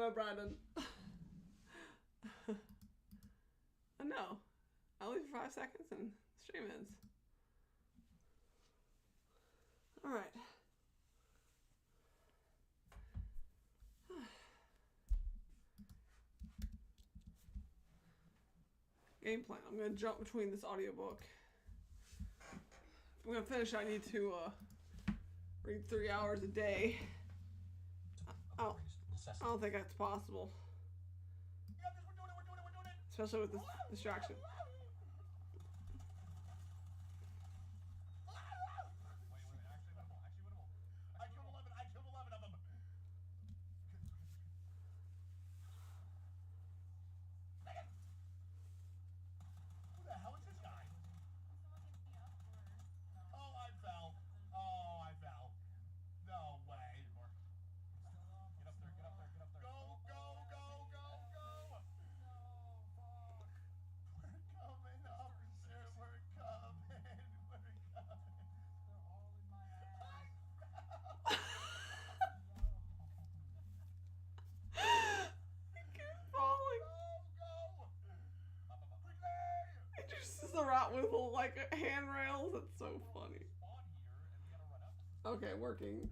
know, Brandon. No. I'll leave for 5 seconds and the stream ends. Alright. Game plan. I'm going to jump between this audiobook. If I'm going to finish, I need to read 3 hours a day. I don't think that's possible. Especially with this distraction. The rat with like handrails. That's so funny. Okay, working.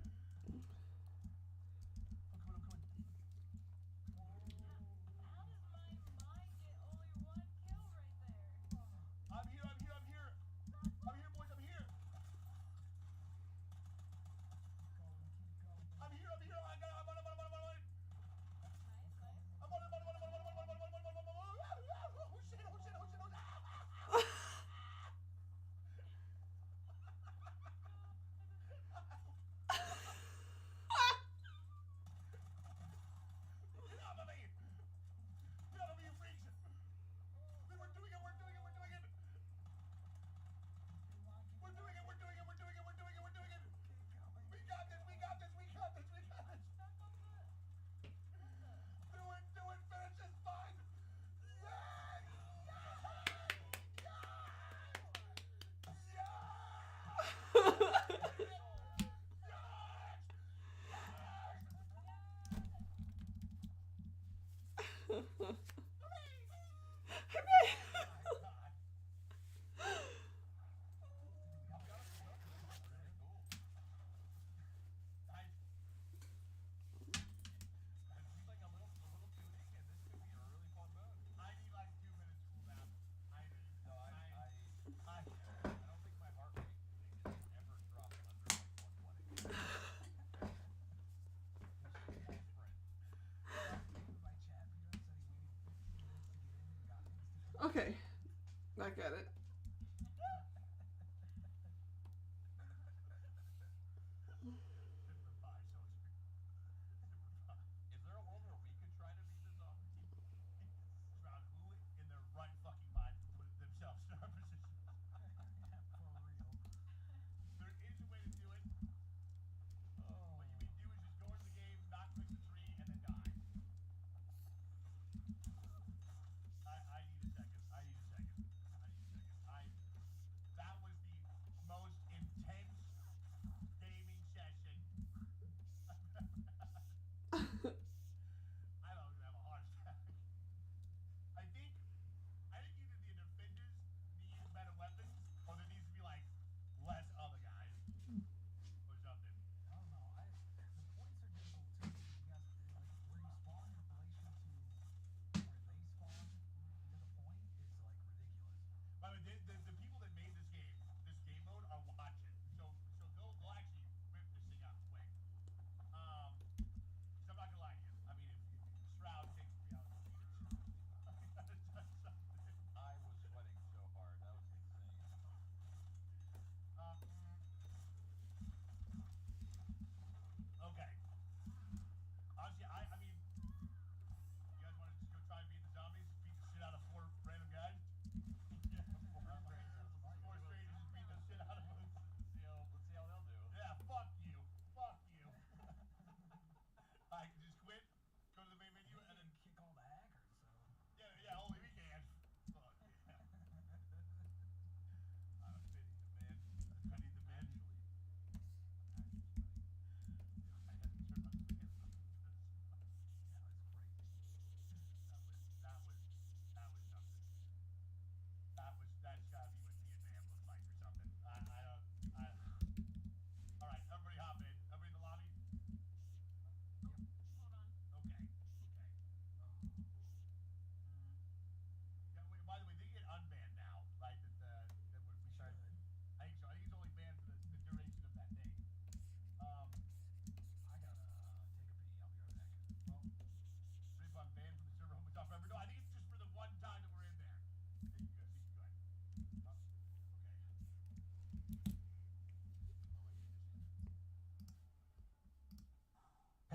Okay, back at it.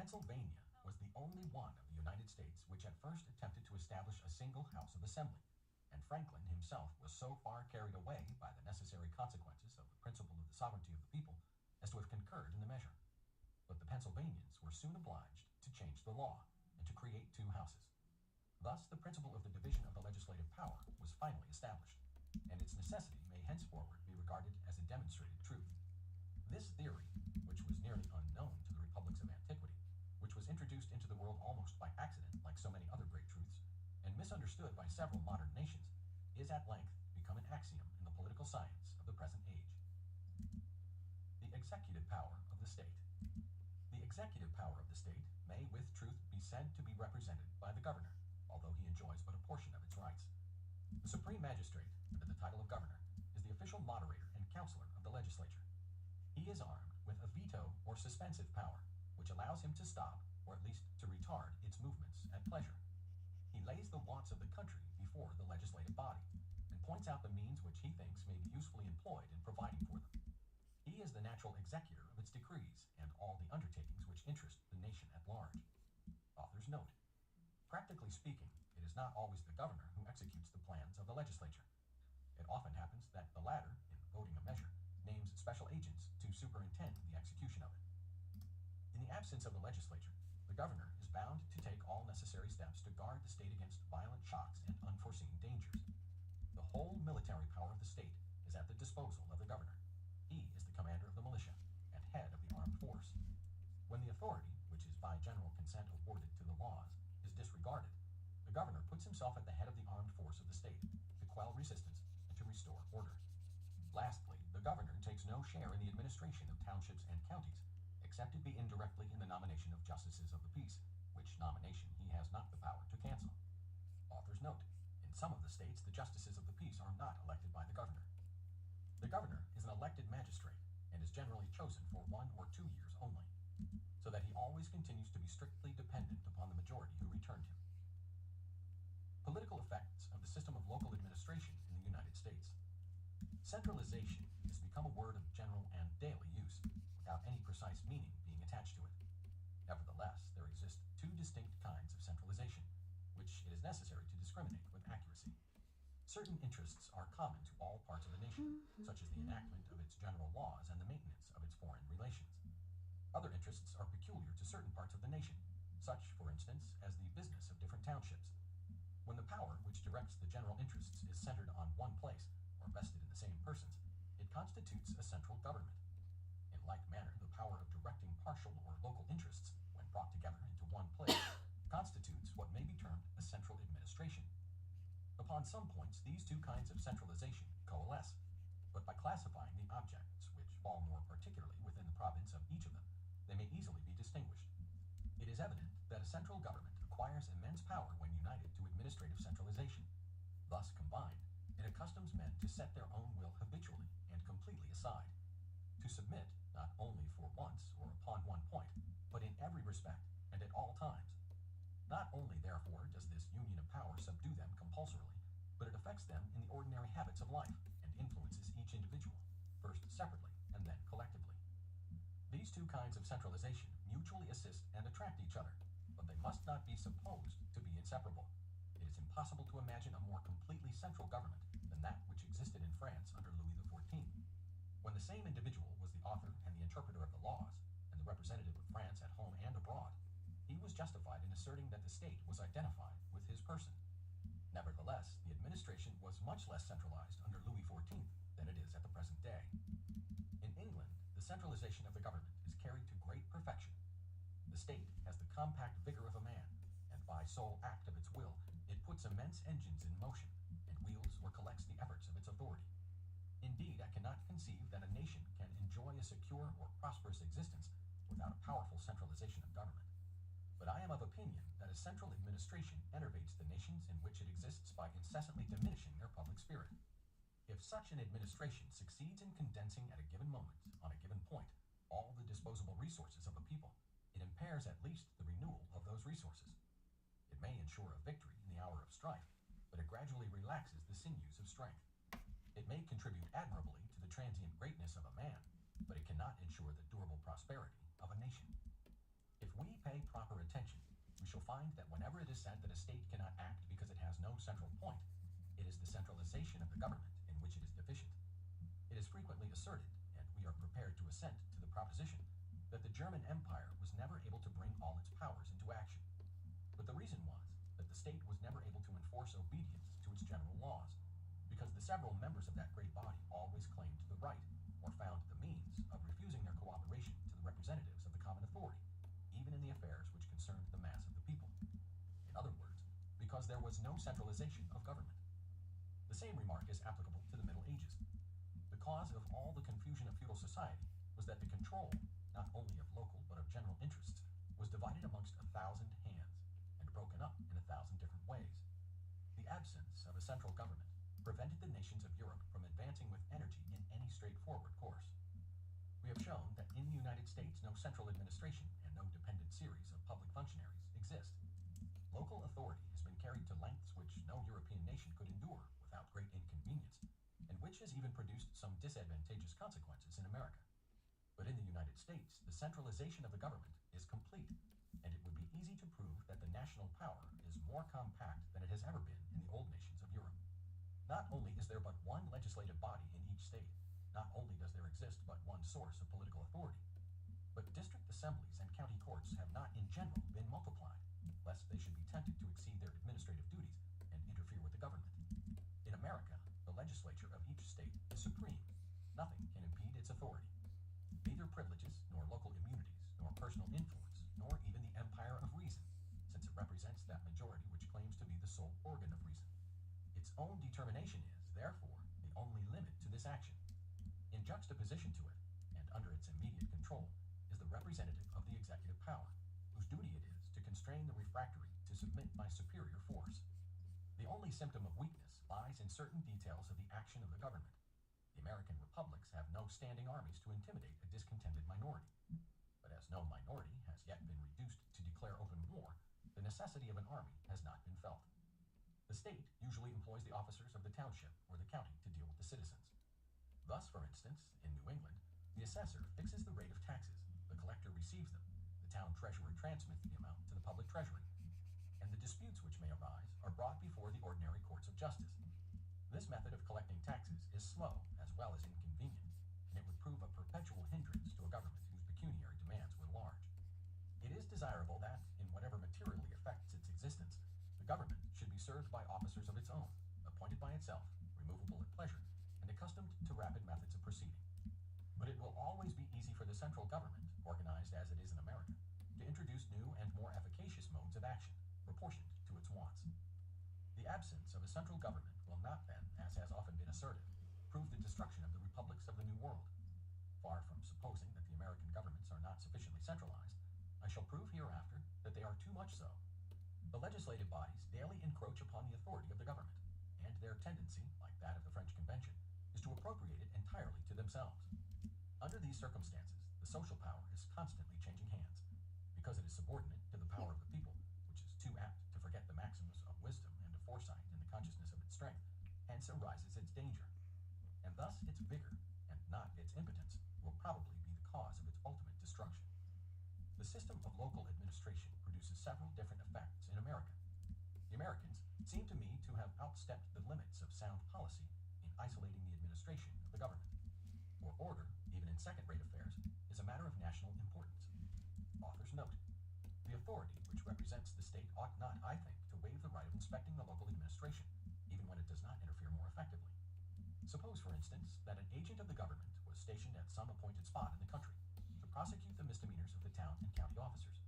Pennsylvania was the only one of the United States which at first attempted to establish a single House of Assembly, and Franklin himself was so far carried away by the necessary consequences of the principle of the sovereignty of the people as to have concurred in the measure. But the Pennsylvanians were soon obliged to change the law and to create two houses. Thus, the principle of the division of the legislative power was finally established, and its necessity may henceforward be regarded as a demonstrated truth. This theory, which was nearly unknown to the republics of antiquity, which was introduced into the world almost by accident like so many other great truths, and misunderstood by several modern nations, is at length become an axiom in the political science of the present age. The executive power of the state. The executive power of the state may with truth be said to be represented by the governor, although he enjoys but a portion of its rights. The supreme magistrate, under the title of governor, is the official moderator and counselor of the legislature. He is armed with a veto or suspensive power, which allows him to stop, or at least to retard, its movements at pleasure. He lays the wants of the country before the legislative body, and points out the means which he thinks may be usefully employed in providing for them. He is the natural executor of its decrees, and all the undertakings which interest the nation at large. Author's note. Practically speaking, it is not always the governor who executes the plans of the legislature. It often happens that the latter, in voting a measure, names special agents to superintend the execution of it. In the absence of the legislature, the governor is bound to take all necessary steps to guard the state against violent shocks and unforeseen dangers. The whole military power of the state is at the disposal of the governor. He is the commander of the militia and head of the armed force. When the authority, which is by general consent awarded to the laws, is disregarded, the governor puts himself at the head of the armed force of the state to quell resistance and to restore order. Lastly, the governor takes no share in the administration of townships and counties, except it be indirectly in the nomination of justices of the peace, which nomination he has not the power to cancel. Author's note. In some of the states, the justices of the peace are not elected by the governor. The governor is an elected magistrate and is generally chosen for 1 or 2 years only, so that he always continues to be strictly dependent upon the majority who returned him. Political effects of the system of local administration in the United States. Centralization has become a word of general and daily use, without any precise meaning being attached to it. Nevertheless, there exist two distinct kinds of centralization, which it is necessary to discriminate with accuracy. Certain interests are common to all parts of the nation, such as the enactment of its general laws and the maintenance of its foreign relations. Other interests are peculiar to certain parts of the nation, such, for instance, as the business of different townships. When the power which directs the general interests is centered on one place, or vested in the same persons, it constitutes a central government. In like manner, the power of directing partial or local interests, when brought together into one place, constitutes what may be termed a central administration. Upon some points, these two kinds of centralization coalesce, but by classifying the objects which fall more particularly within the province of each of them, they may easily be distinguished. It is evident that a central government acquires immense power when united to administrative centralization. Thus combined, it accustoms men to set their own will habitually and completely aside, to submit not only for once or upon one point, but in every respect and at all times. Not only, therefore, does this union of power subdue them compulsorily, but it affects them in the ordinary habits of life and influences each individual, first separately and then collectively. These two kinds of centralization mutually assist and attract each other, but they must not be supposed to be inseparable. It is impossible to imagine a more completely central government than that which existed in France under Louis XIV. When the same individual was the author and the interpreter of the laws, and the representative of France at home and abroad, he was justified in asserting that the state was identified with his person. Nevertheless, the administration was much less centralized under Louis XIV than it is at the present day. In England, the centralization of the government is carried to great perfection. The state has the compact vigor of a man, and by sole act of its will, it puts immense engines in motion, and wields or collects the efforts of its authority. Indeed, I cannot conceive that a nation can enjoy a secure or prosperous existence without a powerful centralization of government. But I am of opinion that a central administration enervates the nations in which it exists by incessantly diminishing their public spirit. If such an administration succeeds in condensing at a given moment, on a given point, all the disposable resources of a people, it impairs at least the renewal of those resources. It may ensure a victory in the hour of strife, but it gradually relaxes the sinews of strength. It may contribute admirably to the transient greatness of a man, but it cannot ensure the durable prosperity of a nation. If we pay find that whenever it is said that a state cannot act because it has no central point, it is the centralization of the government in which it is deficient. It is frequently asserted, and we are prepared to assent to the proposition, that the German Empire was never able to bring all its powers into action. But the reason was that the state was never able to enforce obedience to its general laws, because the several members of that great body always claimed the right, or found the means, of refusing their cooperation to the representatives of the common authority, even in the affairs which concerned the mass of the people. In other words, because there was no centralization of government. The same remark is applicable to the Middle Ages. The cause of all the confusion of feudal society was that the control, not only of local but of general interests, was divided amongst 1,000 hands, and broken up in 1,000 different ways. The absence of a central government prevented the nations of Europe from advancing with energy in any straightforward course. We have shown that in the United States no central administration and no dependent series of public functionaries exist. Local authority has been carried to lengths which no European nation could endure without great inconvenience, and which has even produced some disadvantageous consequences in America. But in the United States, the centralization of the government is complete, and it would be easy to prove that the national power is more compact than it has ever been in the old nations of Europe. Not only is there but one legislative body in each state, not only does there exist but one source of political authority, but district assemblies and county courts have not in general been multiplied, lest they should be tempted to exceed their administrative duties and interfere with the government. In America, the legislature of each state is supreme. Nothing can impede its authority. Neither privileges, nor local immunities, nor personal influence, nor even the empire of reason, since it represents that majority which claims to be the sole organ of reason. Its own determination is, therefore, the only limit to this action. In juxtaposition to it, and under its immediate control, is the representative of the executive power, whose duty it is to constrain the refractory to submit by superior force. The only symptom of weakness lies in certain details of the action of the government. The American republics have no standing armies to intimidate a discontented minority. But as no minority has yet been reduced to declare open war, the necessity of an army has not been felt. The state usually employs the officers of the township or the county to deal with the citizens. Thus, for instance, in New England, the assessor fixes the rate of taxes, the collector receives them, the town treasurer transmits the amount to the public treasury, and the disputes which may arise are brought before the ordinary courts of justice. This method of collecting taxes is slow as well as inconvenient, and it would prove a perpetual hindrance to a government whose pecuniary demands were large. It is desirable that, in whatever materially affects its existence, the government should be served by officers of its own, appointed by itself, removable at pleasure, and accustomed to rapid methods of proceeding. But it will always be easy for the central government, organized as it is in America, to introduce new and more efficacious modes of action, proportioned to its wants. The absence of a central government will not then, as has often been asserted, prove the destruction of the republics of the New World. Far from supposing that the American governments are not sufficiently centralized, I shall prove hereafter that they are too much so. The legislative bodies daily encroach upon the authority of the government, and their tendency, like that of the French Convention, is to appropriate it entirely to themselves. Under these circumstances, the social power is constantly changing hands, because it is subordinate to the power of the people, which is too apt to forget the maxims of wisdom and of foresight in the consciousness of its strength. Hence arises its danger, and thus its vigor, and not its impotence, will probably be the cause of its ultimate destruction. The system of local administration produces several different effects in America. The Americans seem to me to have outstepped the limits of sound policy in isolating the administration of the government. For order, even in second-rate affairs, is a matter of national importance. Authors note, the authority which represents the state ought not, I think, to waive the right of inspecting the local administration, even when it does not interfere more effectively. Suppose, for instance, that an agent of the government was stationed at some appointed spot in the country to prosecute the misdemeanors of the town and county officers.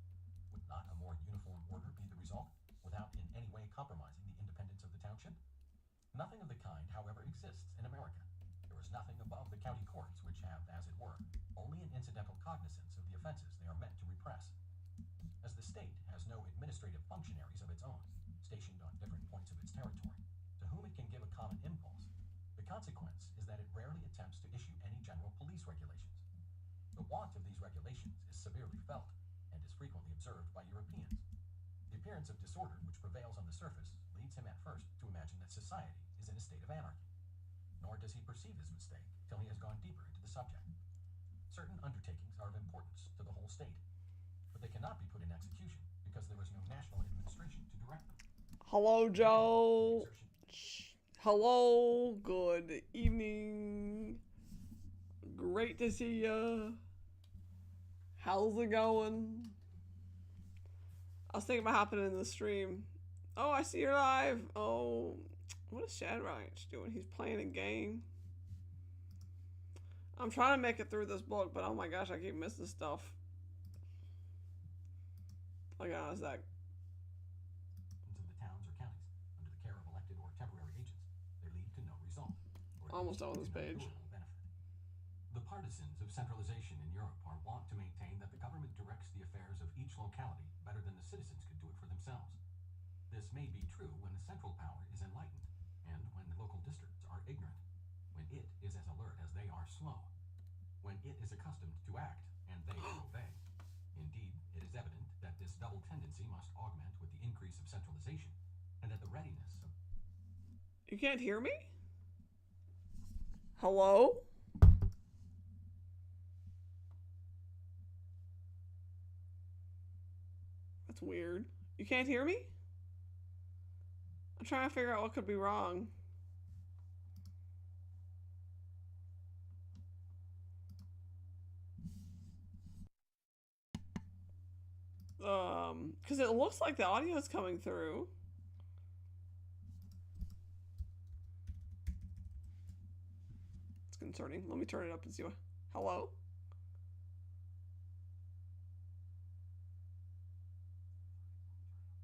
Would not a more uniform order be the result, without in any way compromising the independence of the township? Nothing of the kind, however, exists in America. There is nothing above the county courts, which have, as it were, only an incidental cognizance of the offenses they are meant to repress. As the state has no administrative functionaries of its own, stationed on different points of its territory, to whom it can give a common impulse, the consequence is that it rarely attempts to issue any general police regulations. The want of these regulations is severely felt, and is frequently observed by Europeans. The appearance of disorder which prevails on the surface leads him at first to imagine that society is in a state of anarchy. Nor does he perceive his mistake till he has gone deeper into the subject. Certain undertakings are of importance to the whole state, but they cannot be put in execution because there was no national administration to direct them. Hello, Joe. Hello. Good evening. Great to see ya. How's it going? I was thinking about happening in the stream. Oh, I see you're live. Oh, what is Shadrach doing? He's playing a game. I'm trying to make it through this book, but oh my gosh, I keep missing stuff. Like, how is that? Into the towns or counties, under the care of elected or temporary agents, they lead to no result. Almost done with this page. The partisans of centralization in Europe are wont to maintain that the government directs the affairs of each locality better than the citizens could do it for themselves. This may be true when the central power is enlightened, and when the local districts are ignorant, when it is as alert as they are slow, when it is accustomed to act and they to obey. Indeed, it is evident that this double tendency must augment with the increase of centralization, and that the readiness of... You can't hear me? Hello? That's weird. You can't hear me? I'm trying to figure out what could be wrong. Because it looks like the audio is coming through. It's concerning. Let me turn it up and see what... Hello?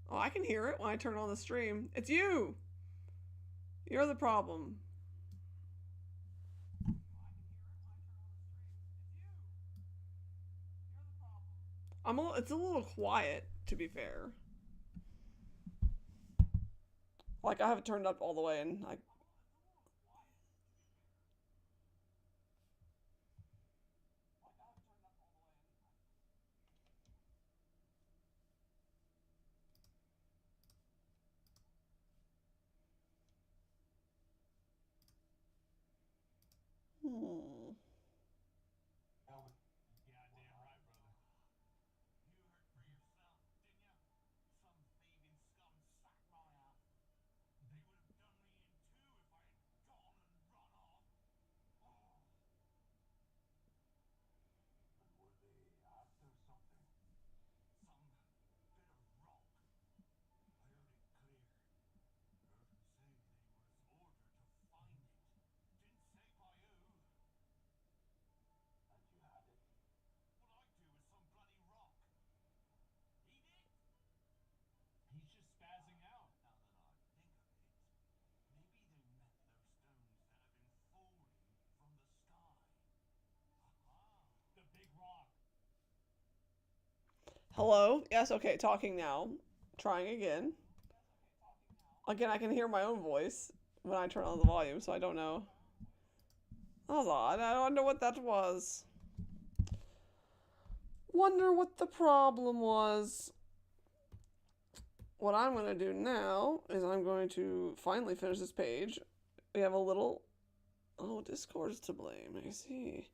Oh, I can hear it when I turn on the stream. It's you! You're the problem. It's a little quiet, to be fair. Like, I have it turned up all the way and I... Hello? Yes, okay, talking now. Trying again. Again, I can hear my own voice when I turn on the volume, so I don't know. That was odd. I wonder what that was. Wonder what the problem was. What I'm going to do now is I'm going to finally finish this page. We have a little... Oh, Discord's to blame. I see.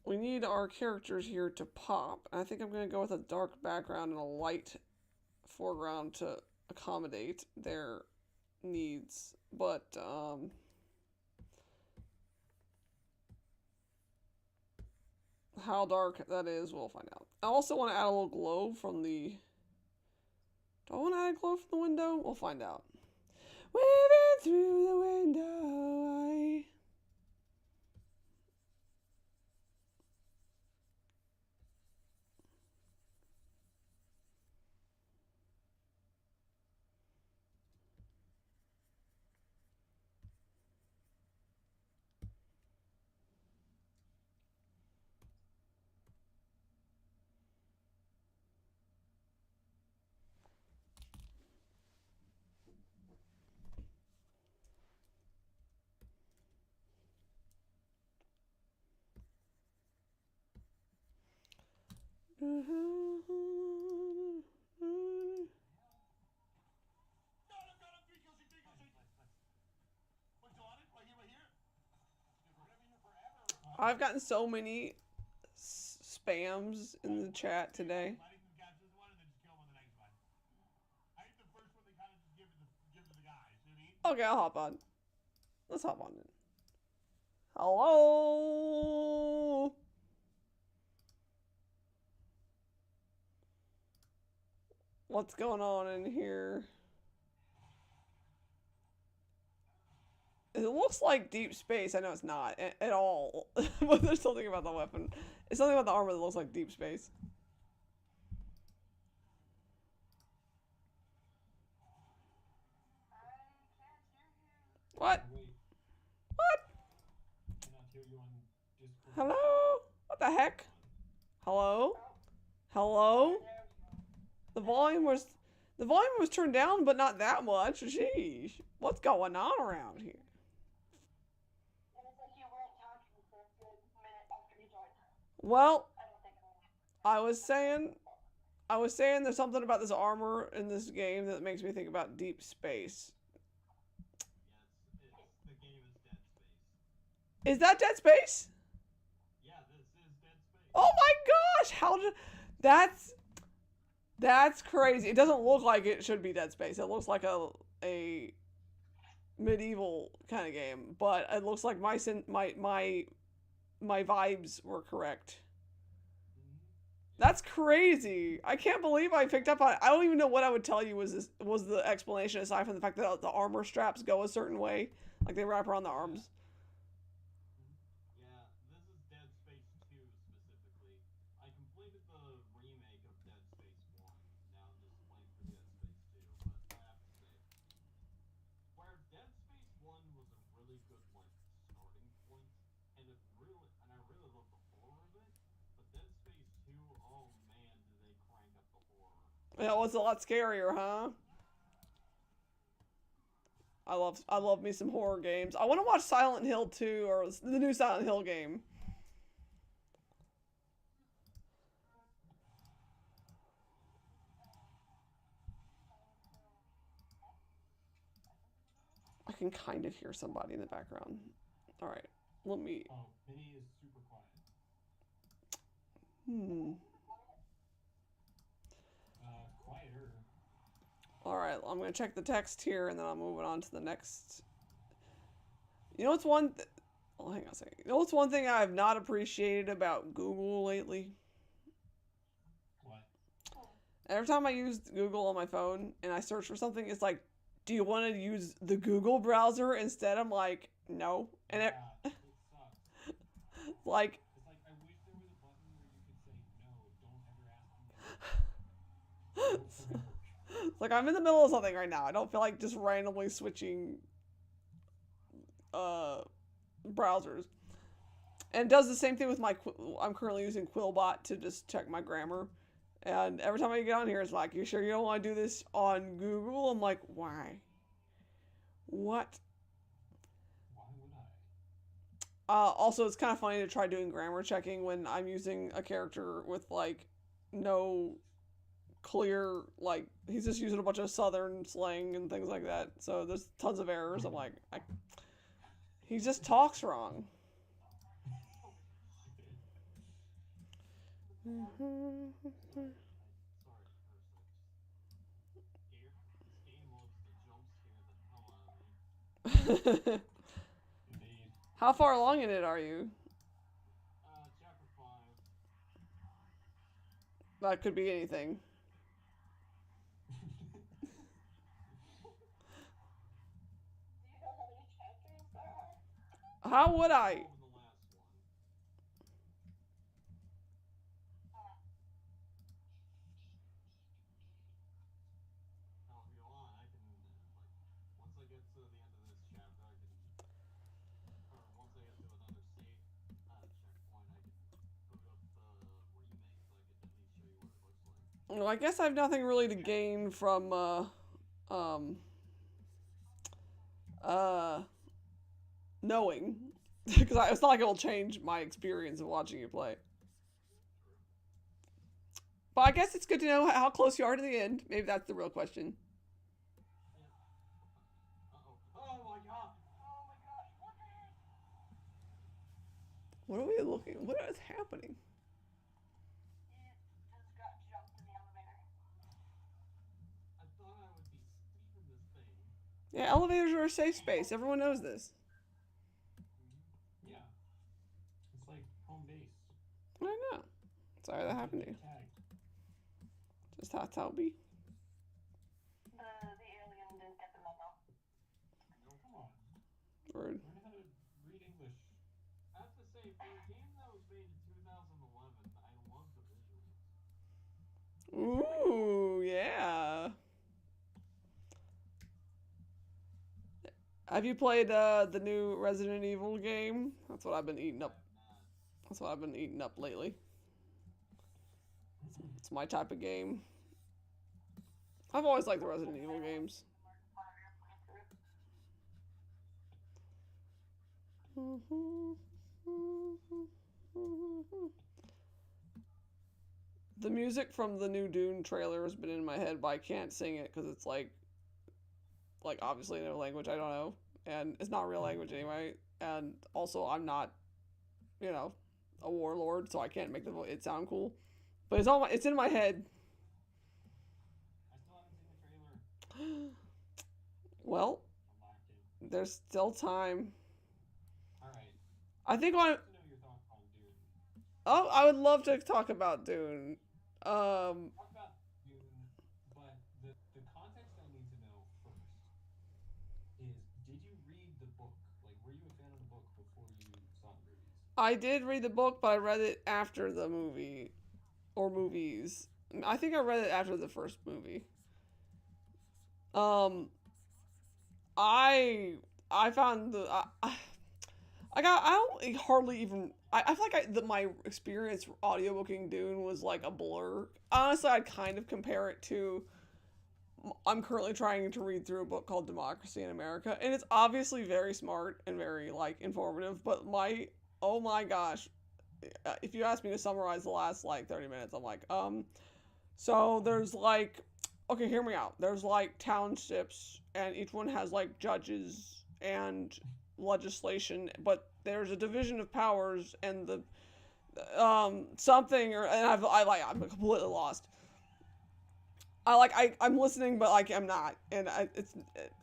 We need our characters here to pop. I think I'm going to go with a dark background and a light foreground to accommodate their needs. But, how dark that is, we'll find out. I also want to add a little glow from the... Do I want to add a glow from the window? We'll find out. Waving through the window, I've gotten so many spams in the chat today. Okay, I'll hop on. Let's hop on in. Hello? What's going on in here? It looks like deep space. I know it's not at all. But there's something about the weapon. It's something about the armor that looks like deep space. What? Wait, What? cannot hear you on Discord. Hello? What the heck? Hello? Hello? The volume was turned down, but not that much. Sheesh. What's going on around here? Well, I was saying there's something about this armor in this game that makes me think about deep space. Yeah, the game is Dead Space. Is that Dead Space? Yeah, this is Dead Space. Oh my gosh! How did that's crazy. It doesn't look like it should be Dead Space. It looks like a medieval kind of game, but it looks like my vibes were correct. That's crazy. I can't believe I picked up on it. I don't even know what I would tell you was the explanation aside from the fact that the armor straps go a certain way, like they wrap around the arms. Yeah, this is Dead Space 2 specifically. I completed the remake of Dead Space 1. Now I'm just playing for Dead Space 2, but I have to say, where Dead Space 1 was a really good like starting point, and I really love the horror of it. But Dead Space 2, oh man, did they crank up the horror. Yeah, it was a lot scarier, huh? I love me some horror games. I want to watch Silent Hill 2 or the new Silent Hill game. I can kind of hear somebody in the background. All right, let me. Oh, Minnie is super quiet. Quieter. All right, I'm gonna check the text here, and then I'm moving on to the next. You know what's one? Oh, hang on a second. You know what's one thing I have not appreciated about Google lately? What? Every time I use Google on my phone and I search for something, it's like, do you want to use the Google browser instead? I'm like, no. And Yeah, it, it sucks. like, It's like, I wish there was a button where you could say, no, don't ever ask me that. it's like I'm in the middle of something right now. I don't feel like just randomly switching browsers. And it does the same thing with my. I'm currently using Quillbot to just check my grammar. And every time I get on here, it's like, you sure you don't want to do this on Google? I'm like, why? What? Why would I? Also, it's kind of funny to try doing grammar checking when I'm using a character with, like, no clear, like, he's just using a bunch of southern slang and things like that. So there's tons of errors. I'm like, he just talks wrong. Sorry for a sec. This game loves to jump scare the hell out of me. Indeed. How far along in it are you? Chapter 5. That could be anything. How would I? The last one. Now, if you want, I can, once I get to the end of this chapter, or once I get to another save checkpoint, I can boot up the remake so I can at least show you what it looks like. Well, I guess I have nothing really to gain from, knowing. Because it's not like it will change my experience of watching you play. But I guess it's good to know how close you are to the end. Maybe that's the real question. Uh-oh. Oh my god! Oh my gosh, look at it! What are we looking? What is happening? It just got jumped in the elevator. I thought I would be safe in this thing. Yeah, elevators are a safe space. Everyone knows this. Yeah. It's like home base. I know. Sorry that happened to you. Tagged. Just that's how it be. The alien didn't get the memo. No, come on. Rude. Learn how to read English. I have to say, for a game that was made in 2011, I love the visuals. Ooh, yeah. Have you played the new Resident Evil game? That's what I've been eating up. That's what I've been eating up lately. It's my type of game. I've always liked the Resident Evil games. The music from the new Dune trailer has been in my head, but I can't sing it because it's like obviously in a language I don't know, and it's not real language anyway. And also, I'm not, a warlord, so I can't make it sound cool. But it's in my head. I still haven't seen the trailer. Well, I'm lacking. there's still time. Alright. I think I on. want to know your thoughts on Dune. Oh, I would love to talk about Dune. Talk about Dune, but the context I need to know first is, did you read the book? Like, were you a fan of the book before you saw the movies? I did read the book, but I read it after the movie, or movies. I think I read it after the first movie. I found I don't hardly even. I feel like my experience audiobooking Dune was like a blur. Honestly, I'd kind of compare it to. I'm currently trying to read through a book called Democracy in America, and it's obviously very smart and very like informative. But oh my gosh, if you ask me to summarize the last like 30 minutes, I'm like, so there's like, okay, hear me out. There's like townships, and each one has like judges and legislation, but there's a division of powers, and the something, and I'm completely lost. I'm listening, but like I'm not, and it's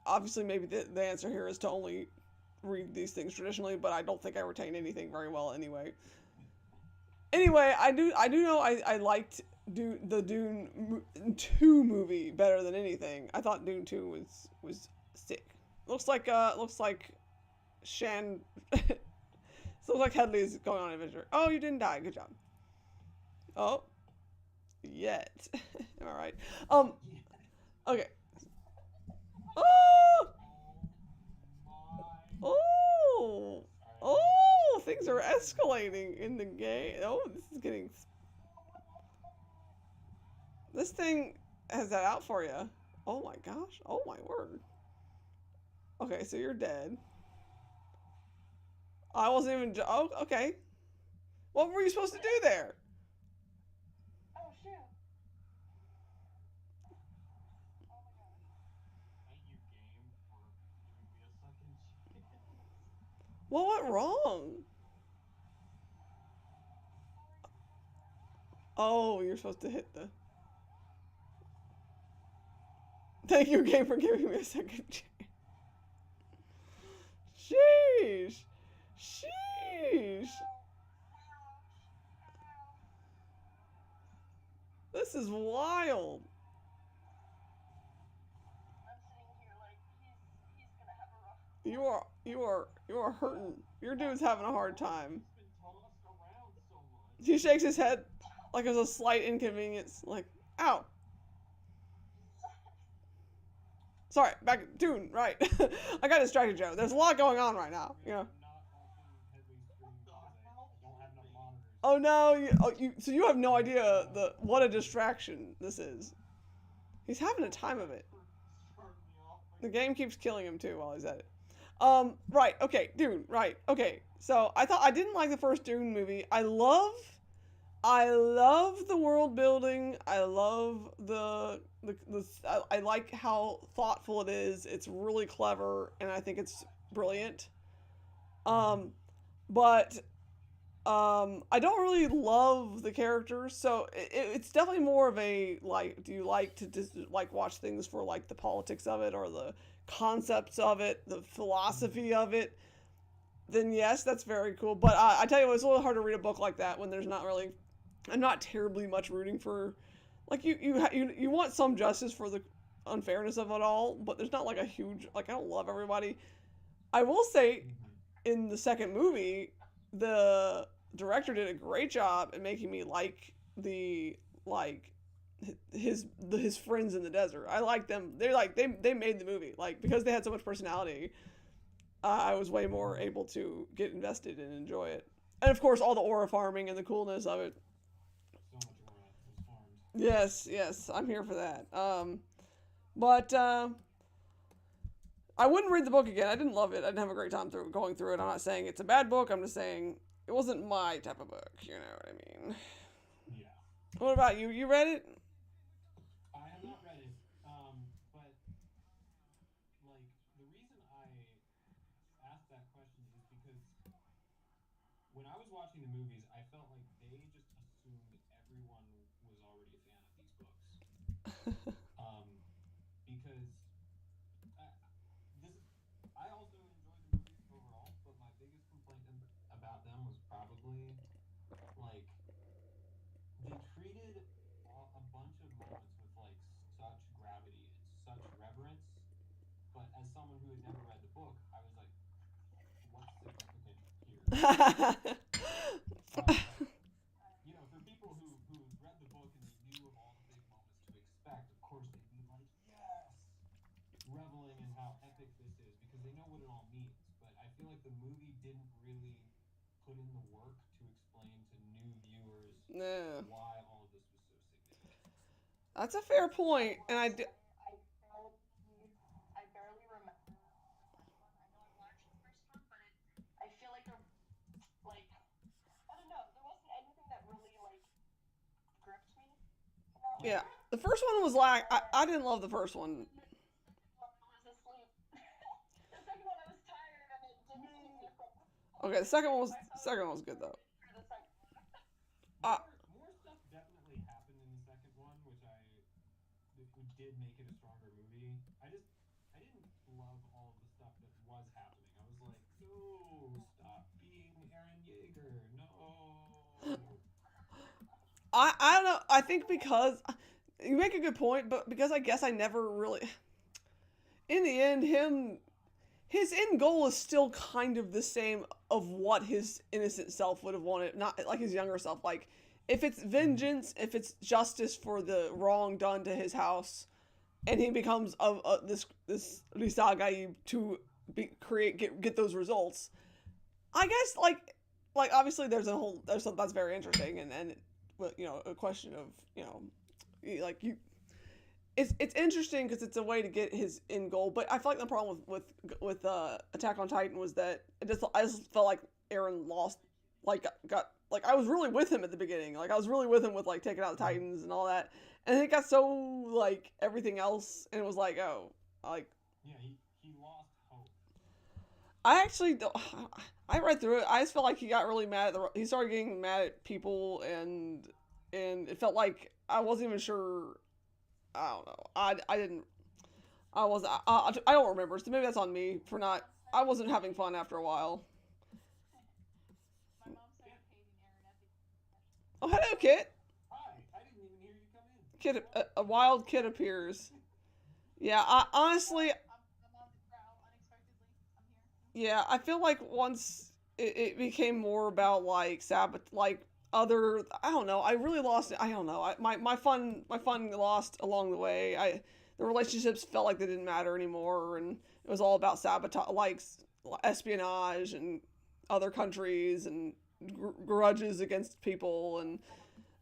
obviously maybe the answer here is to only read these things traditionally, but I don't think I retain anything very well anyway. Anyway, I do know I liked the Dune 2 movie better than anything. I thought Dune 2 was sick. Looks like Shan. So looks like Headley's going on an adventure. Oh, you didn't die. Good job. Oh, yet. All right. Okay. Oh. Oh. Oh. Things are escalating in the game. Oh, this is getting. This thing has that out for you. Oh my gosh. Oh my word. Okay, so you're dead. I wasn't even. Oh, okay. What were you supposed to do there? Oh shoot. Thank you, game, for giving me a second chance. What went wrong? Oh, you're supposed to hit the. Thank you, game, for giving me a second chance. Sheesh. Sheesh. This is wild. I'm sitting here like he's gonna have a rough. You are hurting. Your dude's having a hard time. He's been tossed around so much. He shakes his head like it was a slight inconvenience. Like, ow. Sorry, back Dune, right. I got distracted, Joe. There's a lot going on right now, you know. I'm not watching Headley's stream because I don't have enough monitors. Oh no, so you have no idea what a distraction this is. He's having a time of it. Start me off The like game keeps killing him too while he's at it. Right, okay, Dune, right, okay. So I didn't like the first Dune movie. I love the world building. I love I like how thoughtful it is. It's really clever, and I think it's brilliant. But I don't really love the characters, so it's definitely more of a like. Do you like to just like watch things for like the politics of it or the concepts of it, the philosophy of it, then yes, that's very cool. But I tell you what, it's a little hard to read a book like that when there's not really, I'm not terribly much rooting for, like you want some justice for the unfairness of it all, but there's not like a huge, like I don't love everybody. I will say, in the second movie, the director did a great job at making me like the like his friends in the desert. I like them. They're like they made the movie like because they had so much personality. I was way more able to get invested and enjoy it, and of course all the aura farming and the coolness of it. So much aura was farmed. Yes, I'm here for that. But I wouldn't read the book again. I didn't love it. I didn't have a great time going through it. I'm not saying it's a bad book. I'm just saying it wasn't my type of book. You know what I mean? Yeah. What about you? You read it? I have not read it, but like the reason I asked that question is because when I was watching the movies, I felt like they just assumed everyone was already a fan of these books. Because this I also enjoyed the movies overall, but my biggest complaint about them was probably like they treated a bunch of moments with like such gravity and such reverence. But as someone who had never read the book, I was like, what's significant here? You know, for people who read the book and they knew of all the big moments to expect, of course they'd be like, yes, reveling in how epic this is because they know what it all means. But I feel like the movie didn't really put in the work to explain to new viewers No, why all of this was so significant. that's a fair point, and I barely remember the first one. I know I watched the first one, but I feel like like I don't know. There wasn't anything that really like gripped me. You know? yeah, the first one was like I didn't love the first one. I was asleep. The second one I was tired and it didn't keep me from. Okay, the second one was good though. For the second one. Uh, More stuff definitely happened in the second one, which did make it a stronger movie. I didn't love all of the stuff that was happening. I was like, no, stop being Aaron Yeager, no. I don't know. I think because you make a good point, but because I guess I never really. In the end, his end goal is still kind of the same of what his innocent self would have wanted, not like his younger self. Like, if it's vengeance, if it's justice for the wrong done to his house, and he becomes this Risagaib to get those results. I guess like obviously there's something that's very interesting and you know a question of you know like you it's interesting because it's a way to get his end goal. But I feel like the problem with Attack on Titan was that I just felt like Aaron lost got like I was really with him at the beginning. Like I was really with him with like taking out the Titans and all that. And it got so like everything else, and it was like, oh, like Yeah, he lost hope. I actually I read through it. I just felt like he got really mad he started getting mad at people, and it felt like I wasn't even sure. I don't know. I didn't. I was. I don't remember. So maybe that's on me for not. I wasn't having fun after a while. My mom started hating Aaron at the Oh, hello, Kit. Hi, I didn't even hear you come in. Kid, a wild kid appears. Yeah, I honestly, I'm on the prowl unexpectedly. I'm here. yeah, I feel like once it became more about like like other, I don't know. I really lost it. I don't know. My fun lost along the way. The relationships felt like they didn't matter anymore, and it was all about sabotage, like espionage and other countries and grudges against people, and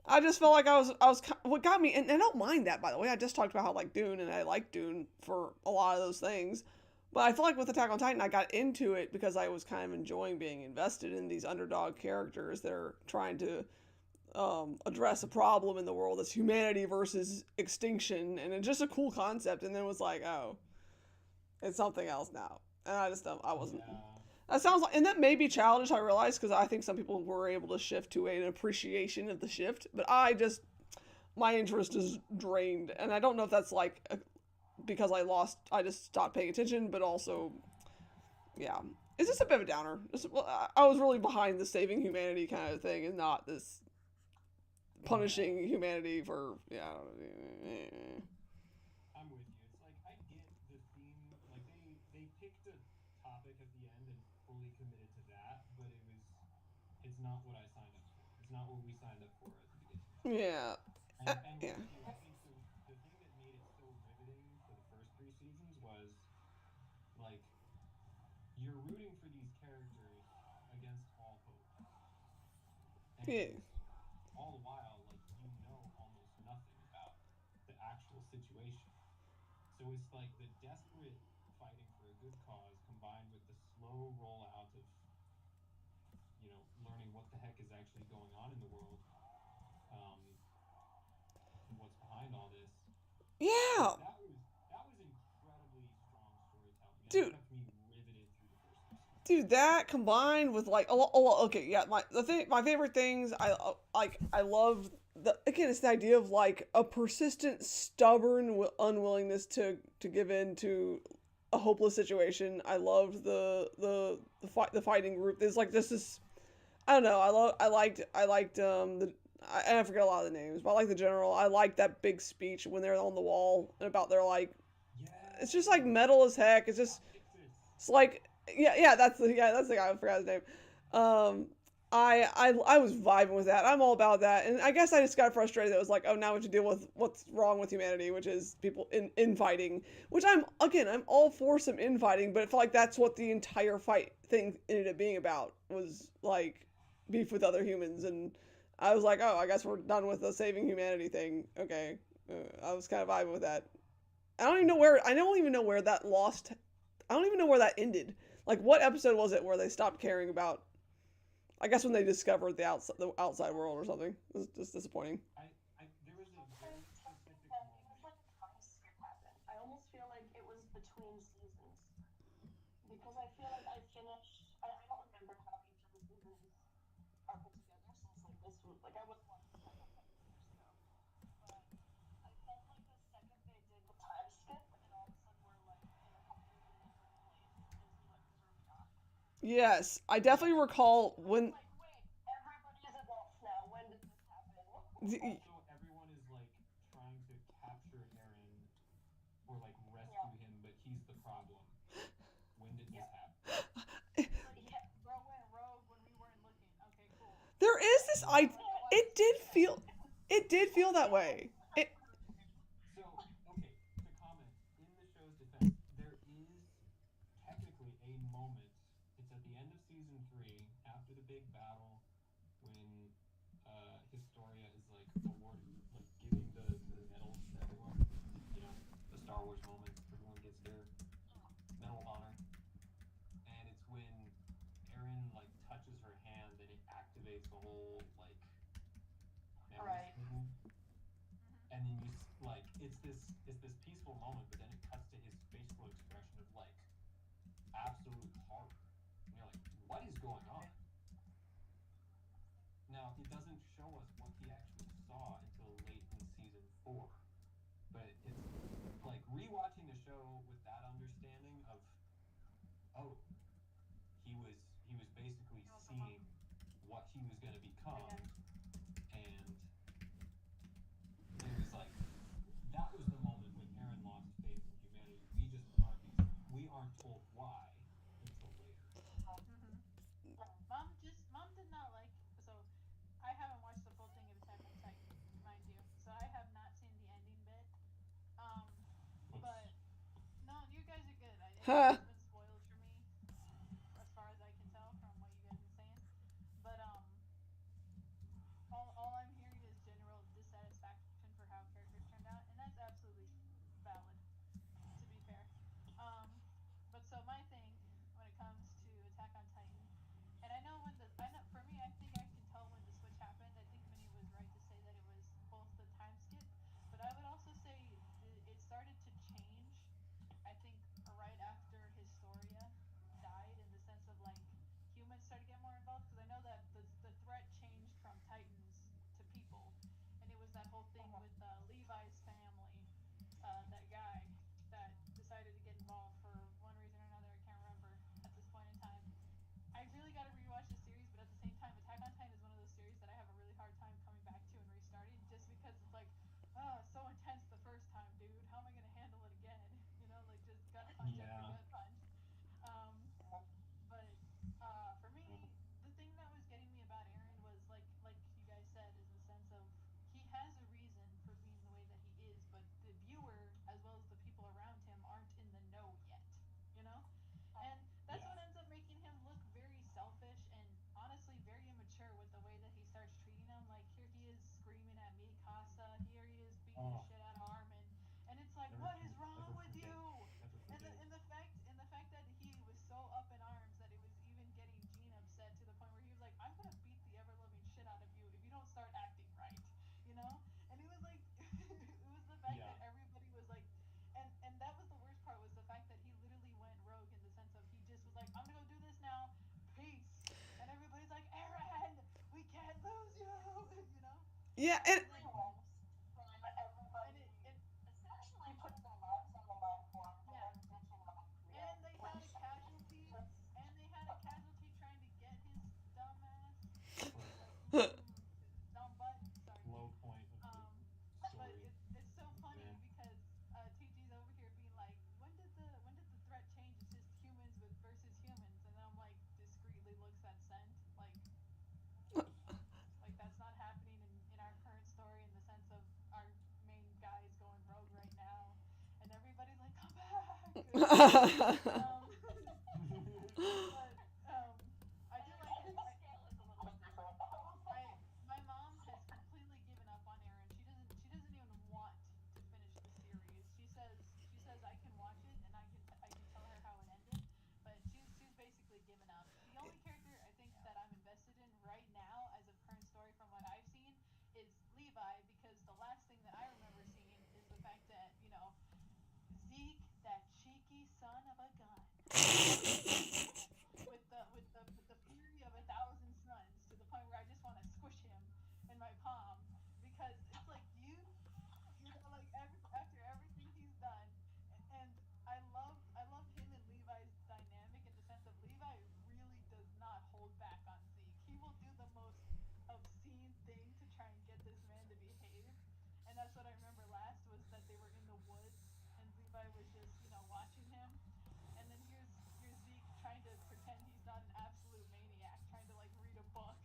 I just felt like I was what got me, and I don't mind that, by the way. I just talked about how I like Dune, and I like Dune for a lot of those things. But I feel like with Attack on Titan, I got into it because I was kind of enjoying being invested in these underdog characters that are trying to address a problem in the world that's humanity versus extinction, and it's just a cool concept. And then it was like, oh, it's something else now, and I just don't. I wasn't. Yeah. That sounds like, and that may be childish, I realize, because I think some people were able to shift to an appreciation of the shift, but my interest is drained, and I don't know if that's like because I just stopped paying attention, but also, yeah. It's just a bit of a downer. I was really behind the saving humanity kind of thing and not this punishing humanity for, yeah. I'm with you. It's like I get the theme, like they picked a topic at the end and fully committed to that, but it's not what I signed up for. It's not what we signed up for at the beginning. Yeah. And Yeah. like you, I think the thing that made it so riveting for the first three seasons was like you're rooting for these characters against all hope, Yeah. and all the while, like you know almost nothing about the actual situation. So it's like the desperate fighting for a good cause combined with the slow rollout of learning what the heck is actually going on in the world, um, and what's behind all this. Like Yeah. that was incredibly strong storytelling, and it Dude, kept me riveted through the first three seasons. dude, that combined with like okay, yeah, my favorite things I love the again it's the idea of like a persistent stubborn unwillingness to give in to a hopeless situation. I loved the fighting group. There's like this I don't know. I liked I forget a lot of the names, but I like the general. I like that big speech when they're on the wall about their like it's just like Yes, metal as heck. Pixis. It's like that's the guy. I forgot his name. Um, I was vibing with that. I'm all about that, and I guess I just got frustrated. That it was like, oh, now we have to deal with what's wrong with humanity, which is people infighting. Which I'm all for some infighting, but it felt like that's what the entire fight thing ended up being about was like beef with other humans, and I was like, oh, I guess we're done with the saving humanity thing. Okay, I was kind of vibing with that. I don't even know where that lost I don't even know where that ended. Like, what episode was it where they stopped caring about? I guess when they discovered the outside world or something. It was just disappointing. There was a I'm very trying to think specific that it was moment. like a time skip happened. I almost feel like it was between seasons because I feel like I finished. I don't remember how each of the seasons are put together since like this was like I was watching Attack on Titan years ago, but I felt like the second they did the time skip and all of a sudden we're like in a completely different place is what threw me off. Yes, I Yeah. definitely recall I was when. like, wait, everybody is adults now. When did this happen? Also, everyone is like trying to capture Aaron or like Yeah, rescue him, but he's the problem. When did this yeah. happen? It's like, yeah, Bro went rogue when we weren't looking. Okay, cool. There is yeah. this. Yeah. I. I don't know why It this did makes sense. feel. It did feel that way. It. So, okay, to comment, in the show's defense, there is technically a moment. It's at the end of season three, after the big battle, when Historia is like awarding, like giving the medals to everyone. You know, the Star Wars moment. Everyone gets their Medal of Honor, and it's when Aaron like touches her hand and it activates the whole like memory Right. screen, Mm-hmm. and then like it's this peaceful moment, but then it cuts to his facial expression of like absolute horror. And you're like, what is going on? Now it doesn't show us what he actually saw until late in season four, but it's like rewatching the show with that understanding of oh, he was basically It was the seeing what he was going to become, again. and it was like that was the moment when Aaron lost faith in humanity. We aren't told why until later. Mm-hmm. Mom did not like. So I haven't watched the full thing of Attack on Titan, mind you. So I have not seen the ending bit. Um, What's but no, you guys are good. Huh. It's been spoiled for me, as far as I can tell from what you guys have been saying. But all I'm hearing is general dissatisfaction for how characters turned out, and that's absolutely valid. To be fair, um, but so my thing when it comes to Attack on Titan, and I know for me, I think I can tell when the switch happened. I think Minnie was right to say that it was both the time skip, but I would also say it started to change. I think right after his the Oh, shit out of Armin, and it's like, never what is for, wrong never with forget. you? Never And forget. the fact that he was so up in arms that it was even getting Gene upset to the point where he was like, I'm gonna beat the ever loving shit out of you if you don't start acting right, you know? And it was like, it was the fact Yeah. that everybody was like, and that was the worst part, was the fact that he literally went rogue in the sense of he just was like, I'm gonna go do this now, peace, and everybody's like, Aaron, we can't lose you, you know? Yeah, and And then From and everybody it essentially putting their lives on the line for him and yeah, then ditching them at the and end, they had a which casualty, was trying to get his dumb ass, Right. like his dumb butt. Sorry. Low point of the Um, but story. it's so funny Man. because TG's over here being like, when did the threat change? It's just humans with versus humans, and I'm like discreetly looks at Scent like that's not happening in our current story in the sense of our main guy is going rogue right now, and everybody's like, come back, um, but I do like it. the scale is a little bit different. I my mom has completely given up on Aaron. She doesn't even want to finish the series. She says I can watch it and I can tell her how it ended, but she's basically given up. The only character I think that I'm invested in right now as of current story from what I've seen is Levi, because the last thing that I remember seeing is the fact that, Zeke, that cheeky son of a gun, with the fury of 1,000 suns, to the point where I just want to squish him in my palm, because it's like like after everything he's done, and I love him and Levi's dynamic in the sense of Levi really does not hold back on Zeke. He will do the most obscene thing to try and get this man to behave, and that's what I remember last, was that they were in the woods and Levi was just watching him, and then here's Zeke trying to pretend he's not an absolute maniac, trying to like read a book.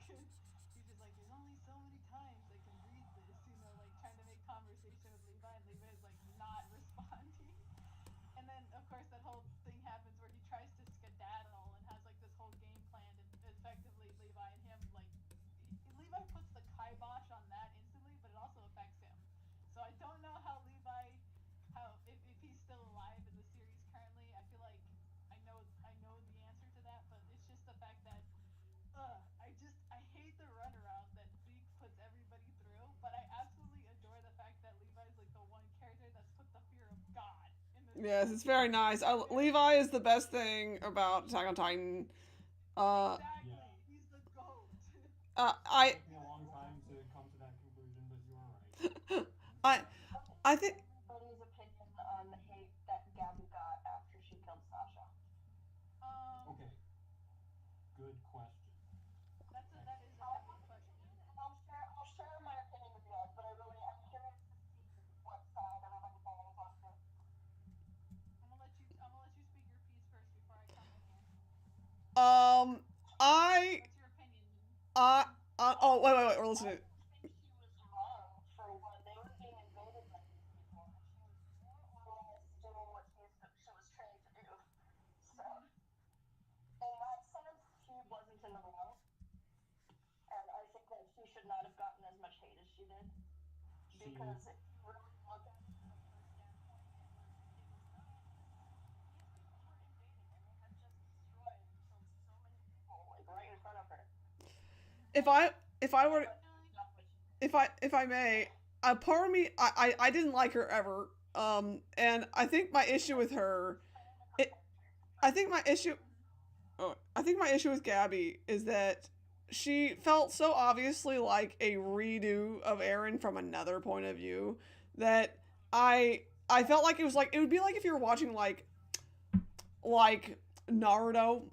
He's just like, there's only so many times I can read this, like trying to make conversation with Levi, and Levi is like not responding. And then of course that whole thing happens where he tries to skedaddle and has like this whole game planned, and effectively Levi and him like Levi puts the kibosh on that instantly, but it also affects him. So I don't know how Levi, how if he's still alive in the series currently. I feel like I know the answer to that, but it's just the fact that I hate the runaround that Zeke puts everybody through, but I absolutely adore the fact that Levi's like the one character that's put the fear of God in this yes, show. it's very nice. Levi is the best thing about Attack on Titan. Uh, Yeah. Exactly. He's the goat. It I, took me a long time to come to that conclusion, but you are right. I, What is I think. everybody's opinion on the hate that Gabby got after she killed Sasha? um, Okay, good question. I, that is a I heavy have an question. opinion, and I'll share my opinion with you guys. But I'm curious to see what side everybody falls onto. I'm gonna let you speak your piece first before I come in here. Um, I, What's your opinion? I, oh, wait, we're I listening. don't think she was wrong for one. They were being invaded by these people, and she was more or less doing what she was trained to do. So, Mm-hmm. in that sense, she wasn't in the wrong, and I think that she should not have gotten as much hate as she did. she, Because if you really look at it from her standpoint, it was nothing. These people were invading, and they had just destroyed and killed so many people, like right in front of her. Mm-hmm. If I, if I But were, she should have done what she did. if I may, a part of me, I didn't like her ever. And I think my issue with I wasn't her, a fan of her it, character, I but think my issue, Mm-hmm. oh, I think my issue with Gabby is that she felt so obviously like a redo of Aaron from another point of view that I felt like it would be like if you were watching like Naruto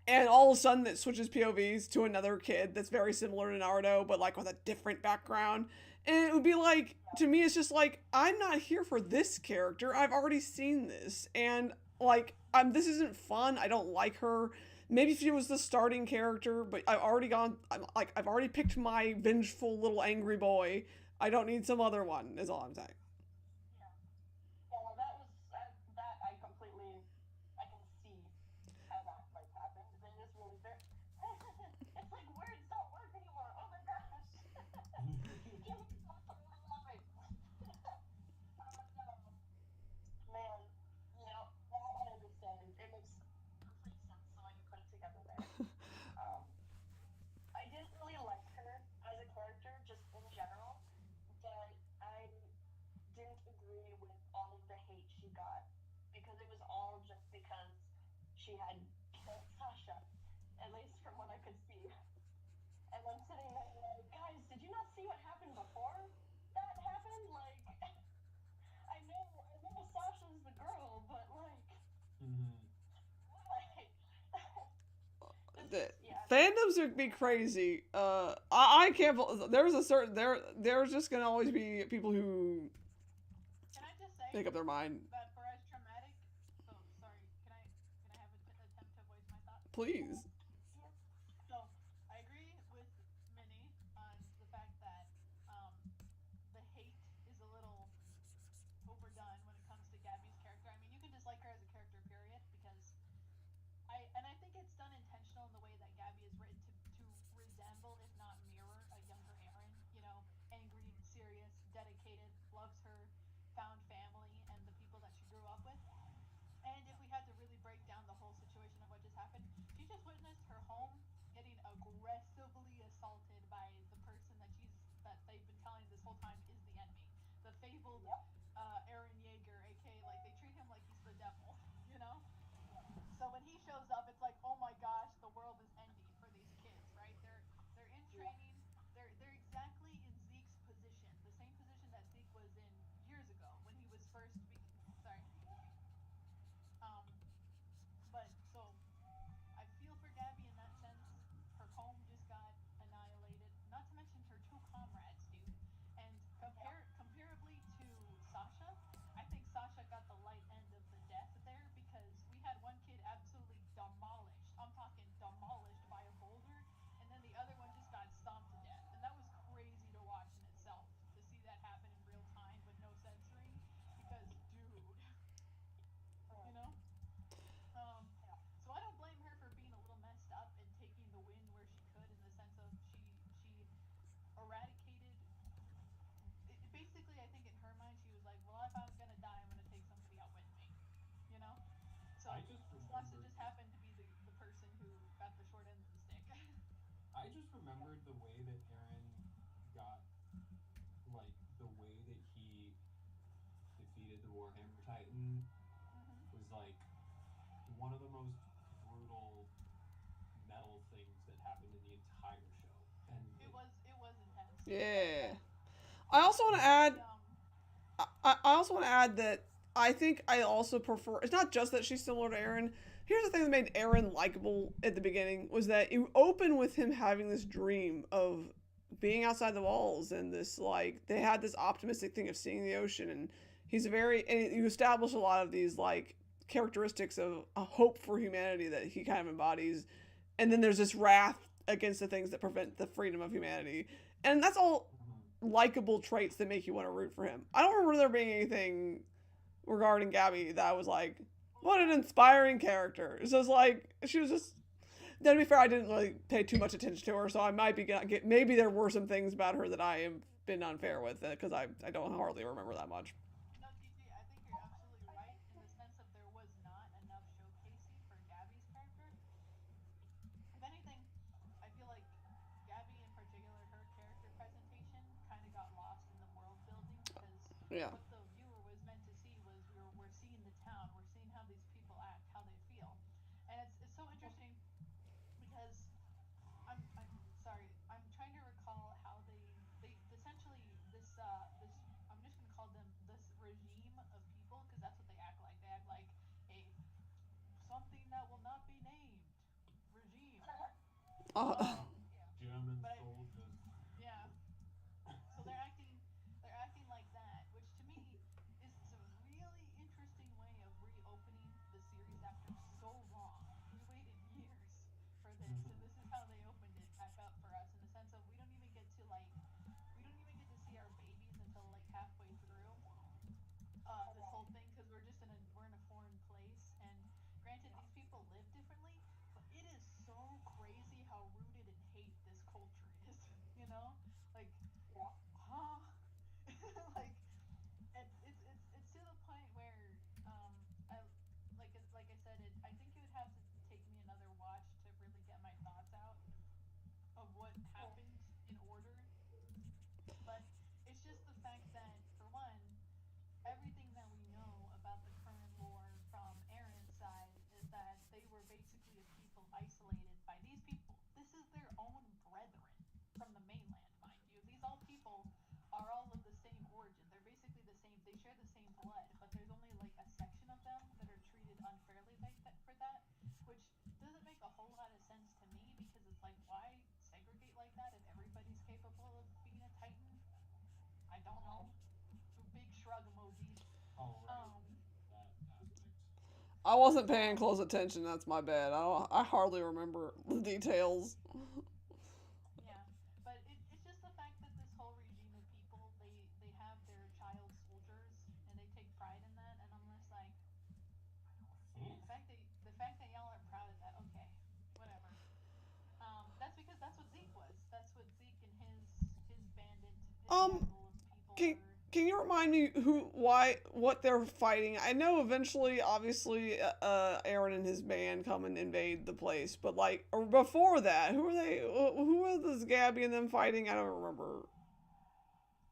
and all of a sudden it switches POVs to another kid that's very similar to Naruto but like with a different background. And it would be like, yeah. to me it's just like, I'm not here for this character. I've already seen this, and like this isn't fun. I don't like her. Maybe if she was the starting character, but I've already picked my vengeful little angry boy. I don't need some other one, is all I'm saying. Yeah. Yeah, well, that was that I completely I can see how that like happened. They just really very. It's like words don't work anymore. Oh my gosh. Give me something to love. she had killed Sasha, at least from what I could see. And I'm sitting there like, guys, did you not see what happened before that happened? Like, I know Sasha's the girl, but like, Mm-hmm. why? It's The just, yeah. fandoms would be crazy. I can't. There's a certain there's just gonna always be people who Can I just say make up their mind. that for as traumatic? So sorry. Can I have an attempt to voice my thought? Please. Yeah. So I agree with Minnie on the fact that um, the hate is a little overdone when it comes to Gabby's character. I mean, you can dislike her as a character, period, because I think it's done intentional in the way that Gabby is written to resemble, if not mirror, a younger Erin. You know, angry, serious, dedicated, loves her found family and the people that she grew up with. And if we had to really break down the whole situation of what just happened, she just witnessed her home getting aggressively assaulted by the person that they've been telling this whole time is the enemy, the fabled Yep. Aaron Yeager, aka like they treat him like he's the devil, you know. So when he shows up, it's like, oh my gosh, the world is ending for these kids, right? They're in Yep. training. They're exactly in Zeke's position, the same position that Zeke was in years ago when he was first. Sorry. Um, but so I feel for Gabby in that sense. Her home just got annihilated. Not to mention her two comrades, dude. And Yep. comparably to Sasha, I think Sasha got the light end of the death there because we had one kid absolutely demolished. I'm talking demolished by a boulder, and then the other one just got stomped to death. And that was crazy to watch in itself to see that happen in real time with no censoring because dude, you know? Um, Yeah. so I don't blame her for being a little messed up and taking the win where she could, in the sense of she eradicated. Basically, I think in her mind she was like, well, if I'm gonna die, I'm gonna take somebody out with me, you know. I So just Sasha remembered just happened to be the person who got the short end of the stick. I just remembered the way that Aaron got like the way that he defeated the Warhammer Titan hmm was like one of the most brutal metal things that happened in the entire show. And It was intense. Yeah. I also want to yeah. add. The I also want to add that I think I also prefer. It's not just that she's similar to Aaron. Here's the thing that made Aaron likable at the beginning was that you open with him having this dream of being outside the walls and this like they had this optimistic thing of seeing the ocean and he's very and you establish a lot of these like characteristics of a hope for humanity that he kind of embodies and then there's this wrath against the things that prevent the freedom of humanity and that's all Mhm. likable traits that make you want to root for him. I don't remember there being anything regarding Gabby that I was like, what an inspiring character. So it's like she was just. Then to be fair, I didn't really pay too much attention to her, so I might be get maybe there were some things about her that I have been unfair with because I don't hardly remember that much. No, TG, I think you're absolutely right in the sense of there was not enough showcasing for Gabby's character. If anything, I feel like Gabby in particular, her character presentation kind of got lost in the world building because Yeah. what the viewer was meant to see was we're seeing the town, we're seeing how these people act, how they feel, and it's so interesting because I'm sorry, I'm trying to recall how they essentially this I'm just gonna call them this regime of people because that's what they act like. They act like a something that will not be named regime. Uh, Um, German but soldiers. yeah, so they're acting like that, which to me is a really interesting way of reopening the series after so long. We waited years for this, and Mhm. this is how they opened it back up for us in the sense of we don't even get to see our babies until like halfway through this whole thing because we're in a foreign place and granted these people live differently but it is so crazy how rooted in I wasn't paying close attention. That's my bad. I hardly remember the details. Yeah, but it's just the fact that this whole regime of people, they have their child soldiers and they take pride in that, and I'm just like, the fact that y'all are proud of that, okay, whatever. That's because that's what Zeke was. That's what Zeke and his bandit, his Um, gaggle of people can were. can you remind me what they're fighting? I know eventually, obviously, Aaron and his band come and invade the place, but like, or before that, who are they? Who are this Gabby and them fighting? I don't remember.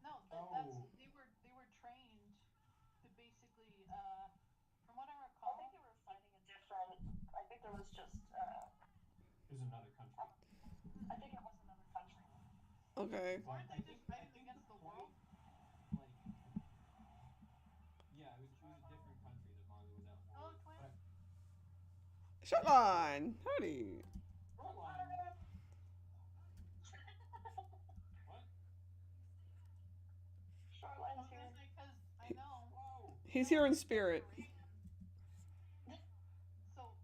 No, that's Oh, they were trained to basically, from what I I think recall. they were fighting a different. I think there was just. is another country. I Hmm. think it was another country. Okay, But Weren't they just I fighting think the against the point, world? like, yeah, it was a different country that manga was at war Hello, with. twin. But Shotline, howdy. Shoreline, what? I Shoreline's was gonna here. say because I know Whoa! He's some here of in this spirit. desperation. So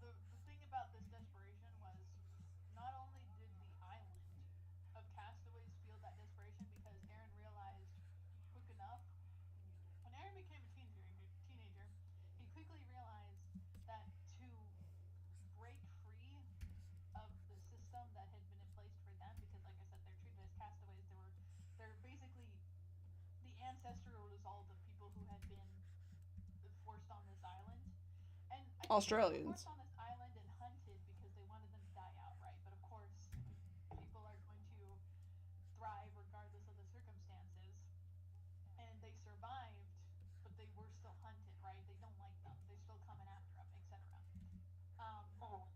the thing about this desperation was not only did the island of castaways feel that desperation because Aaron realized quick enough when Aaron became a teenager, he quickly realized that to break free of the system that had been in place for them, because like I said, they're treated as castaways. They're basically the ancestral result of people who had been forced on this island. And I think they were forced Australians. on this island and hunted because they wanted them to die outright. But of course, people are going to thrive regardless of the circumstances. And they survived, but they were still hunted, right? They don't like them. They're still coming after them, etc.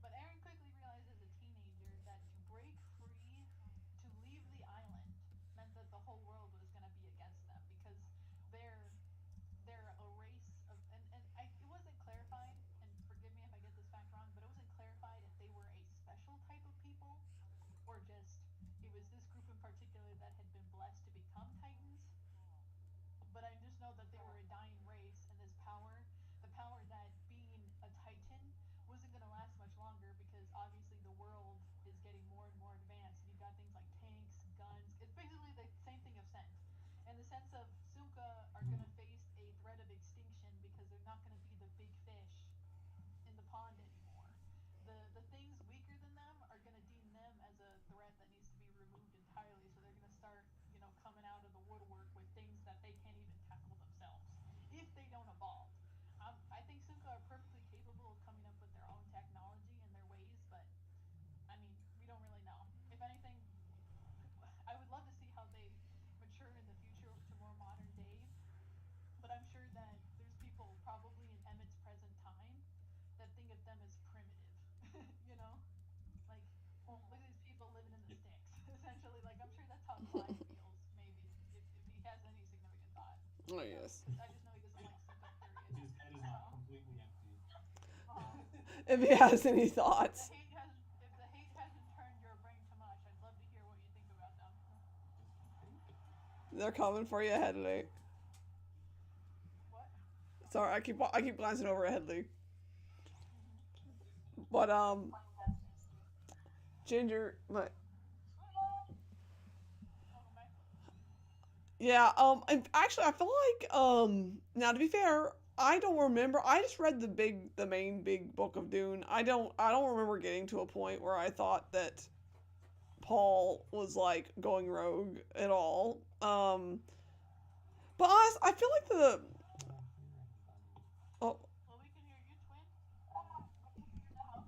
But Aaron quickly realized as a teenager that to break free, to leave the island, meant that the whole world was going to be against them because they're they're a race of, it wasn't clarified, and forgive me if I get this fact wrong, but it wasn't clarified if they were a special type of people or just it was this group in particular that had been blessed to become titans. But I just know that they were a dying race, and this power, the power that being a titan wasn't going to last much longer because obviously the world is getting more and more advanced, and you've got things like tanks, guns. It's basically the same thing of Scent. In the sense of SUNKA are going to face a threat of extinction because they're not going to be the big fish in the pond anymore. The things weaker than them are going to deem them as a threat that needs to be removed entirely. So they're going to start, coming out of the woodwork with things that they can't even tackle themselves if they don't evolve. I think Sunka are perfectly capable of coming up with their own technology and their ways, but I mean, we don't really know. If anything, I would love to see how they mature in the future to more modern day, but I'm sure that there's people probably in Emmett's present time that think of them as primitive. you know, like look at these people living in the Yeah, sticks. Essentially, like I'm sure that's how Clyde feels. Maybe if he has any significant thought. Oh Who knows? yes. Because I just know he doesn't like Sunka. Period. his head is So, not completely empty. If he has any thoughts, if the hate hasn't turned your brain to mush, I'd love to hear what you think about them. Just think. they're coming for you, Headley. What? Sorry, I keep glancing over at Headley. Mm-hmm. But Playing Dead Space 2. Ginger, but Welcome back. yeah, and actually, I feel like now to be fair, I don't remember. I just read the main big book of Dune. I don't remember getting to a point where I thought that Paul was like going rogue at all. But honest, I feel like the But I'm here, everybody. oh, Well, we can hear you, twin. We can hear you now.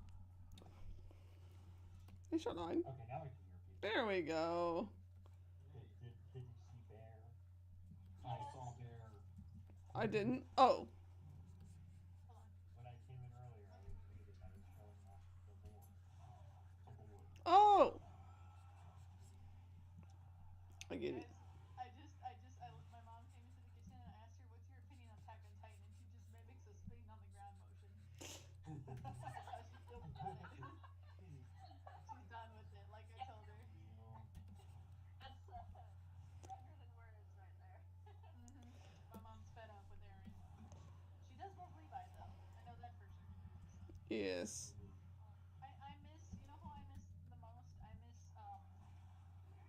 he shot nine. Okay, now I can hear people. There we go. Did you see Bear? I saw Yes. Bear. I didn't. Oh, Hold on. When I came in earlier, I was muted. I was showing off the board. The board. oh, I get it. Guys, my mom came into the kitchen and I asked her, "What's your opinion on Attack on Titan?" And she just mimics a spitting on the ground motion. That's how she feels about it. She's done with it, like I told her. Deal. That's stronger than words right there. My mom's fed up with Aaron. She does love Levi though. I know that for sure. Yes. I miss, you know who I miss the most? I miss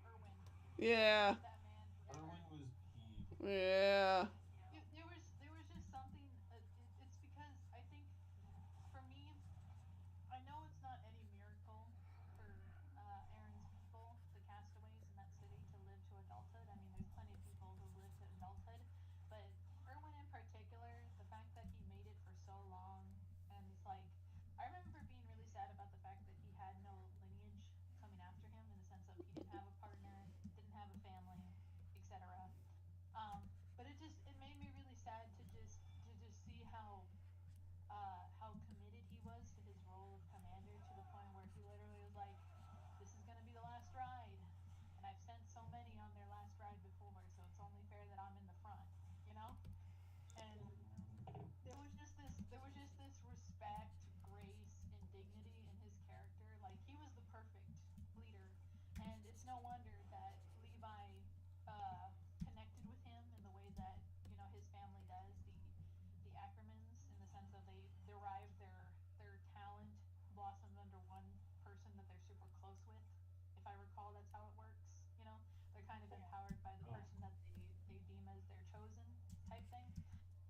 Irwin. Yeah. That man forever. Irwin was peak. Yeah. There was just something. It's because I think for me, I know it's not any miracle for Aaron's people, the castaways in that city, to live to adulthood. I mean, there's plenty of people who've lived to adulthood, but Irwin in particular, the fact that he made it for so long, and it's like, I remember being really sad about the fact that he had no lineage coming after him, in the sense of he didn't have a partner, didn't have a family, etc. But it made me really sad to just see how committed he was to his role of commander, to the point where he literally was like, "This is gonna be the last ride, and I've sent so many on their last ride before, so it's only fair that I'm in the front," you know. And there was just this respect, grace, and dignity in his character. Like, he was the perfect leader, and it's no wonder that Levi connected with him in the way that his family does. The Ackermans, in the sense of they derive their talent blossoms under one person that they're super close with. If I recall, that's how it works. They're kind of empowered by the Oh, person that they deem as their chosen type thing.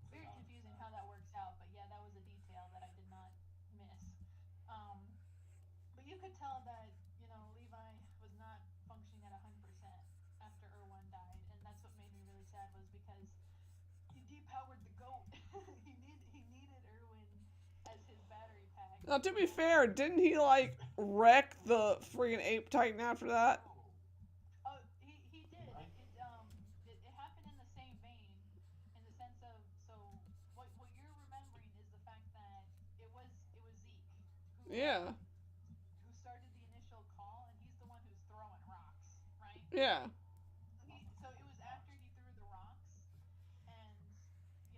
Very got it. confusing how that works out, but yeah, that was a detail that I did not miss. Um, but you could tell that Levi was not functioning at 100% after Irwin died, and that's what made me really sad, was because he depowered the goat. he needed Irwin as his battery pack. Now, to be fair, didn't he like wreck the freaking ape titan after that? Oh, Oh, he did. I It happened in the same vein, in the sense of, so what you're remembering is the fact that it was Zeke who Yeah. who started the initial call, and he's the one who's throwing rocks, right? Yeah. So it was after he threw the rocks, and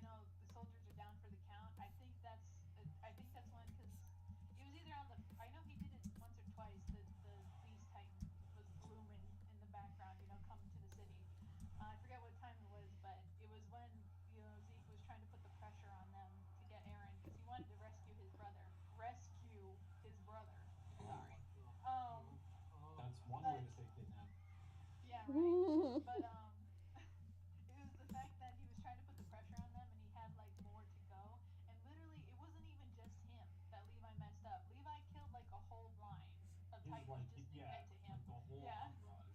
the soldiers are down for the count. I think that's when, because it was either on the, I know he did it once or twice. The Beast Titan was looming in the background, coming to the city. I forget what time it was, but it was when Zeke was trying to put the pressure on them to get Aaron, because he wanted to rescue his brother. Rescue his brother. oh Sorry. my god. Um, That's one way but to say kidnap. yeah, right. But it was the fact that he was trying to put the pressure on them, and he had like more to go. And literally, it wasn't even just him that Levi messed up. Levi killed like a whole line of His Titans like just to yeah, get to him. like the whole Yeah, entourage.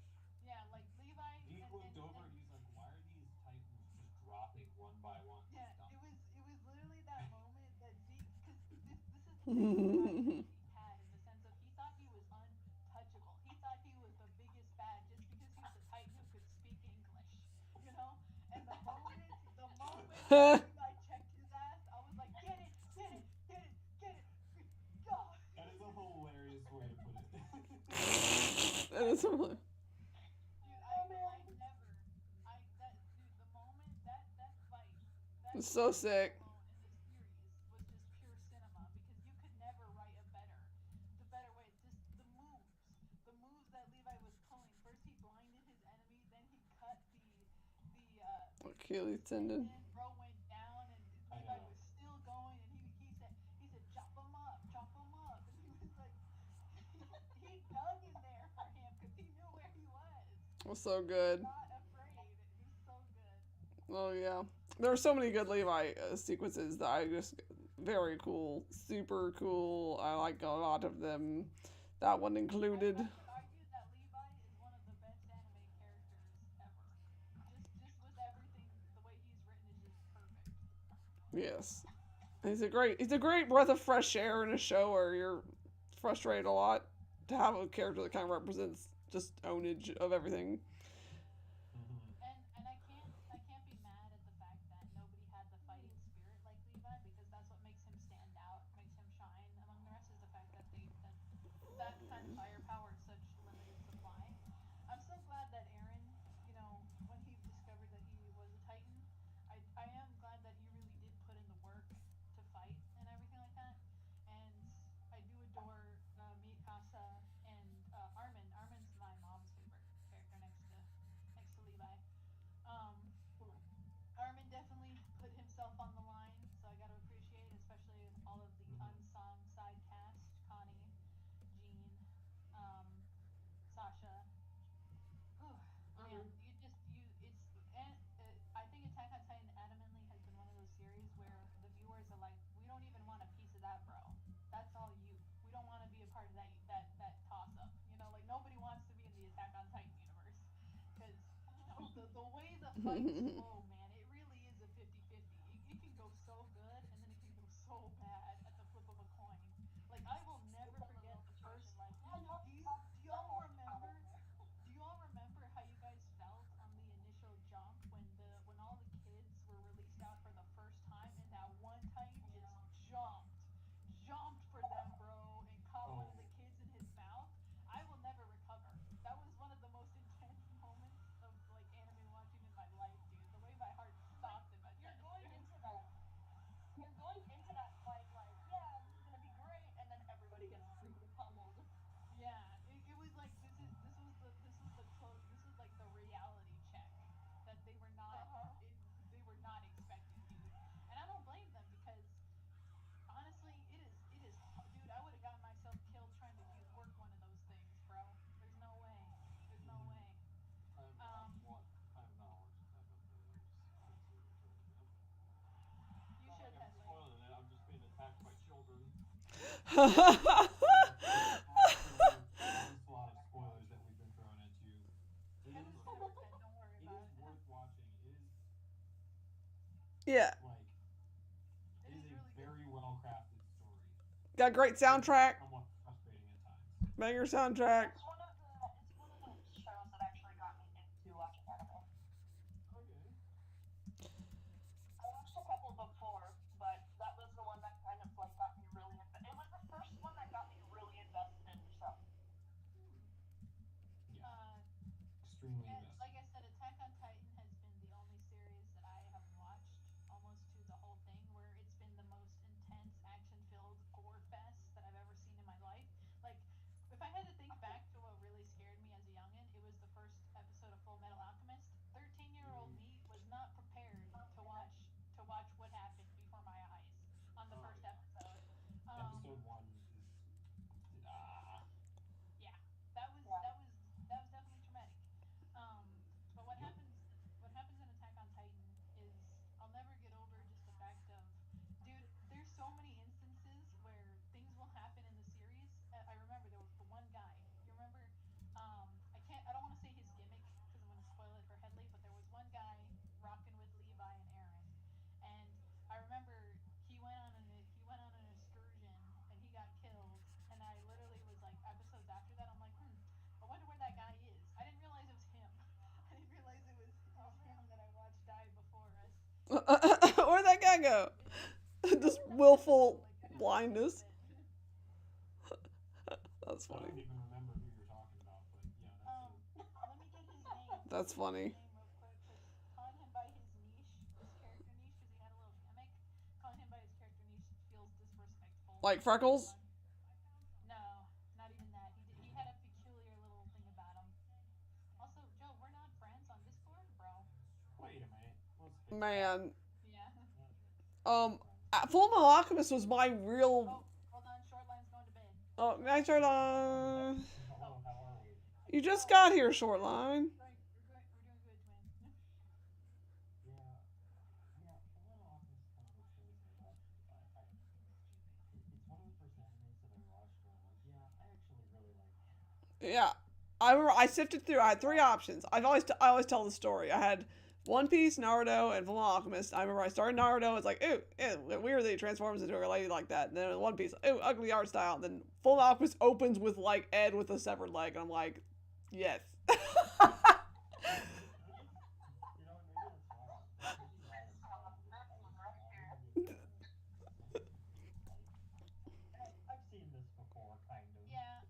yeah, like Levi Zeke looked and over and he's like, "Why are these titans just dropping one by one? yeah, Just dying?" it was literally that moment that Zeke, because this is the biggest pride that Zeke had, in the sense of, he thought he was untouchable. He thought he was the biggest bad just because he was a Titan who could speak English, you know. And the moment that Levi checked his ass, I was like, get it, get it, get it, get it, go. That is a hilarious way to put it. That is really- Dude, I never, dude, the moment that fight, that it's so fight sick. alone in the series was just pure cinema, because you could never write the better way. Just the moves that Levi was pulling. First he blinded his enemy, then he cut the Achilles tendon. tendon. Bro went down, and I Levi know. was still going, and he said chop him up, and he was like, he dug in there for him because he knew where he was. It was so He was good. not afraid. It was so good. Oh yeah. There are so many good Levi sequences that I just very cool, super cool. I like a lot of them. That one included. I could argue that Levi is one of the best anime characters ever. Just with everything, the way he's written is just perfect. Yes. He's a great breath of fresh air in a show where you're frustrated a lot, to have a character that kind of represents just ownage of everything. Hmm. And I can't be mad at the fact that nobody had the fighting spirit like Levi, because that's what makes him stand out, makes him shine among the rest, is the fact that that kind of firepower is such limited supply. I'm so glad that Aaron, when he discovered that he was a Titan, I am glad that he really did put in the work to fight and everything like that. And I do adore Mikasa and Armin. Armin's my mom's favorite character next to oh man, it really is a 50-50. It can go so good and then it can go so bad at the flip of a coin. Like I will never Depends on forget the the first situation. Like, yeah, no, do that y'all won't be remember fun. do you all remember how you guys felt on the initial jump when all the kids were released out for the first time and that one Titan just jumped for them, bro, and caught one of the Oh, kids in his mouth? I will never recover. That was one of the most intense moments of like anime watching in my life, dude. The way my heart Like, stopped in my you're chest, going dude. into that. You're going into that fight like, yeah, this is gonna be great, and then everybody gets freaking pummeled. Yeah, it was like this was like the reality check that they were not expecting, dude. And I don't blame them because honestly, dude. I would have gotten myself killed trying to work one of those things, bro. There's no way. There's no mm-hmm. way. I'm Um, what? I have not watched Attack on Titan. I'm just absolutely enjoying it. you It's not should, like I'm Headley. spoiling it. I'm just being attacked by children. So, regardless to a lot of spoilers that we've been throwing at you, it is Headley's gonna repent. Don't worry it about is it. worth watching. Yeah. Like It it is is a really good. very well crafted story. Got great It is soundtrack. somewhat frustrating at times. Banger soundtrack. It's one of the shows that actually got me into watching anime. Okay. I watched a couple before, but that was the one that kind of like got me really. It was the first one that got me really invested in the show. Hmm. Yeah. Uh, Extremely yeah, invested. like I said, Attack on Titan has been the only series that I have watched almost to the whole thing where it's been the most intense, action-filled gore fest that I've ever seen in my life. Like, if I had to think back to what really scared me as a youngin', it was the first episode of Full Metal Alchemist. 13-year-old Mm. me was not prepared to watch what happened before my eyes on the Oh first yeah. episode. Episode one is ah. Yeah, Yeah. that was definitely traumatic. But Yep. what happens in Attack on Titan is I'll never get over just the fact of, dude, there's so many instances where things will happen in the series. I remember there was the one guy. You remember? I don't want to say his gimmick because I'm gonna spoil it for Headley, but there was one guy rocking with Levi and Aaron, and I remember he went on an excursion and he got killed. And I literally was like, episodes after that, I'm like, I wonder where that guy is. I didn't realize it was him. I didn't realize it was him that I watched die before us. Where'd that guy go? It, yeah, Just where'd that guy go? willful Like I got scared a little blindness. bit. That's I don't funny. even remember who you're talking about, but yeah, that's a Let me get his name. That's Let me get his funny. name real quick, because calling him by his niche, his character niche, because he had a little gimmick. Calling him by his character niche feels disrespectful Like to Freckles? anyone. No, not even that. He had a peculiar little thing about him. Also, Joe, we're not friends on Discord, bro. wait a minute. Let's fix that. Man. Yeah. Uh, we're not Um, friends. Full Metal Alchemist was my real. Oh, hold on. Shortline's going to bed. Oh, nice Shortline's going to bed. Shoreline. Oh, Hello, how are we? You just oh, got here, Shoreline. we're doing good, twin. Yeah, yeah. Full Metal Alchemist is one of those shows that I watched. It's one of the first animes that I watched where I'm like, yeah, I actually really like it. Yeah, I remember I sifted through. I had three options. I always tell the story. I had One Piece, Naruto, and Full Alchemist. I remember I started Naruto. It's like, ooh, weird that he transforms into a lady like that. And then One Piece, ooh, ugly art style. And then Full Alchemist opens with like Ed with a severed leg, and I'm like, yes. You know, maybe that's why. Maybe why This I one was right fond here. of this anime is mainly because it's like, I've seen this before, kind of. Yeah,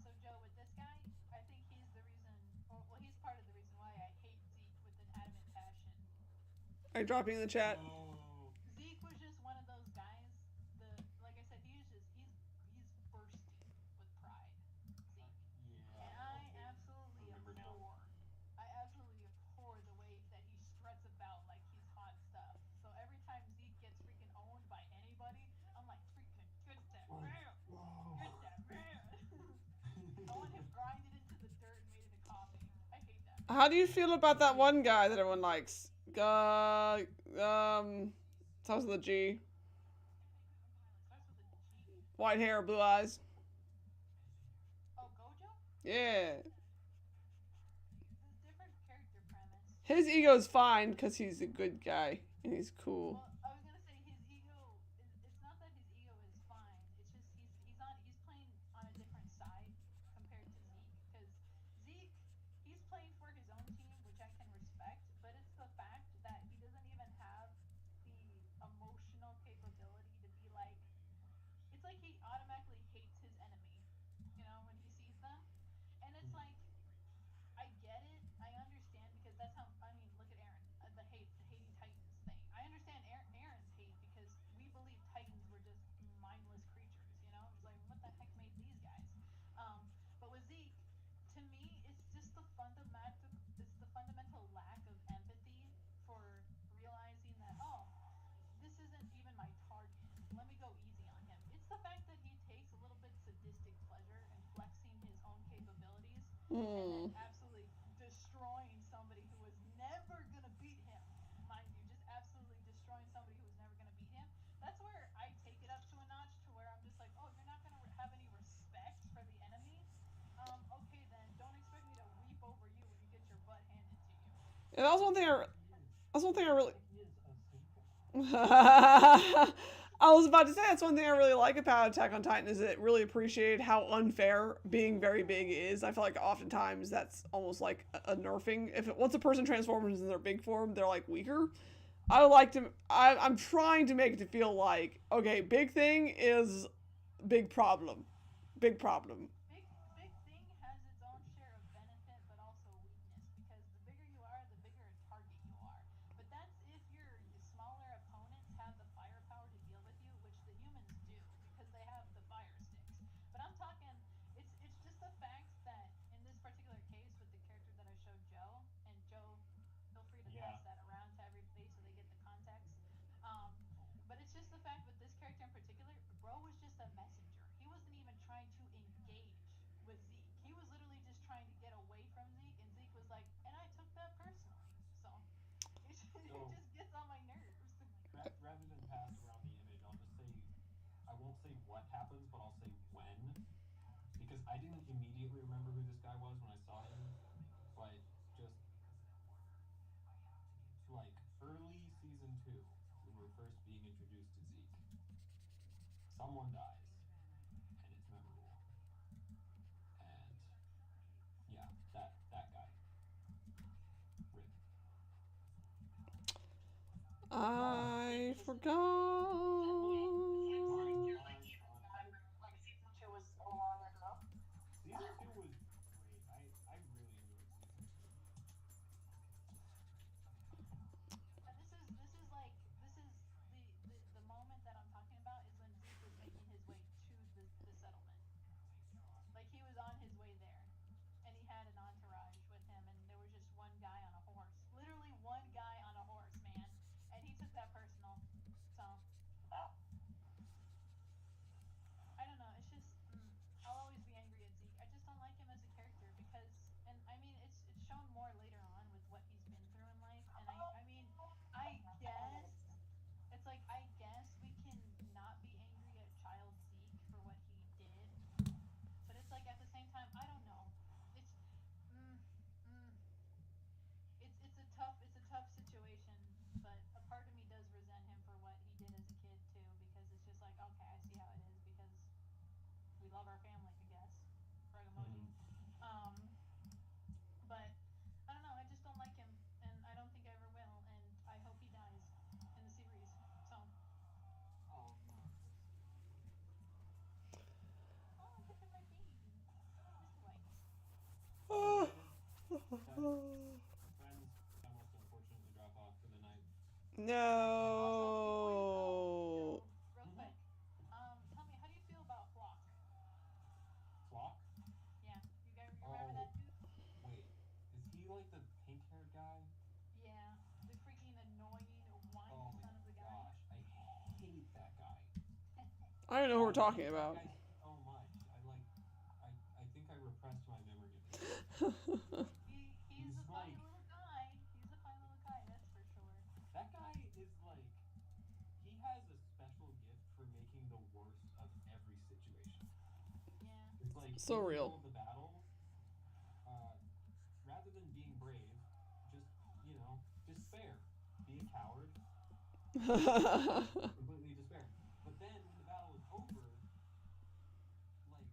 so Joe, with this guy, I think he's the reason, or well, he's part of the reason why I hate Zeke with an adamant passion. Are you dropping in the chat? Oh, Zeke was just one of those guys. Like I said, he's bursting with pride. Zeke, and yeah. Okay. Remember now. I absolutely abhor the way that he struts about like he's hot stuff. So every time Zeke gets freaking owned by anybody, I'm like, freaking get that Whoa. man, Whoa. get that man. I want him grinded into the dirt and made into coffee. I hate that man. How do you feel about that one guy that everyone likes? Starts with a G. Starts with a G. White hair, blue eyes. Oh, Gojo? Yeah. This different character premise. His ego's fine because he's a good guy and he's cool. Well, I was gonna say his ego. It's not that his ego is fine. It's just he's playing on a different side compared to Zeke. Because Zeke, he's playing for his own team, which I can respect. But it's the fact that he doesn't even have the emotional capability to be like. It's like he automatically hates his enemy. You know, when he sees them, and it's Hmm. like I get it. I understand because that's how. I mean, look at Aaron, the hating Titans thing. I understand Aaron's hate because we believe Titans were just mindless creatures. You know, just like what the heck made these guys? But with Zeke, to me, it's the fundamental lack of empathy for realizing that this isn't even my target. Let me go easy on him. It's the fact that he takes a little bit sadistic pleasure in flexing his own capabilities and then Hmm. absolutely destroying somebody who was never gonna beat him. Mind you, just absolutely destroying somebody who was never gonna beat him. That's where I take it up to a notch to where I'm just like, oh, you're not gonna have any respect for the enemy. Okay then, don't expect me to weep over you when you get your butt handed to you. And that was one thing Yeah, he is. that's one thing I really He is a SUNKA. I was about to say that's one thing I really like about Attack on Titan is it really appreciated how unfair being very big is. I feel like oftentimes that's almost like a nerfing. If once a person transforms in their big form, they're like weaker. I like to. I'm trying to make it to feel like okay, big thing is big problem, big problem. Big thing has its own share of benefit but also weakness because the bigger you are, the bigger a target you are. But that's if your smaller opponents have the firepower to deal with you, which the humans do because they have the fire sticks. But I'm talking it's just the fact that in this particular case with the character that I showed Joe, and Joe, feel free to Yeah. pass that around to everybody so they get the context. Um, but it's just the fact with this character in particular, bro was just a messenger. He wasn't even trying to engage with Zeke. He was literally just trying to get away from Zeke, and Zeke was like, and I took that personally. So it So just gets on my nerves. rather than pass around the image, I'll just say I won't say what happens, but I'll say when, because I didn't immediately remember who this guy was when I saw him, but just like early season 2, when we're first being introduced to Zeke, someone dies, and it's memorable. And yeah, that guy, Rip. I Season forgot. you're like even On better. Like season 2 was so long ago. season 2 was great. I really enjoyed season 2. The moment that I'm talking about is when Zeke was making his way to the settlement. Like he was on his way there, and he had an entourage with him, and there was just one guy on a horse, literally one guy on a horse, man, and he took that personal. So Wow. I don't know. It's just I'll always be angry at Zeke. I just don't like him as a character because, and I mean, it's shown more later on with what he's been through in life, and I mean, I guess it's like I guess we can not be angry at child Zeke for what he did, but it's like at the same time, I don't know. It's mm, mm, it's a tough situation, but a part of me does resent him for what he did as a kid too, because it's just like okay, I see how it is because we love our family, I guess. Frog emoji. Mm-hmm. Um, but I don't know. I just don't like him, and I don't think I ever will. And I hope he dies in the series. So, Oh, not this series. oh, look at my baby, Mr. White. Unrelated, but friends, I must unfortunately drop off for the night. Also, before you go, No. Joe, real Mm-hmm. quick, tell me how do you feel about Flock? Flock? Yeah, you remember Oh, that dude? wait. Is he like the pink-haired guy? Yeah, the freaking annoying, whiny Oh my son of a gun. gosh, I hate that guy. I don't know who we're I talking hate that about. guy so much. I think I repressed my memory of him. He's He's a funny like little guy. He's a funny little guy, that's for sure. that guy is like he has a special gift for making the worst of every situation. Yeah. It's like So in the middle real. of the battle, uh, rather than being brave, just completely despair. But then when the battle is over, like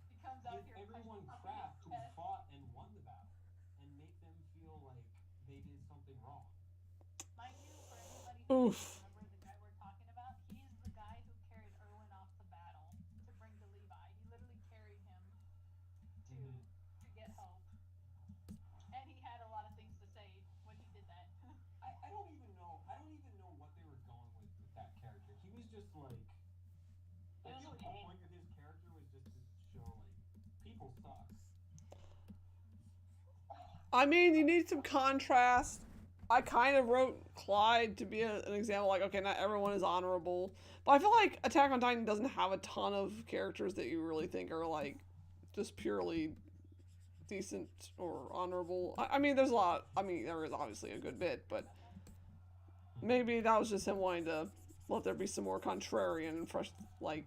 He comes out give here everyone pumping his crap who chest. fought and won the battle, and make them feel like they did something wrong. Mind you, for anybody who doesn't Oof. remember the guy we're talking about, he's the guy who carried Erwin off the battle to bring to Levi. He literally carried him to Mm-hmm. to get help, and he had a lot of things to say when he did that. I don't even know. I don't even know what they were going with that character. He was just like. I It was feel a like the pain. point of his character was just to show like people suck. I mean, you need some contrast. I kind of wrote Clyde to be an example, like, okay, not everyone is honorable. But I feel like Attack on Titan doesn't have a ton of characters that you really think are, like, just purely decent or honorable. I mean, there's a lot. I mean, there is obviously a good bit, but maybe that was just him wanting to let there be some more contrarian and fresh, like,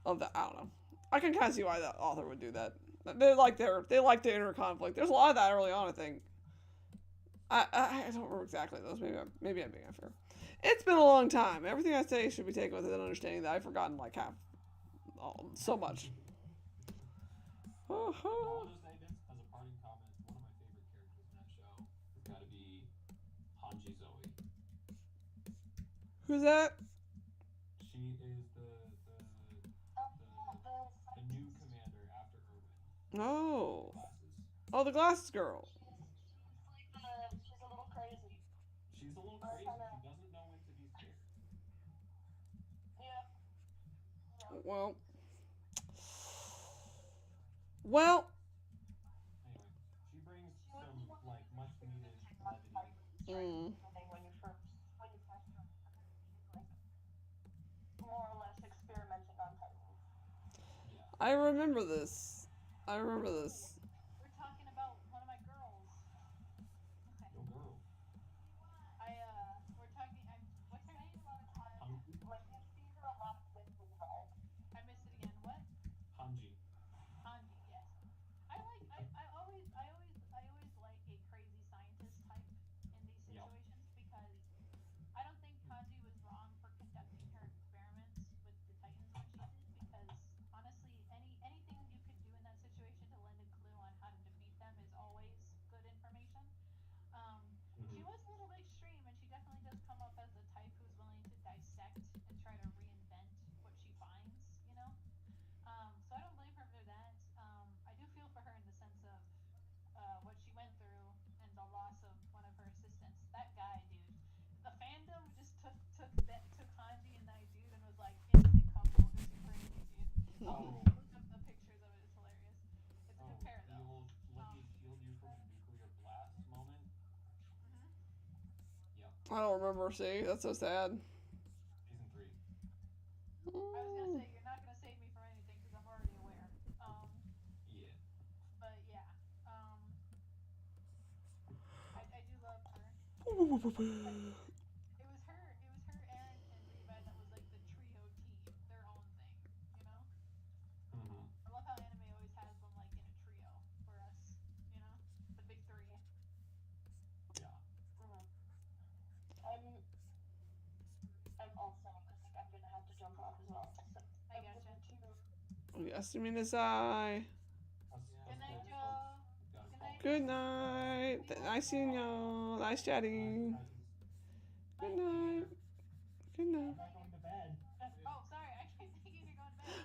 of the. I don't know. I can kind of see why that author would do that. They like the inner conflict. There's a lot of that early on, I think. I don't remember exactly those. Maybe I'm being unfair. It's been a long time. Everything I say should be taken with an understanding that I've forgotten like half, so much. I'll just say this as a parting comment. One of my favorite characters in that show has got to be Hanji Zoe. Who's that? She is the new Scientist. commander after Erwin. Oh, Glasses. oh, the glasses girl. She's a little crazy. She's a little Or crazy. kind She of. doesn't know when to be scared. Yeah. Yeah. Well, well. Anyway, she brings She would some be more like much needed experimenting on levity. Titans right at the Mm, beginning when you first join because she's like more or less experimenting on Titans. Yeah. I remember this. I remember Ooh, this. we're talking about one of my girls. Okay. Yo, girl. We're talking. What's her Spent name? a lot of time Hanji. like you see her a lot with Levi. I missed it again. What? Hanji. Hanji. Yes. I always like a crazy scientist type in these Yep. situations because I don't think Kanji was wrong for conducting her experiments with the Titans when she did because honestly anything you could do in that situation to lend a clue on how to defeat them is always good information. She Mm-hmm. was a little bit extreme and she definitely does come up as the type who's willing to dissect and try to reinvent what she finds, you know? So I don't blame her for that. I do feel for her in the sense of what she went through and the loss of one of her assistants. That guy, dude. The fandom just took Hanji and that dude and was like instant couple. It's crazy, dude. Oh, I'll look up the pictures of it. It's hilarious. It's a good oh, pair the though. old "let me Um, shield you from a nuclear blast" moment. mhm. Yep. I don't remember. See, that's so sad. Season 3. I was gonna Mm. say you're not gonna save me from anything because I'm already aware. Yeah. But yeah. Um, I do love her. Like it was her, Aaron, and Levi that was like the trio team, their own thing. You know. Mm-hmm. I love how anime always has them like in a trio for us. You know, the big three. Yeah. Mm-hmm. I'm I'm also I think I'm gonna have to jump off as well. So I I'm gotcha. going to Yasumi Nasai. Good Us night, folks Joe. gotta Good call night, it a Good night. Joe. night. We love Nice you, seeing Joe. y'all. Nice Night, chatting. Titans. Good Bye. See night. ya. Good night. I'm not going to bed. Oh, sorry. I keep thinking you're going to bed.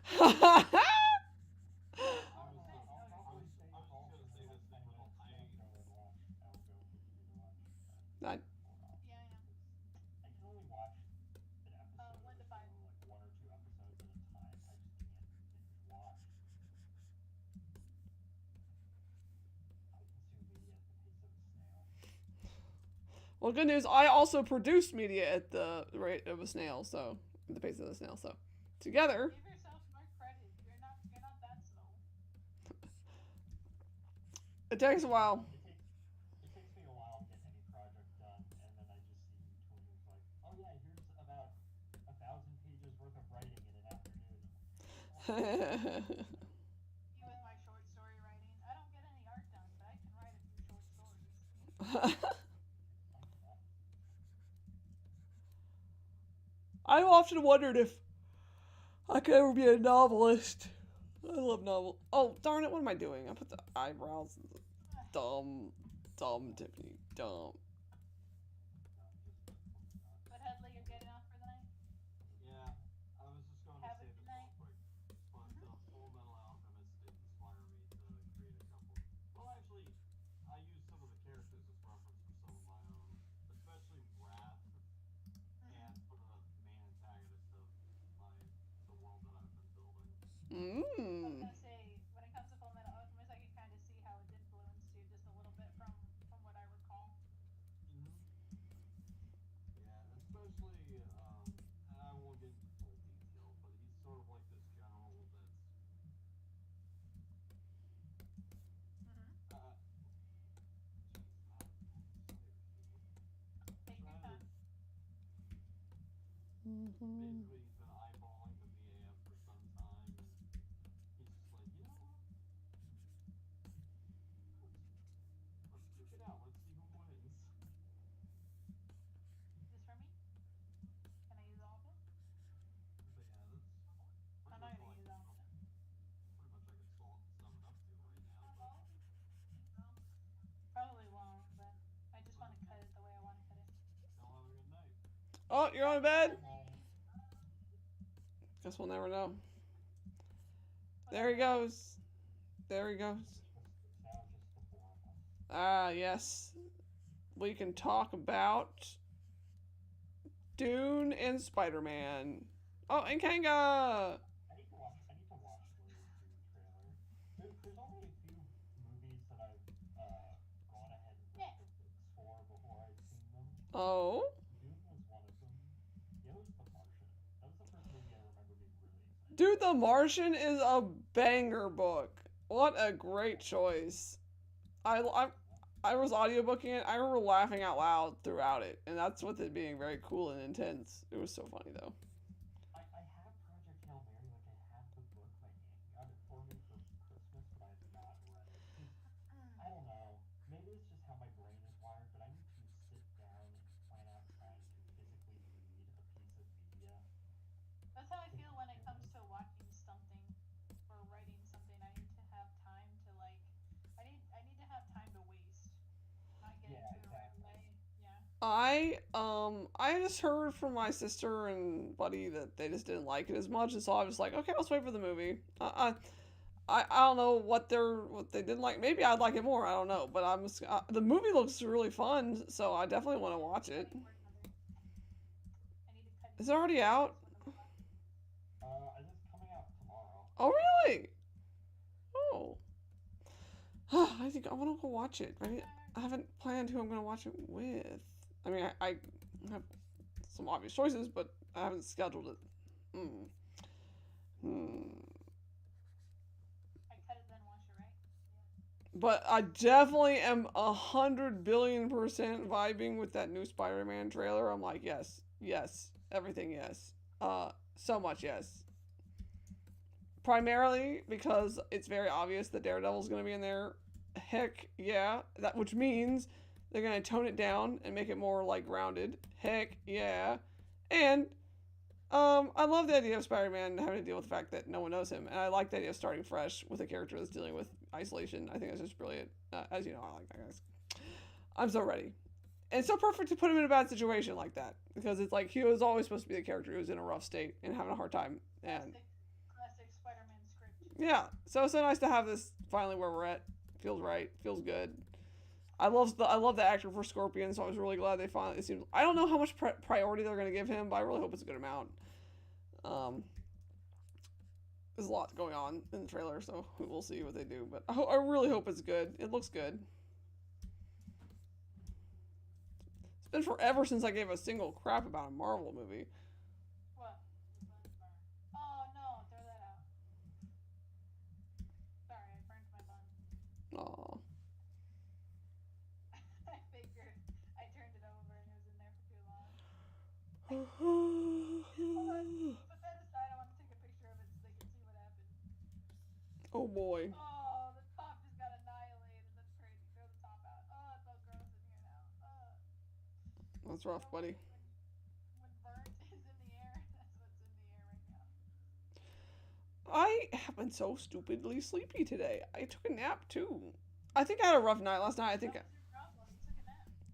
You're I going was to bed. I'll Oh, you're probably going. stay I was just call gonna for say another this thing 10 though. minutes and then go into lunch. I will go into lunch and do Night. more off. Yeah, yeah. Because I can only watch an episode One or to so, five. like one or two episodes at a time. I just can't binge watch. I consume media at the pace of a snail. Well, good news. I also produced media at the rate of a snail, so at the pace of a snail. So together, Give yourself more credit. You're not that slow. it takes a while. It takes me a while to get any project done, and then I just see Twitter's like, oh yeah, here's about 1,000 pages worth of writing in an afternoon. I'm like, oh, Me with my short story writing. I don't get any art done, but I can write a few short stories. fun. I've often wondered if I could ever be a novelist. I love novel. Oh, darn it, what am I doing? I put the eyebrows. Dumb. Dumb, Tiffany. Dumb. But Headley, you're getting off for the night? Yeah, I was just going to Have a say good this night. real quick, but Full Metal Alchemist did inspire me to create a couple. Well, actually, I used some of the characters as reference for some of my own, especially Wrath, and for the main antagonist of the world that I've been building. I was Mmm. gonna say, when it comes to Full Metal Alchemist, I can kind of see how it's influenced you just a little bit from what I recall. Mm-hmm. Yeah, especially, and I won't get into full detail, but he's sort of like this general that's, Mm-hmm. Take your trying to, time. Mm-hmm. basically he's been eyeballing the VAF for some time, and he's just like, you know what, let's duke it out, let's see who wins. Is this for me? Can I use all of it? But yeah, that's I'm pretty not much gonna all I use can all of it. pretty much I could sum it up to right now, but Probably won't, but I just want to cut it the way I want to cut it. y'all have a good night. Oh, you're on Good bed? night. Guess we'll never know. There he Whatever. goes. There he goes. It's now just the four of us. Ah, yes. We can talk about Dune and Spider-Man. Oh, and Kanga! I need to watch the Dune trailer. There's only a few movies that I've gone ahead and read the books for before I've seen them. Oh? Dune was one of them. The other was The Martian. That was the first movie I remember being really excited Dude, about. The Martian is a banger book. What a great choice. I was audiobooking it. I remember laughing out loud throughout it, and that's with it being very cool and intense. It was so funny though. I have Project Hail Mary, like I have the book. My aunt got it for me for Christmas, but I have not read it. Because, I don't know, maybe it's just how my brain is wired, but I need to sit down and plan out trying to physically read a piece of media That's how I to feel when it consume comes it. to watching something or writing something. I need to have time to like. I need to have time to waste, not get Yeah, into it right exactly. away. Yeah. I just heard from my sister and buddy that they just didn't like it as much, and so I was like, okay, let's wait for the movie. I don't know what they didn't like. Maybe I'd like it more. I don't know, but the movie looks really fun, so I definitely want to watch it. I need to cut Is you it more already corners out? when I'm done. It's coming out tomorrow. Oh really? Oh. I think I want to go watch it. I haven't planned who I'm going to watch it with. I mean, I have some obvious choices, but I haven't scheduled it. Hmm. Hmm. I cut it then wash it, right? But I definitely am 100 billion% vibing with that new Spider-Man trailer. I'm like, yes, yes, everything, yes. So much yes. Primarily because it's very obvious that Daredevil's going to be in there. Heck yeah, that which means they're going to tone it down and make it more like grounded. Heck yeah, and I love the idea of Spider-Man having to deal with the fact that no one knows him, and I like the idea of starting fresh with a character that's dealing with isolation. I think that's just brilliant. As you know, I like that, guys. I'm so ready. And it's so perfect to put him in a bad situation like that because it's like he was always supposed to be the character who was in a rough state and having a hard time. And Classic Spider-Man script. yeah, so nice to have this finally where we're at. Feels right. Feels good. I love the actor for Scorpion, so I was really glad they finally. It seems I don't know how much priority they're going to give him, but I really hope it's a good amount. There's a lot going on in the trailer, so we'll see what they do. But I really hope it's good. It looks good. It's been forever since I gave a single crap about a Marvel movie. What? Oh no, throw that out. Sorry, I burnt my bun. Aw. I figured I turned it over and it was in there for too long. Hold on, put that aside. I want to take a picture of it so they can see what happened. Oh boy. Oh, the top just got annihilated. That's crazy. Throw the top out. Oh, it's all gross in here now. That's rough, buddy. When burnt is in the air. have been so stupidly sleepy today. I took a nap too. I think I had a rough night last night. I think What was your problem?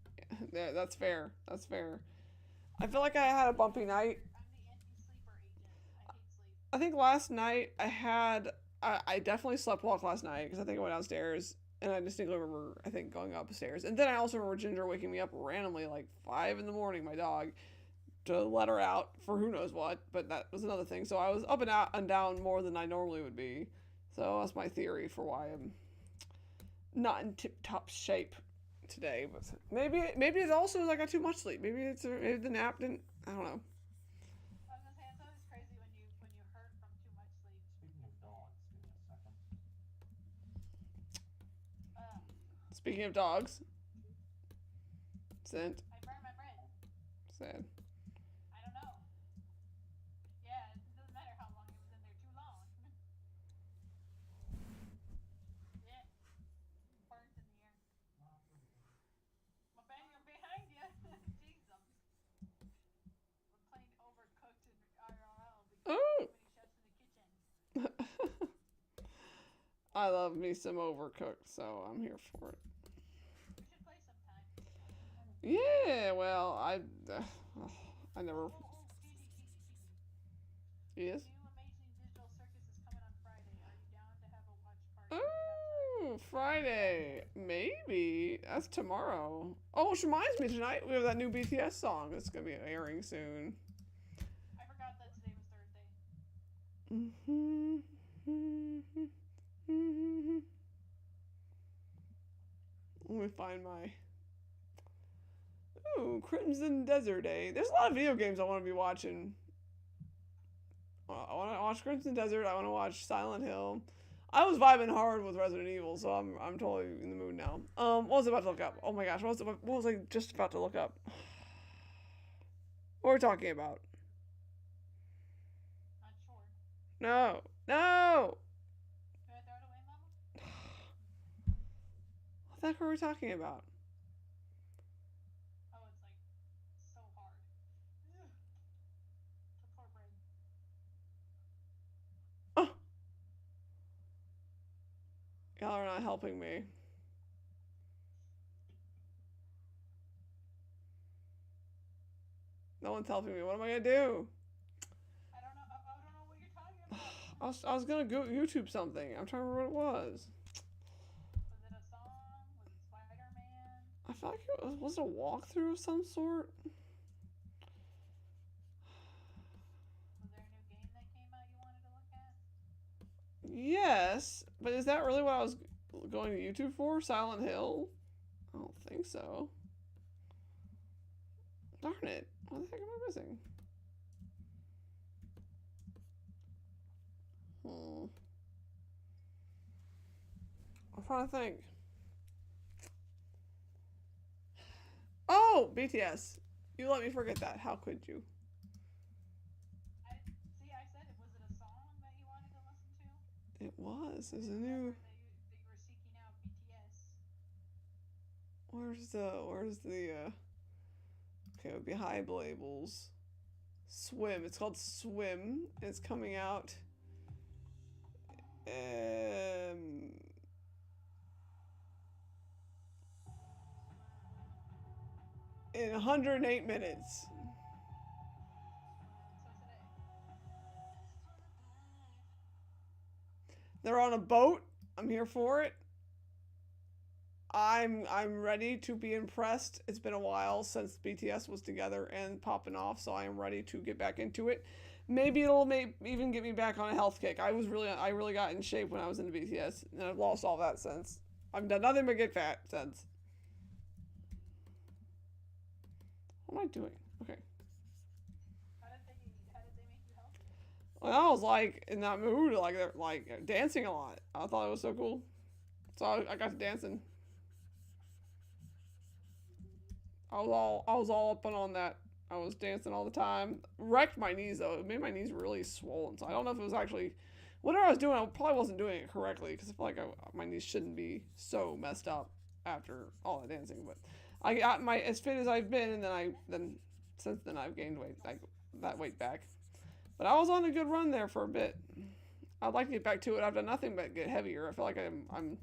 You took a nap. yeah, that's fair. That's fair. I feel like I had a bumpy night. I'm the anti-sleeper agent. I hate sleep. I think last night I definitely slept walk last night because I think I went downstairs and I distinctly remember I think going upstairs. And then I also remember Ginger waking me up randomly like 5 in the morning, my dog, to let her out for who knows what, but that was another thing. So I was up and out and down more than I normally would be. So that's my theory for why I'm not in tip-top shape today. But maybe it's also I got too much sleep. Maybe the nap didn't. I don't know. I was gonna say it's always crazy when you hurt from too much sleep. Speaking of dogs, give me a second. Speaking of dogs, sent I burned my bread. sad. I don't know. Yeah, it doesn't matter how long it was in there. Too long. Yeah, burnt in the air. My bang, I'm behind you. Jesus. We're playing Overcooked in IRL because Oh. too many chefs in the kitchen. I love me some Overcooked, so I'm here for it. We should play sometime. Yeah, well, I never. Oh, Gigi. Yes. New Amazing Digital Circus is coming on Friday. Are you down to have a watch party? If you have time? Oh, Friday. Maybe. That's tomorrow. Oh, which reminds me, tonight we have that new BTS song that's going to be airing soon. I forgot that today was Thursday. Let me find my. Ooh, Crimson Desert Day. There's a lot of video games I want to be watching. I want to watch Crimson Desert. I want to watch Silent Hill. I was vibing hard with Resident Evil, so I'm totally in the mood now. What was I about to look up? Oh my gosh, what was I just about to look up? What are we talking about? Not sure. No, no. Do I throw it away, Mama? What the heck are we talking about? Oh, it's like so hard. Ugh. The poor brain. Oh. Y'all are not helping me. No one's helping me. What am I gonna do? I don't know what you're talking about. I was gonna go YouTube something. I'm trying to remember what it was. Was it a song? Was it Spider-Man? I feel like it was a walkthrough of some sort. Was there a new game that came out you wanted to look at? Yes, but is that really what I was going to YouTube for? Silent Hill? I don't think so. Darn it. What the heck am I missing? I'm trying to think. Oh, BTS. You let me forget that. How could you? I said it. Was it a song that you wanted to listen to? It was. There's a Remember new. that you were seeking out BTS. Where's the okay, it would be Hype labels. Swim. It's called Swim. It's coming out in 108 minutes. So today. They're on a boat. I'm here for it. I'm ready to be impressed. It's been a while since BTS was together and popping off, so I am ready to get back into it. Maybe it'll even get me back on a health kick. I really got in shape when I was in BTS, and I've lost all that since. I've done nothing but get fat since. What am I doing? Okay. How did they make you healthy? Well, I was like in that mood, like they're like dancing a lot. I thought it was so cool, so I got to dancing. I was all up and on that. I was dancing all the time. Wrecked my knees though. It made my knees really swollen. So I don't know if it was actually whatever I was doing. I probably wasn't doing it correctly because I feel like my knees shouldn't be so messed up after all the dancing. But I got my as fit as I've been, and then since then I've gained weight, like that weight back. But I was on a good run there for a bit. I'd like to get back to it. I've done nothing but get heavier. I feel like I'm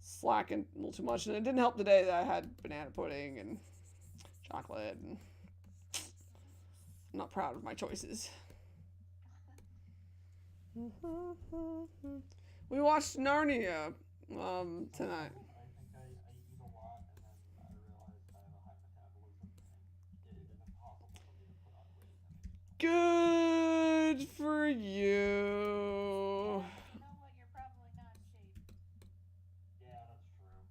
slacking a little too much, and it didn't help today that I had banana pudding and chocolate, and I'm not proud of my choices. We watched Narnia tonight. I think I eat a lot, and then I realized I have a high metabolism, and it is impossible for me to put on weight. Good for you. You know what? You're probably not in shape. Yeah, that's true.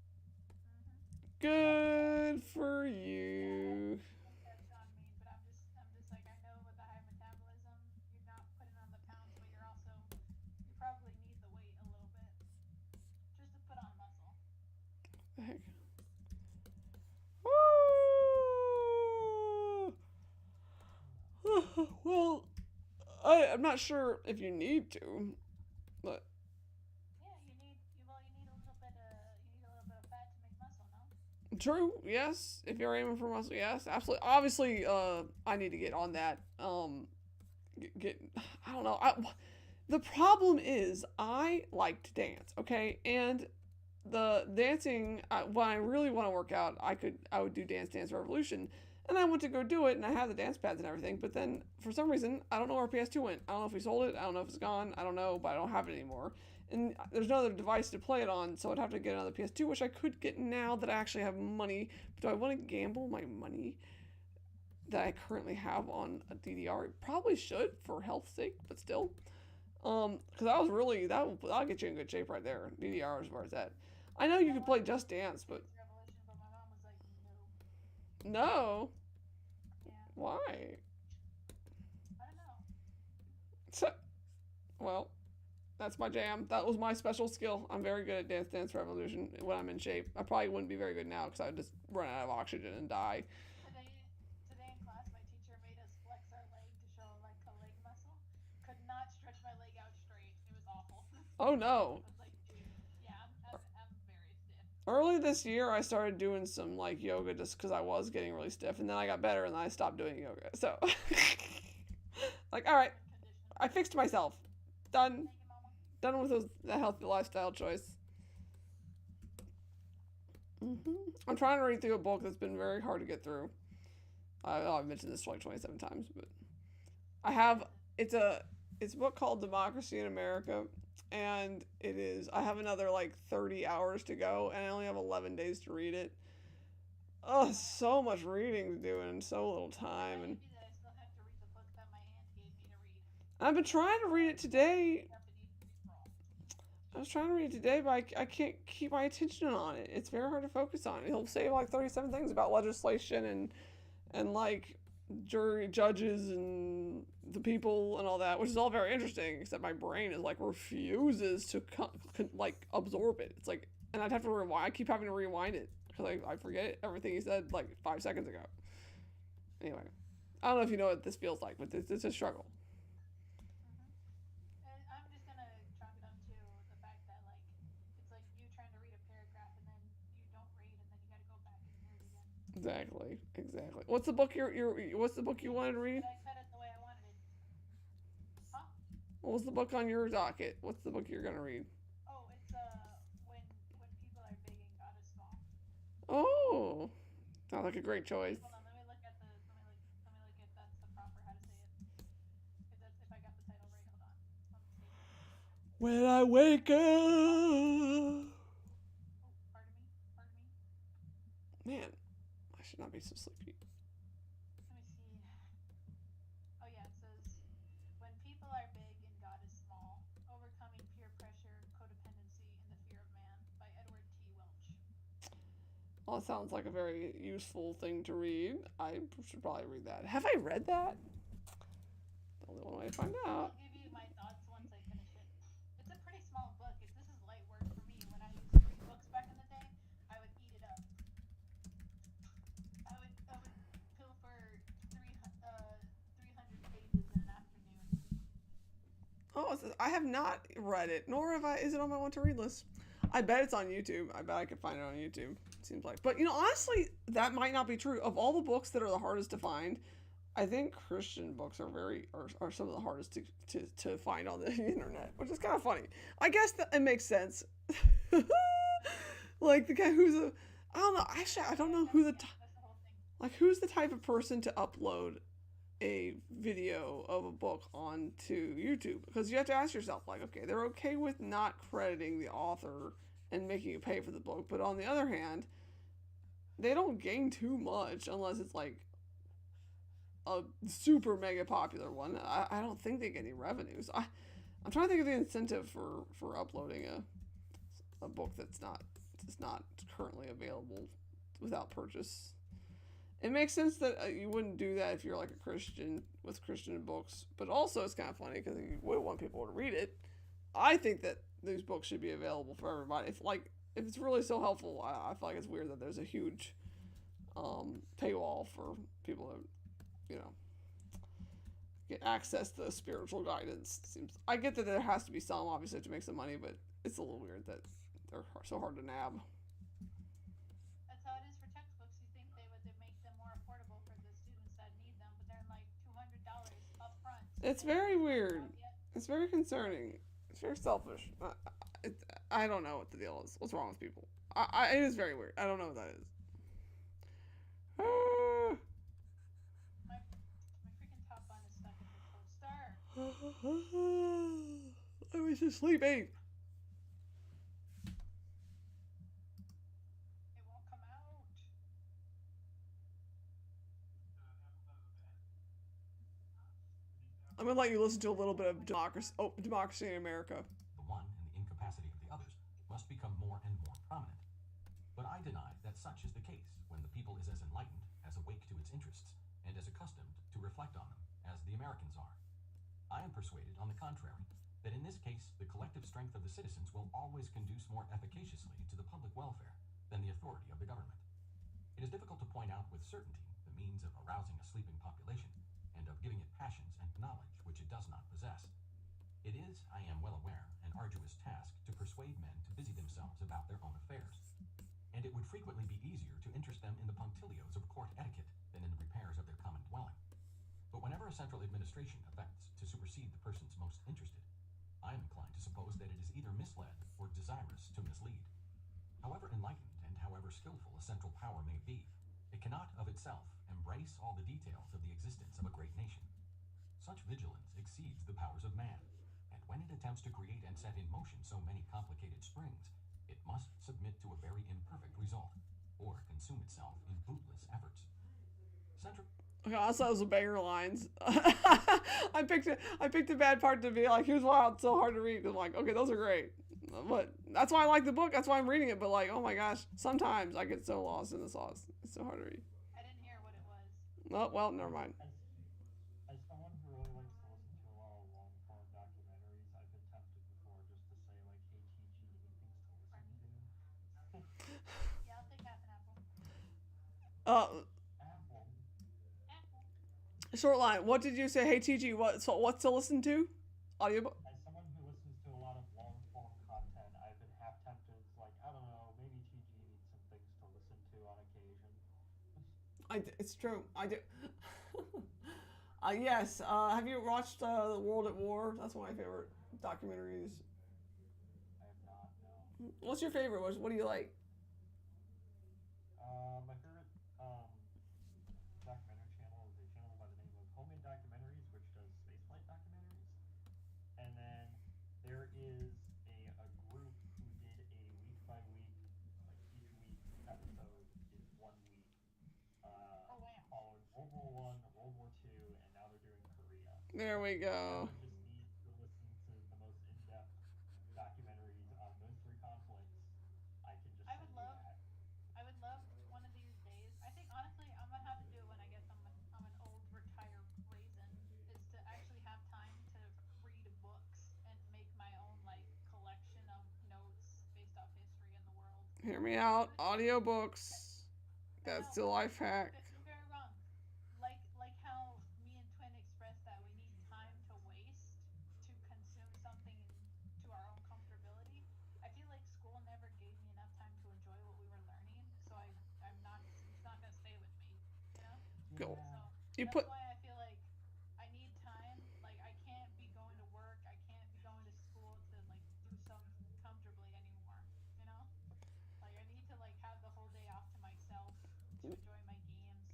Good for you. That's on me, but I'm just like, I know with the high metabolism, you're not putting on the pounds, but you probably need the weight a little bit just to put on muscle. The heck? Woo! Well, I'm not sure if you need to, but Yeah, you need a little bit of fat to make muscle, no? true. Yes, if you're aiming for muscle, yes, absolutely. Obviously, I need to get on that. I don't know. The problem is I like to dance, okay, and the dancing. When I really want to work out, I would do Dance Revolution, and I went to go do it, and I have the dance pads and everything. But then for some reason, I don't know where PS2 went. I don't know if we sold it. I don't know if it's gone. I don't know, but I don't have it anymore. And there's no other device to play it on, so I'd have to get another PS2, which I could get now that I actually have money. But do I want to gamble my money that I currently have on a DDR? Probably should for health's sake, but still. Because I was really that'll get you in good shape right there. DDR is where it's at. I know you could play Just Dance, but Revolution, but my mom was like, no. no. Yeah, Why? I don't know. So, well, that's my jam. That was my special skill. I'm very good at Dance Revolution when I'm in shape. I probably wouldn't be very good now because I would just run out of oxygen and die. Today in class, my teacher made us flex our leg to show like a leg muscle. Could not stretch my leg out straight. It was awful. Oh no. I was like, dude, yeah, I'm very stiff. Early this year, I started doing some like yoga just because I was getting really stiff, and then I got better, and then I stopped doing yoga. So, like, all right, I fixed myself. Done. Thank you, Mama. Done with that healthy lifestyle choice. I'm trying to read through a book that's been very hard to get through. I've mentioned this like 27 times, but I have. It's a book called Democracy in America, and I have another like 30 hours to go, and I only have 11 days to read it. Oh, so much reading to do in so little time, and Maybe that I still have to read the book that my aunt gave me to read. I've been trying to read it today. Japanese scroll. I was trying to read it today, but I can't keep my attention on it. It's very hard to focus on. He'll say like 37 things about legislation and like jury judges and the people and all that, which is all very interesting. Except my brain is like refuses to like absorb it. It's like, and I'd have to rewind. I keep having to rewind it because I forget everything he said like 5 seconds ago. Anyway, I don't know if you know what this feels like, but it's a struggle. And I'm just gonna chalk it up to the fact that like it's like you trying to read a paragraph and then you don't read and then you gotta go back and read it again. Exactly. What's the book what's the book you wanted to read? But I said it the way I wanted it. Huh? What was the book on your docket? What's the book you're gonna read? Oh, it's when people are big and God is small. Oh, sounds like a great choice. Hold on, let me look at that's the proper how to say it. If I got the title right, hold on. When I wake up. Oh, pardon me. Man, I should not be so sleepy. Let me see. Oh yeah, it says when people are big and God is small, overcoming peer pressure, codependency, and the fear of man by Edward T. Welch. Well, it sounds like a very useful thing to read. I should probably read that. Have I read that? The only one way to find I'll out. give you my thoughts once I finish it. It's a pretty small book. This is light work for me. When I used to read books back in the day, I would eat it up. I would pilfer 300 pages in an afternoon. Oh, I have not read it, nor have I. Is it on my want to read list? I bet it's on YouTube. I bet I could find it on YouTube. Seems like, but honestly, that might not be true. Of all the books that are the hardest to find, I think Christian books are some of the hardest to find on the internet, which is kind of funny. I guess that it makes sense. Like the guy who's a I don't know. Actually, I don't know who That's the whole thing. like who's the type of person to upload a video of a book onto YouTube, because you have to ask yourself like, okay, they're okay with not crediting the author and making you pay for the book, but on the other hand, they don't gain too much unless it's like a super mega popular one. I don't think they get any revenues. I'm trying to think of the incentive for uploading a book that's not currently available without purchase. It makes sense that you wouldn't do that if you're like a Christian with Christian books, but also it's kind of funny because you would want people to read it. I think that these books should be available for everybody. If it's really so helpful, I feel like it's weird that there's a huge paywall for people to, get access to spiritual guidance. I get that there has to be some, obviously, to make some money, but it's a little weird that they're so hard to nab. That's how it is for textbooks. You think they make them more affordable for the students that need them, but they're like $200 up front. It's very weird. It's very concerning. It's very selfish. I don't know what the deal is. What's wrong with people? It is very weird. I don't know what that is. My freaking top bun is stuck in the toaster. I was just sleeping. It won't come out. I'm gonna let you listen to a little bit of Democracy in America. The one and the incapacity of the others must become more and more prominent. But I deny that such is the case when the people is as enlightened, as awake to its interests, and as accustomed to reflect on them as the Americans are. I am persuaded, on the contrary, that in this case the collective strength of the citizens will always conduce more efficaciously to the public welfare than the authority of the government. It is difficult to point out with certainty the means of arousing a sleeping population and of giving it passions and knowledge which it does not possess. It is, I am well aware, an arduous task to persuade men to busy themselves about their own affairs, and it would frequently be easier to interest them in the punctilios of court etiquette than in the repairs of their common dwelling. But whenever a central administration affects to supersede the persons most interested, I am inclined to suppose that it is either misled or desirous to mislead. However enlightened and however skillful a central power may be, it cannot of itself embrace all the details of the existence of a great nation. Such vigilance exceeds the powers of man, and when it attempts to create and set in motion so many complicated springs, it must submit to a very imperfect result, or consume itself in bootless efforts. Central. Okay, I thought it was a banger lines. I picked a bad part to be like, here's why it's so hard to read. I'm like, okay, those are great. But that's why I like the book. That's why I'm reading it. But like, oh my gosh, sometimes I get so lost in the sauce. It's so hard to read. I didn't hear what it was. Oh, well, never mind. As someone who really likes to listen to a lot of long form documentaries, I've been tempted before just to say like, "Hey TG, you need things to listen to." Yeah, I'll take half an apple. Uh, Apple. Apple. Short line. What did you say? Hey TG, what's to listen to? Audiobook. As someone who listens to a lot of long form content, I've been half tempted. It's like, I don't know, maybe TG needs some things to listen to on occasion. It's true. I do. Yes. Have you watched The World at War? That's one of my favorite documentaries. I have not, no. What's your favorite? What do you like? My favorite documentary channel is a channel by the name of Homemade Documentaries, which does spaceflight documentaries. And then there is a group who did a week by week, like each week episode is 1 week, Oh wow. following World War One, World War Two, and now they're doing Korea. There we go. Just need to listen to the most in-depth documentaries on those three conflicts. I can just I send would you love that. I would love one of these days. I think honestly, I'm gonna have to do it when I guess I'm an old retired raisin. Is to actually have time to read books and make my own like collection of notes based off history in the world. Hear me out. Audiobooks. That's the life hack. Don't get me wrong. Like how me and Twin expressed that we need time to waste to consume something to our own comfortability. I feel like school never gave me enough time to enjoy what we were learning, so I'm not it's not gonna stay with me, you know? Cool. Yeah. So You that's put why I feel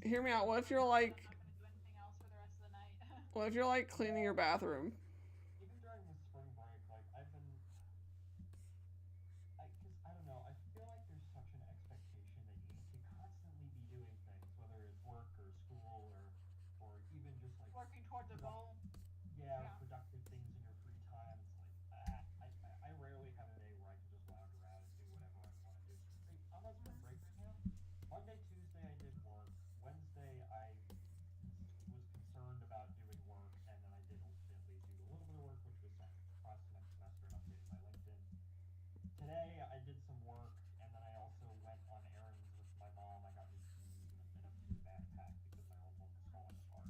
hear me out. What if you're like, I'm not gonna do anything else for the rest of the night. what if you're like cleaning your bathroom? Even during the spring break, like I've been, because I don't know, I feel like there's such an expectation that you need to constantly be doing things, whether it's work or school or even just like Working towards a product, goal. yeah, Yeah. productive things in your free time. It's like I rarely have a day where I can just lounge around and do whatever I want to do. I'm on spring break right now. Monday, Tuesday I did work. Wednesday I was concerned about doing work, and then I did ultimately do a little bit of work, which was sending class next semester and updating my LinkedIn. Today I did some work, and then I also went on errands with my mom. I got new shoes and a new backpack because my old one was falling apart.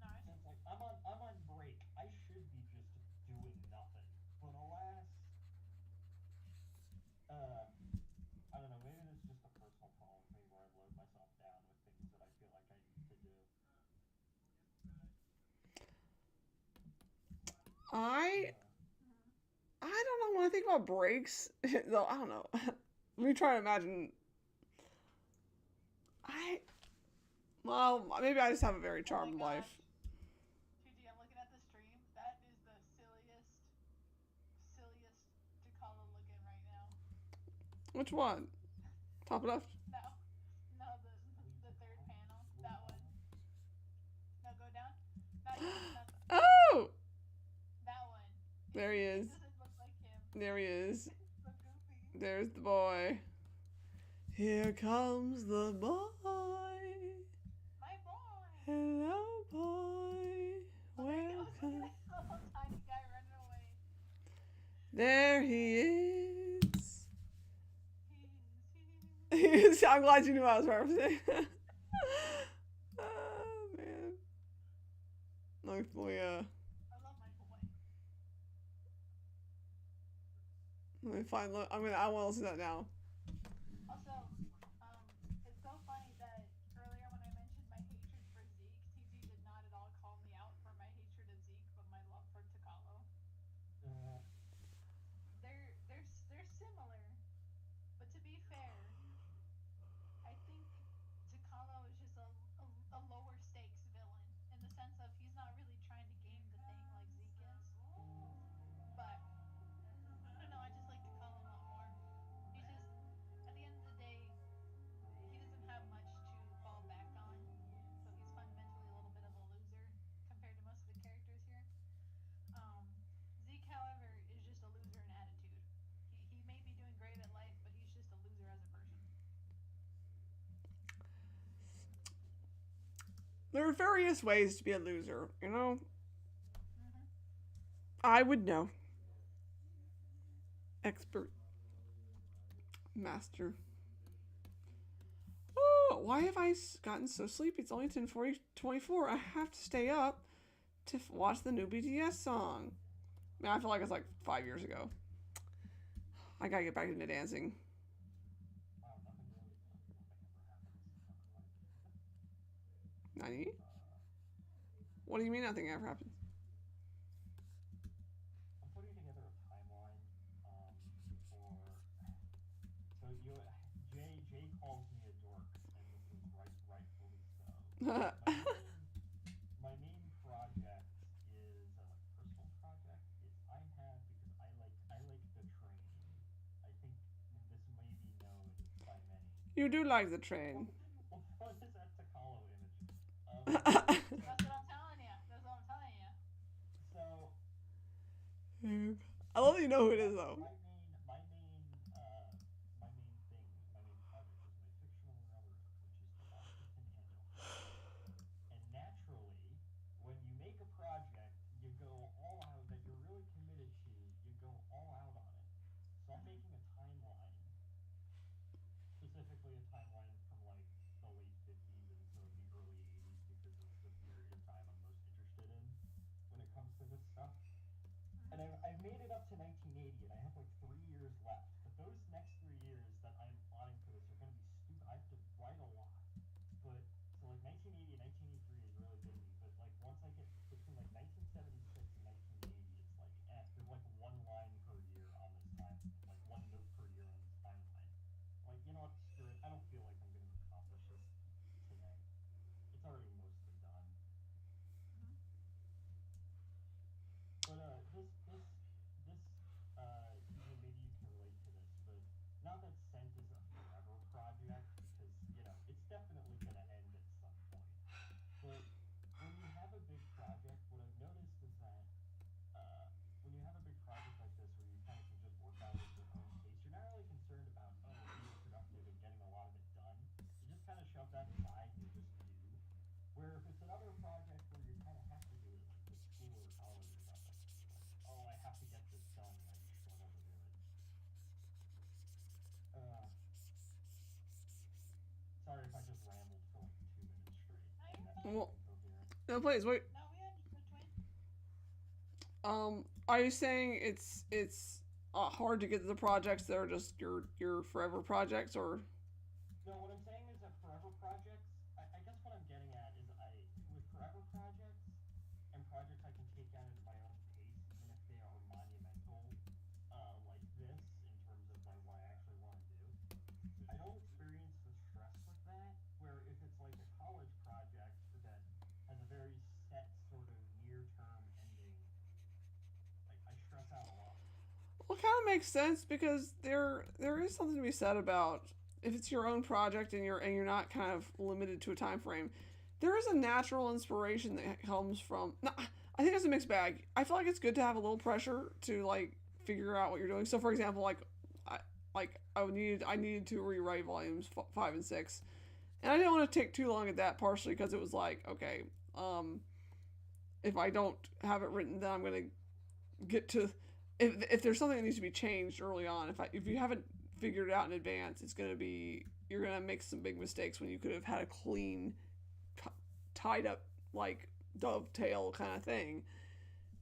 Nice. So it's like I'm on break. I should be just doing nothing, but alas, uh, I don't know. Maybe it's just a personal problem with me where I load myself down with things that I feel like I need to do. I Uh, I don't know when I think about breaks. Though I don't know. Let me try to imagine. I well maybe I just have a very Oh my charmed gosh. life. TG, I'm looking at the stream. That is the silliest Takala looking right now. Which one? Top left. No, no, the third panel. That one. No, go down. Not Oh, that one. there he It is. doesn't look like him. There he is. It's so goofy. There's the boy. Here comes the boy. My boy. Hello, boy. Oh, there he goes. Look at Welcome. this little tiny guy running away. There he is. He's here. I'm glad you knew I was referencing. Oh man. Hopefully, I love my boy. let me find. I want to listen to that now. Also, it's so funny that earlier when I mentioned my hatred for Zeke, TG did not at all call me out for my hatred of Zeke, but my love for Takalo. uh, They're similar, but to be fair, I think Takalo is just a lower stakes villain in the sense of he's not really trying to game the thing like Zeke is. But I don't know, I just like Takalo a lot more. He's just at the end of the day, he doesn't have much to fall back on, so he's fundamentally a little bit of a loser compared to most of the characters here. Zeke, however, is just a loser in attitude. He may be doing great at life, but he's just a loser as a person. There are various ways to be a loser, you know? Mm-hmm. I would know. Expert. Master. Oh, why have I gotten so sleepy? It's only 10:24. I have to stay up to watch the new BTS song. I mean, I feel like it's like 5 years ago. I gotta get back into dancing. wow, nothing really, nothing ever happens. Never mind. Nani? Uh, What do you mean nothing ever happens? I'm putting together a timeline for so you Jay calls me a dork, and this is rightfully so. My main project is a personal project. I have because I like the train. I think this may be known by many. You do like the What, train. what is that Takalo image? So That's what I'm telling you. That's what I'm telling you. so I love that you know who it is though. My main thing, my main project is my fictional railroad, which is the Washington Annual. And naturally, when you make a project, you go all out that you're really committed to, you go all out on it. So I'm making a timeline, specifically a timeline from like the late 50s until the early 80s because it's the period of time I'm most interested in when it comes to this stuff. And I've made it up to 1980, and I have like Well, incoherent. no, please wait. No, we understood, twin. Are you saying it's hard to get the projects that are just your forever projects, or No, what I'm saying is that forever projects, I guess what I'm getting at is with forever projects and projects I can take on at my own pace, even if they are monumental, like this, in terms of like what I actually want to do, I don't experience the stress with that. Where if it's like a college project that has a very set sort of near term ending, I stress out a lot. well, it kind of makes sense because there is something to be said about if it's your own project and you're not kind of limited to a time frame. There is a natural inspiration that comes from. No, I think it's a mixed bag. I feel like it's good to have a little pressure to like figure out what you're doing. So, for example, I I needed to rewrite volumes 5 and 6, and I didn't want to take too long at that. Partially because it was like, okay, if I don't have it written, then I'm gonna get to if there's something that needs to be changed early on. If you haven't figured it out in advance, it's gonna be you're gonna make some big mistakes when you could have had a clean, tied up like dovetail kind of thing.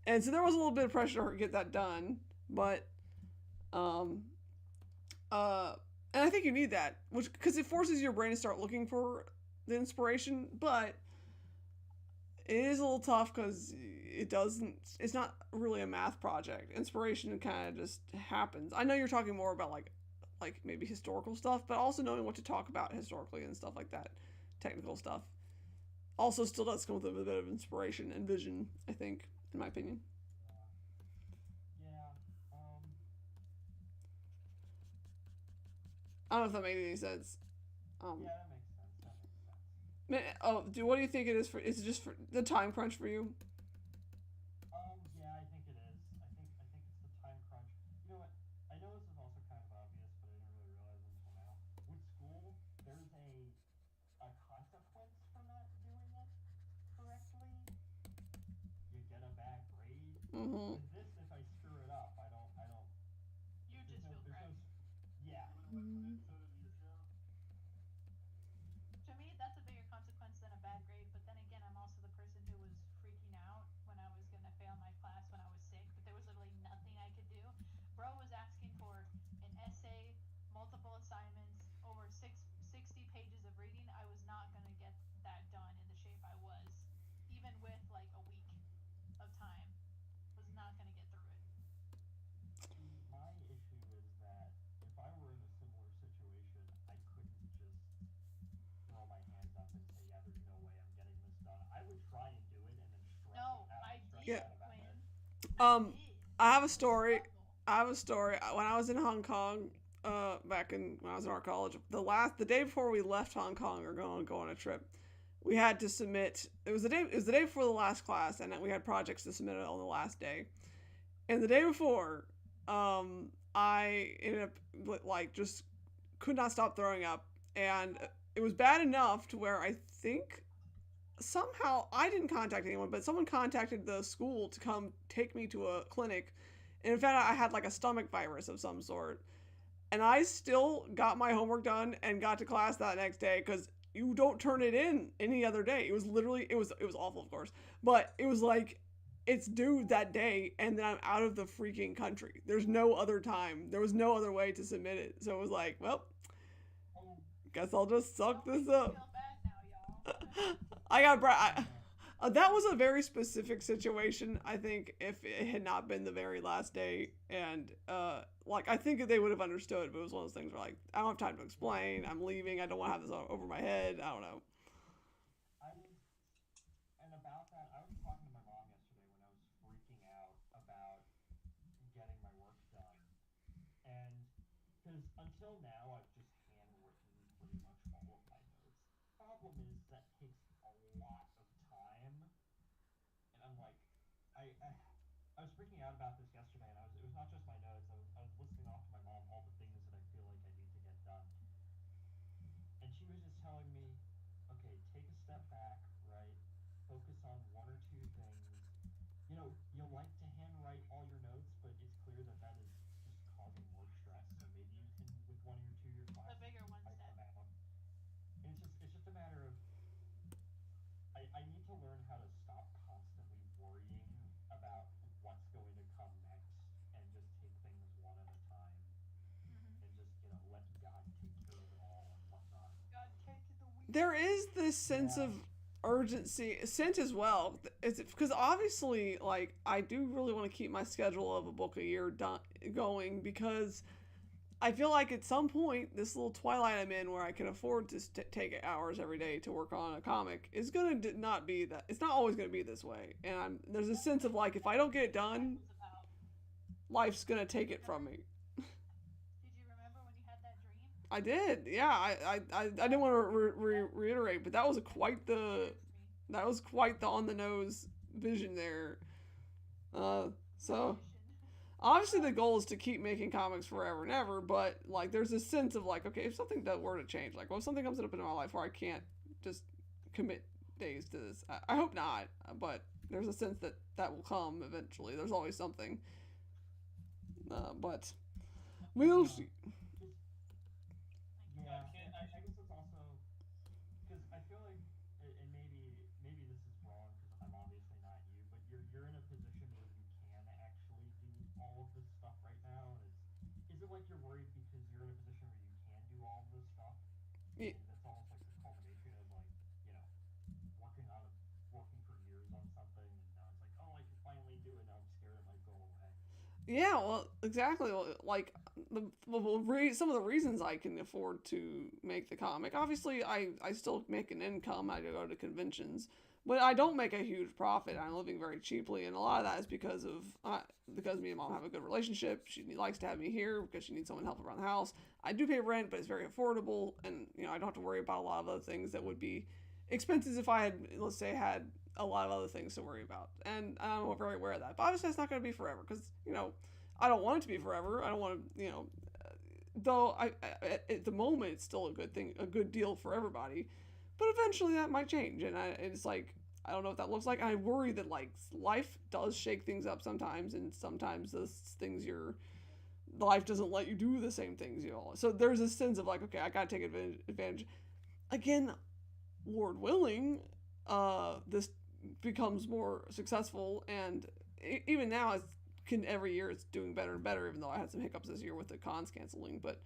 And so there was a little bit of pressure to get that done, but um uh and I think you need that, which because it forces your brain to start looking for the inspiration, but it is a little tough because it's not really a math project. Inspiration kind of just happens. I know you're talking more about like maybe historical stuff, but also knowing what to talk about historically and stuff like that, technical stuff, also still does come with a bit of inspiration and vision, I think, in my opinion. Yeah. I don't know if that made any sense. Um, Yeah, that makes sense. That makes sense. what do you think it is for? Is it just for the time crunch for you? Yeah, I think it is. I think it's the time crunch. You know what? I know this is also kind of obvious, but I didn't really realize until now. With school, there's a consequence for not doing it correctly. You get a bad grade. Mm-hmm. With this, if I screw it up, I don't. You There's just no, feel there's no. crap. Yeah. You want to watch an episode of your show? To me, that's a bigger consequence than a bad grade. But then again, I'm also the person who was freaking out when I was gonna fail my class when I was sick. But there was literally nothing I could do. Bro was asking for an essay, multiple assignments, over 60 pages of reading. I was not gonna get that done in the shape I was, even with like a week of time. Was not gonna get through it. See, my issue is that if I were in a similar situation, I couldn't just throw my hands up and say, yeah, there's no way I'm getting this done. I would try and do it and then No, I stress Yeah. did, out about Quinn. it. I Um, did. I have It a was a story. struggle. I have a story. When I was in Hong Kong, back in when I was in art college, the day before we left Hong Kong or going to go on a trip, we had to submit. It was the day before the last class, and we had projects to submit on the last day. And the day before, I ended up like just could not stop throwing up, and it was bad enough to where I think somehow I didn't contact anyone, but someone contacted the school to come take me to a clinic, and in fact I had like a stomach virus of some sort, and I still got my homework done and got to class that next day because you don't turn it in any other day. It was literally it was awful, of course, but it was like it's due that day, and then I'm out of the freaking country. There's no other time. There was no other way to submit it, so it was like, well, Oh, guess I'll just suck Don't make this me up. feel bad now, y'all. I got man. that was a very specific situation. I think if it had not been the very last day, and like I think they would have understood, but it was one of those things where like I don't have time to explain. I'm leaving. I don't want to have this over my head. I don't know. I was, and about that, I was talking to my mom yesterday when I was freaking out about getting my work done. And because until now, I've just handwritten pretty much all of my notes. Problem is that takes a lot of time, and I'm like, I was freaking out about this yesterday, and it was not just my notes. I was listing off to my mom all the things that I feel like I need to get done, and she was just telling me, okay, take a step back, right? Focus on one or two things. You know, you like to handwrite all your notes, but it's clear that that is just causing more stress. So maybe you can, with one or two of your The classes, bigger one type step. them out. And it's just a matter of I there is this sense of urgency, sense as well. It's because obviously, like, I do really want to keep my schedule of a book a year going because I feel like at some point, this little twilight I'm in where I can afford to take hours every day to work on a comic is going to not be that. It's not always going to be this way. And there's a sense of like, if I don't get it done, life's going to take it from me. Did you remember when you had that dream? I did. Yeah, I didn't want to reiterate, but that was quite the on the nose vision there. So obviously the goal is to keep making comics forever and ever, but like there's a sense of like, okay, if something were to change, like, well, if something comes up in my life where I can't just commit days to this, I hope not, but there's a sense that that will come eventually. There's always something, but we'll see. Yeah, I guess it's also because I feel like, and maybe this is wrong because I'm obviously not you, but you're in a position where you can actually do all of this stuff right now. And is it like you're worried because you're in a position where you can do all of this stuff? Yeah. And that's almost like the culmination of like working for years on something, and now it's like, oh, I can finally do it. Now I'm scared it might go away. Yeah, well, exactly. Like some of the reasons I can afford to make the comic. Obviously, I still make an income. I go to conventions, but I don't make a huge profit. I'm living very cheaply, and a lot of that is because me and mom have a good relationship. She likes to have me here because she needs someone to help around the house. I do pay rent, but it's very affordable, and I don't have to worry about a lot of other things that would be expenses if I had, let's say, had a lot of other things to worry about. And I'm very aware of that. But obviously, it's not going to be forever because, I don't want it to be forever. I don't want to, though at the moment, it's still a good thing, a good deal for everybody. But eventually that might change. And it's like, I don't know what that looks like. I worry that, like, life does shake things up sometimes. And sometimes those things life doesn't let you do the same things, So there's a sense of, like, okay, I got to take advantage. Again, Lord willing, this becomes more successfmore, and even now every year it's doing better and better, even though I had some hiccups this year with the cons canceling. But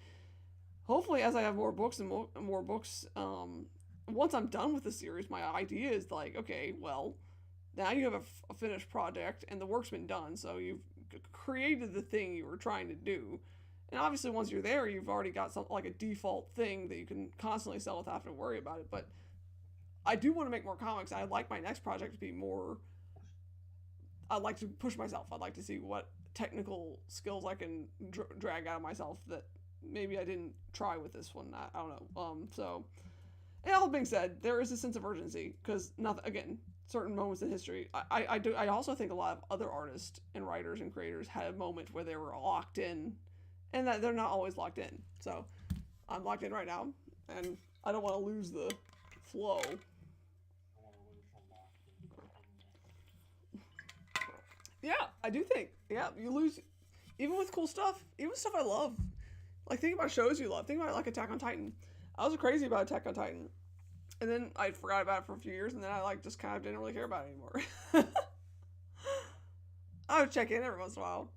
hopefully, as I have more books and more books, once I'm done with the series, my idea is like, okay, well, now you have a finished project and the work's been done, so you've created the thing you were trying to do. And obviously, once you're there, you've already got something like a default thing that you can constantly sell without having to worry about it. But I do want to make more comics. I'd like my next project to be more. I'd like to push myself. I'd like to see what technical skills I can drag out of myself that maybe I didn't try with this one. I don't know. So, and all being said, there is a sense of urgency because certain moments in history. I also think a lot of other artists and writers and creators had a moment where they were locked in, and that they're not always locked in. So, I'm locked in right now, and I don't want to lose the flow. Yeah, I do think. Yeah, you lose, even with cool stuff, even stuff I love. Like, think about shows you love. Think about, like, Attack on Titan. I was crazy about Attack on Titan. And then I forgot about it for a few years, and then I, just kind of didn't really care about it anymore. I would check in every once in a while.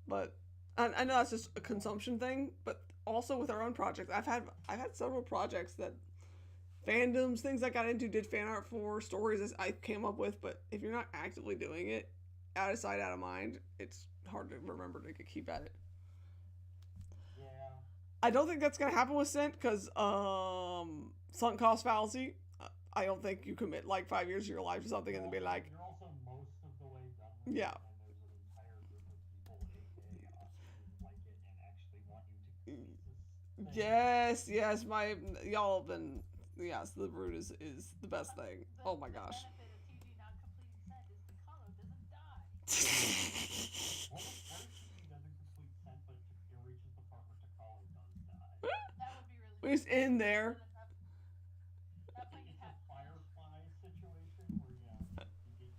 But I know that's just a consumption thing, but also with our own projects. I've had several projects that fandoms, things I got into, did fan art for, stories I came up with, but if you're not actively doing it, out of sight, out of mind, it's hard to remember to keep at it. Yeah. I don't think that's going to happen with Sent, because sunk cost fallacy. I don't think you commit, 5 years of your life to something and then be like... You're also most of the way done with yeah. it, and there's an entire group of people, aka us, who like it and actually want you to complete this thing. Yes, y'all have been... Yes, the root is the best thing. Oh my gosh. The benefit of TG not completing Sent is the color doesn't die. What if TG doesn't complete Sent, but it reaches the part where Takalo does die? That would be really We're just in there. That point It's a Firefly situation where,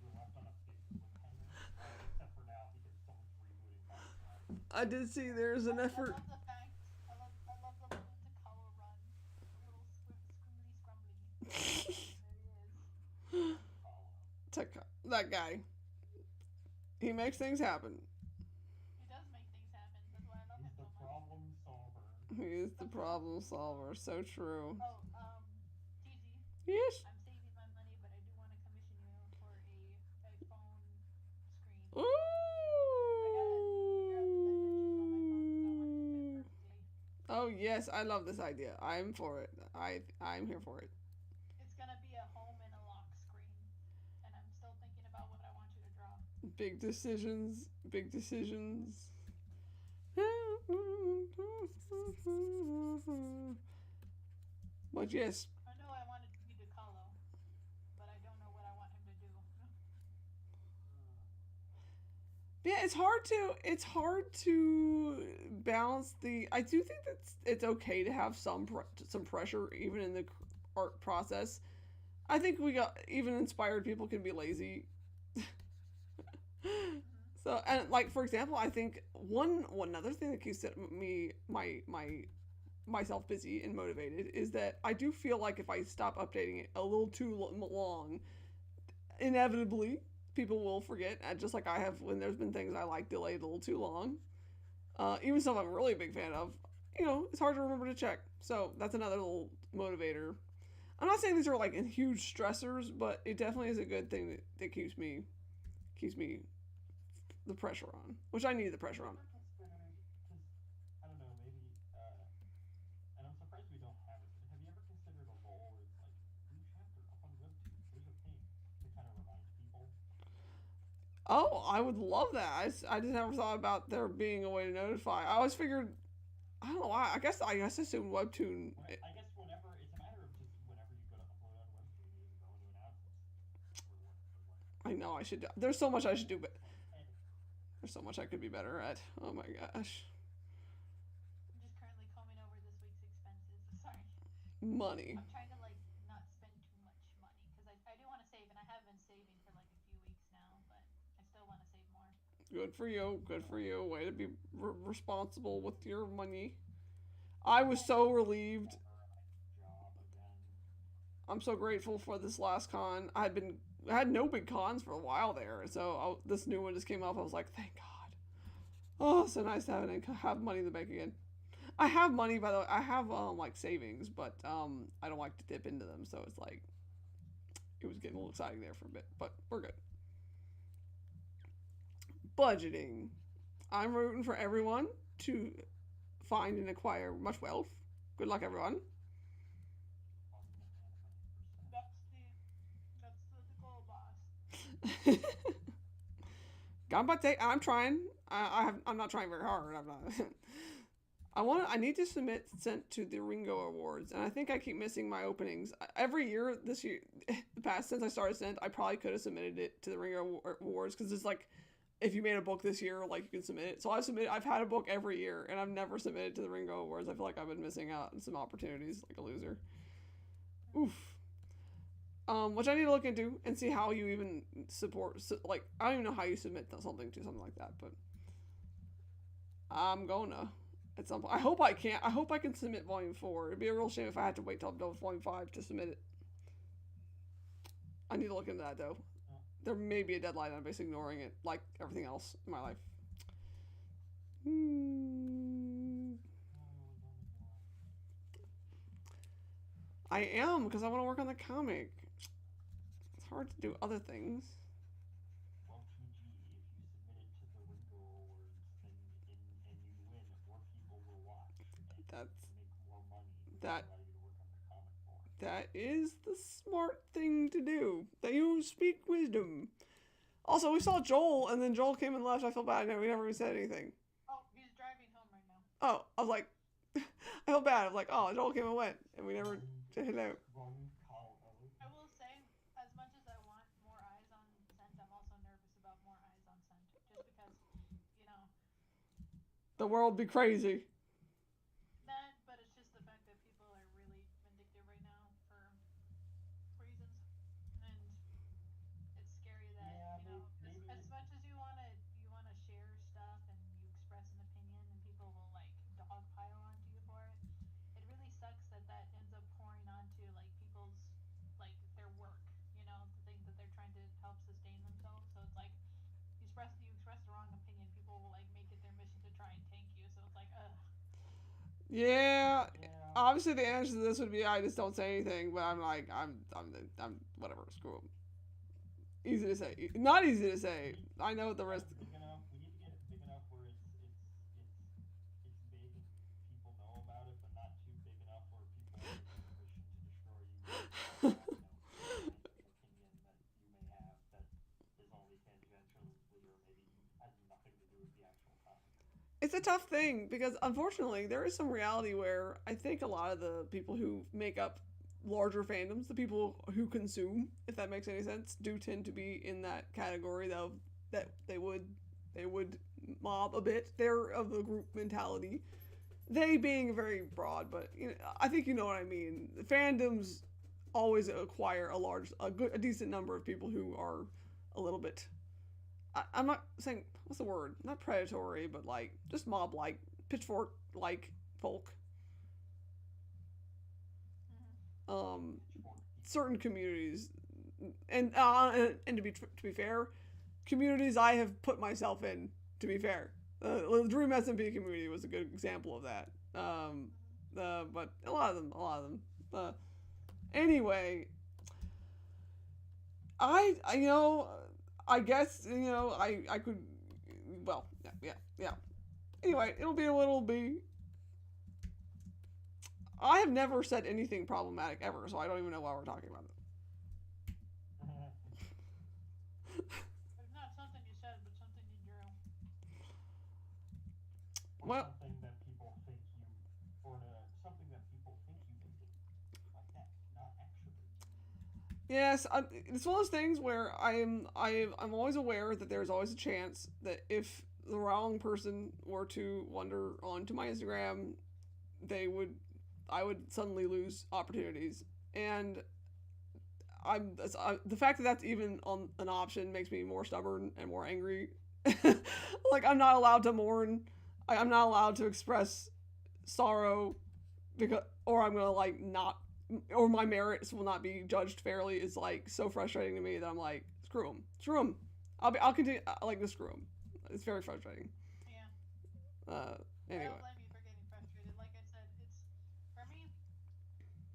you're left on a big cliffhanger, except for now because someone's rebooting Firefly. I did see there's an effort... I love the fact, I love the little Takalo run. The little squiggly scrumbly. There he is. That guy. He makes things happen. He does make things happen. That's why I love him so much. He's the problem solver. He is the problem solver. So true. Oh, Yes. I'm saving my money, but I do want to commission you for a phone screen. Ooh. I gotta figure out the dimensions on my phone because I want it to fit perfectly. Oh yes, I love this idea. I'm for it. I'm here for it. It's gonna be a home and a lock screen, and I'm still thinking about what I want you to draw. Big decisions. Big decisions. But yes, I know I wanted you to color, but I don't know what I want him to do. yeah, it's hard to balance the. I do think that it's okay to have some pressure even in the art process. I think we got even inspired people can be lazy. So and like for example, I think one other thing that keeps me myself busy and motivated is that I do feel like if I stop updating it a little too long, inevitably people will forget. Just like I have when there's been things I like delayed a little too long, even stuff I'm really a big fan of. You know, it's hard to remember to check. So that's another little motivator. I'm not saying these are like huge stressors, but it definitely is a good thing that keeps me the pressure on, which I need the pressure on. Considered, because I don't know, maybe, and I'm surprised we don't have it. But have you ever considered a role where it's like new chapter up on WebTube? Here's a ping to kind of remind people. Oh, I would love that. I just never thought about there being a way to notify. I always figured, I don't know why. I guess I assumed Webtoon. I guess whenever it's a matter of just whenever you go to upload on WebTube, you just go into announcements or what or whatever. I know I should. There's so much I should do, but It's like, hey, there's so much I could be better at. Oh my gosh, I'm just currently combing over this week's expenses. Sorry. money. I'm trying to like not spend too much money because I do want to save, and I have been saving for like a few weeks now, but I still want to save more. Good for you. Good for you. Way to be responsible with your money. I was so relieved. never job again. I'm so grateful for this last con. I had no big cons for a while there, so this new one just came up. I was like, thank God. Oh, so nice to have money in the bank again. I have money, by the way. I have like savings, but I don't like to dip into them, so it's like it was getting a little exciting there for a bit, but we're good. Budgeting. I'm rooting for everyone to find and acquire much wealth. Good luck, everyone. That's the goal, boss. Ganbate. I'm trying. I'm not trying very hard. I'm not. I need to submit sent to the Ringo Awards, and I think I keep missing my openings. Every year this year, the past since I started sent, I probably could have submitted it to the Ringo Awards because it's like if you made a book this year, like you can submit it. So I've had a book every year, and I've never submitted to the Ringo Awards. I feel like I've been missing out on some opportunities, like a loser. Oof. Which I need to look into and see how you even support. Like I don't even know how you submit something to something like that, but I'm gonna at some point. I hope I can. I hope I can submit volume 4. It'd be a real shame if I had to wait till I'm done with volume 5 to submit it. I need to look into that though. There may be a deadline. I'm basically ignoring it, like everything else in my life. I am because I want to work on the comic. It's hard to do other things. Well, PG, if you submit it to the Ringo Awards, then and you win, more people will watch, and That's you can make more money, which that. will allow you to work on the comic more. That is the smart thing to do. That you speak wisdom. Also, we saw Joel, and then Joel came and left. I feel bad. We never even said anything. Oh, he's driving home right now. Oh, I was like, I feel bad. I was like, oh, Joel came and went, and we never said hello. Wrong call. I will say, as much as I want more eyes on scent, I'm also nervous about more eyes on scent, just because, you know, The world be crazy. that. But it's just the fact that people are really vindictive right now for reasons, and it's scary that Yeah, you know, maybe as much as you wanna share stuff and you express an opinion, and people will like dogpile onto you for it. It really sucks that that ends up pouring onto like people's like their work, you know, the things that they're trying to help sustain themselves. So it's like you express the wrong opinion, people will like make it their mission to try and tank you. So it's like, ugh. Yeah. yeah, obviously the answer to this would be I just don't say anything, but I'm like I'm whatever, screw 'em. Easy to say, not easy to say. I know the rest. Big enough. We need to get it big enough where it's big and people know about it, but not too big enough where people are given permission to destroy you. Opinion that you may have that is only tangentially or maybe has nothing to do with the actual topic. It's a tough thing because unfortunately there is some reality where I think a lot of the people who make up larger fandoms, the people who consume, if that makes any sense, do tend to be in that category though, that they would mob a bit. They're of the group mentality. They being very broad, but you know, I think you know what I mean. Fandoms always acquire a decent number of people who are a little bit. I'm not saying what's the word? Not predatory, but like just mob like, pitchfork like folk. Certain communities, and to be fair, communities I have put myself in. To be fair, the Dream SMP community was a good example of that. But a lot of them. Anyway, I guess I could, well, yeah. Anyway, it'll be a little B. I have never said anything problematic ever, so I don't even know why we're talking about it. It's not something you said, but something you drew. Well, something that people think you, or something that people think you can do, like that, not actually. yes, it's one of those things where I'm always aware that there's always a chance that if the wrong person were to wander onto my Instagram, I would suddenly lose opportunities, and the fact that that's even on an option makes me more stubborn and more angry. Like I'm not allowed to mourn, I'm not allowed to express sorrow, because or I'm gonna like not, or my merits will not be judged fairly is like so frustrating to me that I'm like screw them. I'll continue like to screw them. It's very frustrating. Yeah. Anyway. I don't blame you for getting frustrated. Like I said, it's for me.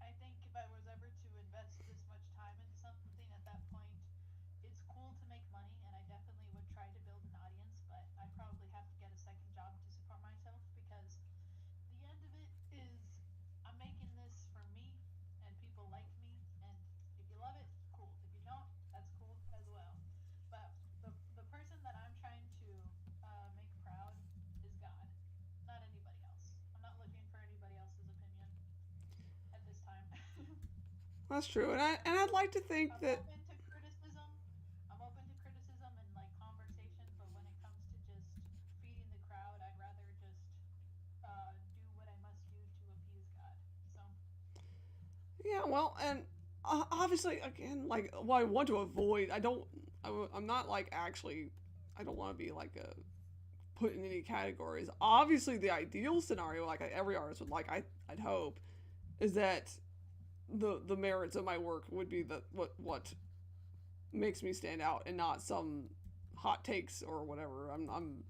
I think if I was ever to invest this much time into something at that point, it's cool to make money, and I definitely would try to build an audience, but I probably have to get a second job to support myself because the end of it is I'm making this for me, and people like me, and if you love it, cool. If you don't, that's cool as well. But the person that I'm trying to make proud is God, not anybody else. I'm not looking for anybody else's opinion at this time. That's true, and I'd like to think I'm that open to criticism. I'm open to criticism and like conversation, but when it comes to just feeding the crowd, I'd rather just do what I must do to appease God. So yeah, well, and obviously again, like what I want to avoid, I'm not like actually, I don't want to be like a put in any categories. Obviously, the ideal scenario, like every artist would like, I'd hope, is that the merits of my work would be what makes me stand out, and not some hot takes or whatever. I'm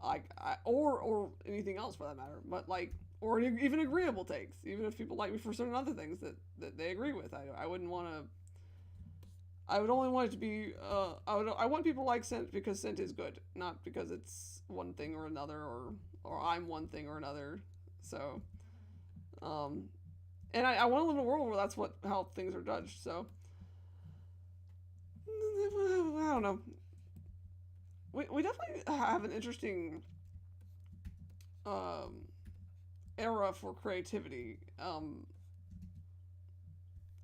like or anything else for that matter. But like, or even agreeable takes, even if people like me for certain other things that they agree with. I wouldn't want to. I would only want it to be. I want people like Scent because Scent is good, not because it's one thing or another, or I'm one thing or another. So, and I want to live in a world where that's how things are judged. So, I don't know. We definitely have an interesting era for creativity. I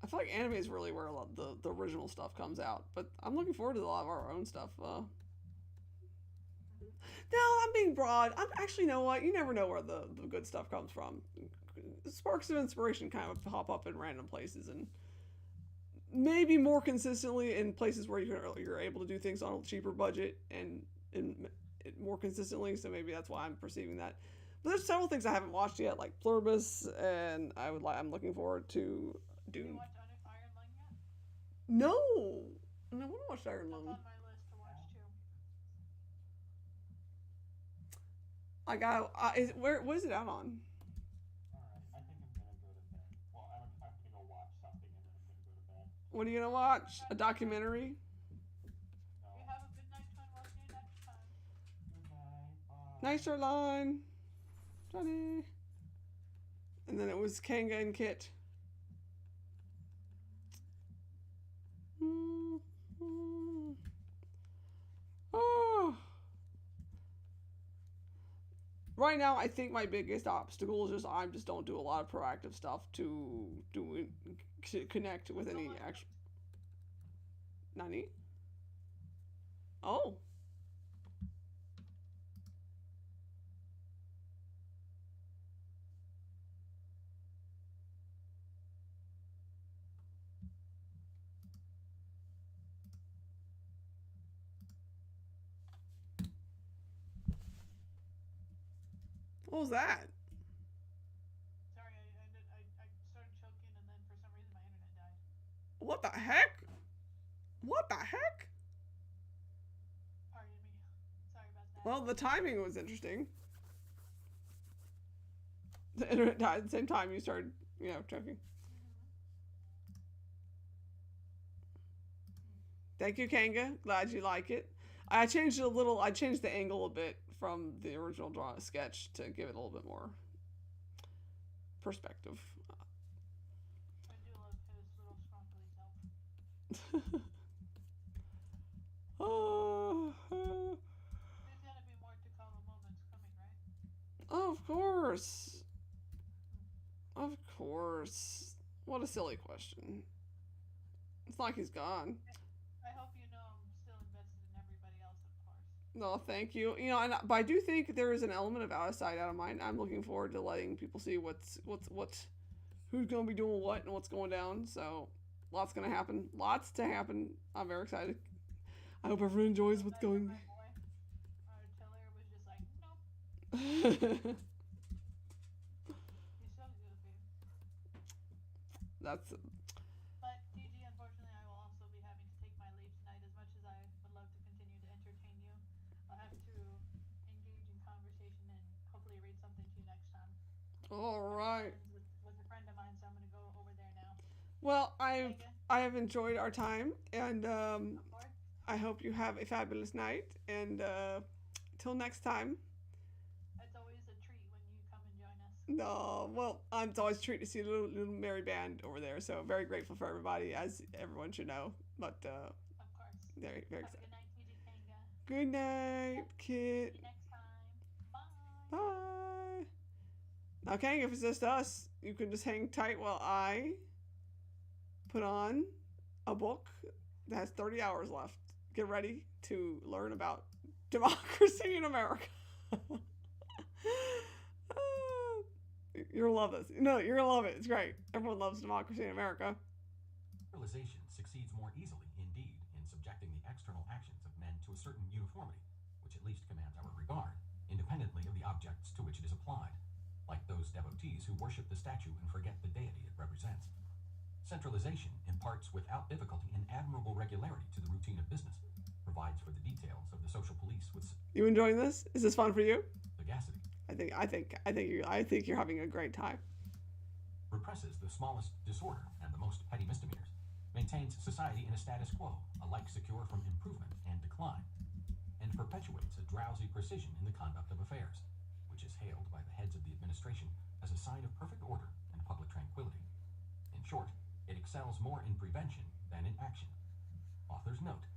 feel like anime is really where a lot the original stuff comes out, but I'm looking forward to a lot of our own stuff. No, I'm being broad. I'm actually, you know what? You never know where the good stuff comes from. Sparks of inspiration kind of pop up in random places, and maybe more consistently in places where you're able to do things on a cheaper budget and more consistently. So maybe that's why I'm perceiving that. But there's several things I haven't watched yet, like Plurbus, and I'm looking forward to Have you Dune. watched Iron Lung yet? No, I want to watch Iron That's Lung. on my list to watch too. I got. What is it out on? Alright, I think What are you gonna watch? A documentary? You have a good night, twin. We'll see you next time. Good night. Bye. Nicer line, Johnny. And then it was Kanga and Kit. Oh. Right now, I think my biggest obstacle is just I just don't do a lot of proactive stuff to connect with any action. Nani? Oh. What was that? Sorry, I started choking and then for some reason my internet died. What the heck? What the heck? Pardon me. Sorry about that. Well, the timing was interesting. The internet died at the same time you started, choking. Thank you, Kanga. Glad you like it. I changed it a little. I changed the angle a bit from the original sketch to give it a little bit more perspective. I do love his little scrunkly self. Oh, There's gotta be more to come. Moments coming, right? of course. Of course. What a silly question. It's like he's gone. I hope you know I'm still invested in everybody else, of course. No, thank you. But I do think there is an element of out of sight, out of mind. I'm looking forward to letting people see who's going to be doing what and what's going down. So, lots going to happen. Lots to happen. I'm very excited. I hope everyone enjoys what's going. My boy, Tiller was just like, nope. He's so goofy. That's. But TG, unfortunately, I will also be having to take my leave tonight. As much as I would love to continue to entertain you, I'll have to engage in conversation and hopefully read something to you next time. All right. With a friend of mine, so I'm gonna go over there now. Well, I have enjoyed our time, and I hope you have a fabulous night. And till next time. It's always a treat when you come and join us. No, well, it's always a treat to see a little merry band over there. So very grateful for everybody, as everyone should know. But of course. very, very Have a excited. good night, TG Kanga. Good night, Kit. See you next time. Bye. Bye. Now, Kang, if it's just us, you can just hang tight while I put on a book that has 30 hours left. Get ready to learn about democracy in America. You're gonna love this. No, you're gonna love it. It's great. Everyone loves democracy in America. Centralization succeeds more easily, indeed, in subjecting the external actions of men to a certain uniformity, which at least commands our regard, independently of the objects to which it is applied, like those devotees who worship the statue and forget the deity it represents. Centralization imparts without difficulty an admirable regularity to the routine of business, provides for the details of the social police with You enjoying this? Is this fun for you? sagacity, I think you're having a great time. represses the smallest disorder and the most petty misdemeanors, maintains society in a status quo, alike secure from improvement and decline, and perpetuates a drowsy precision in the conduct of affairs, which is hailed by the heads of the administration as a sign of perfect order and public tranquility. In short, it excels more in prevention than in action. Author's note: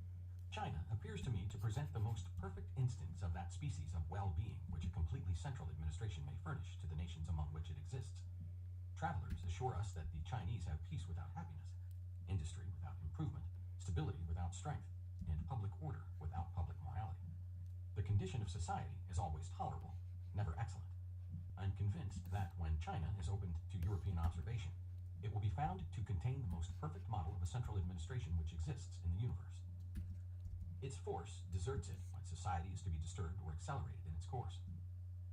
China appears to me to present the most perfect instance of that species of well-being which a completely central administration may furnish to the nations among which it exists. Travelers assure us that the Chinese have peace without happiness, industry without improvement, stability without strength, and public order without public morality. The condition of society is always tolerable, never excellent. I'm convinced that when China is opened to European observation, it will be found to contain the most perfect model of a central administration which exists in the universe. Its force deserts it when society is to be disturbed or accelerated in its course.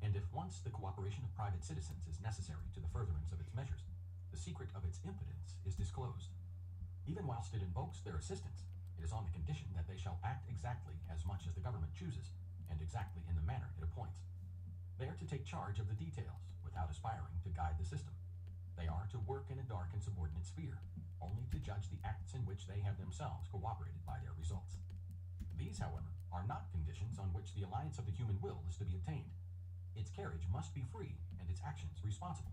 And if once the cooperation of private citizens is necessary to the furtherance of its measures, the secret of its impotence is disclosed. Even whilst it invokes their assistance, it is on the condition that they shall act exactly as much as the government chooses, and exactly in the manner it appoints. They are to take charge of the details, without aspiring to guide the system. They are to work in a dark and subordinate sphere, only to judge the acts in which which they have themselves cooperated by their results. These, however, are not conditions on which the alliance of the human will is to be obtained. Its carriage must be free and its actions responsible.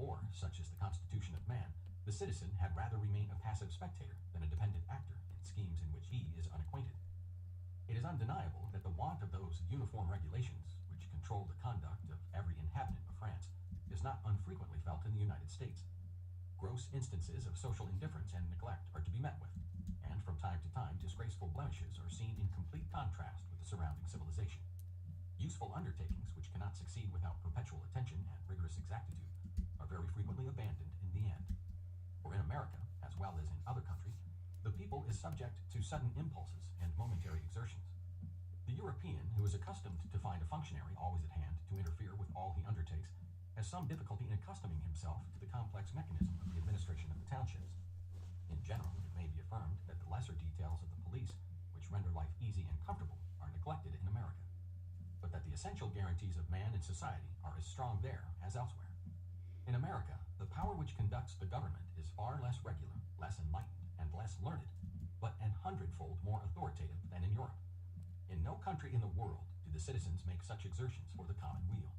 Or, such is the constitution of man, the citizen had rather remain a passive spectator than a dependent actor in schemes in which he is unacquainted. It is undeniable that the want of those uniform regulations which control the conduct of every inhabitant of France is not unfrequently felt in the United States. Gross instances of social indifference and neglect are to be met with, and from time to time disgraceful blemishes are seen in complete contrast with the surrounding civilization. Useful undertakings which cannot succeed without perpetual attention and rigorous exactitude are very frequently abandoned in the end. For in America, as well as in other countries, the people is subject to sudden impulses and momentary exertions. The European, who is accustomed to find a functionary always at hand to interfere with all he undertakes, has some difficulty in accustoming himself to the complex mechanism of the administration of the townships. In general, it may be affirmed that the lesser details of the police, which render life easy and comfortable, are neglected in America, but that the essential guarantees of man and society are as strong there as elsewhere. In America, the power which conducts the government is far less regular, less enlightened, and less learned, but an hundredfold more authoritative than in Europe. In no country in the world do the citizens make such exertions for the common weal.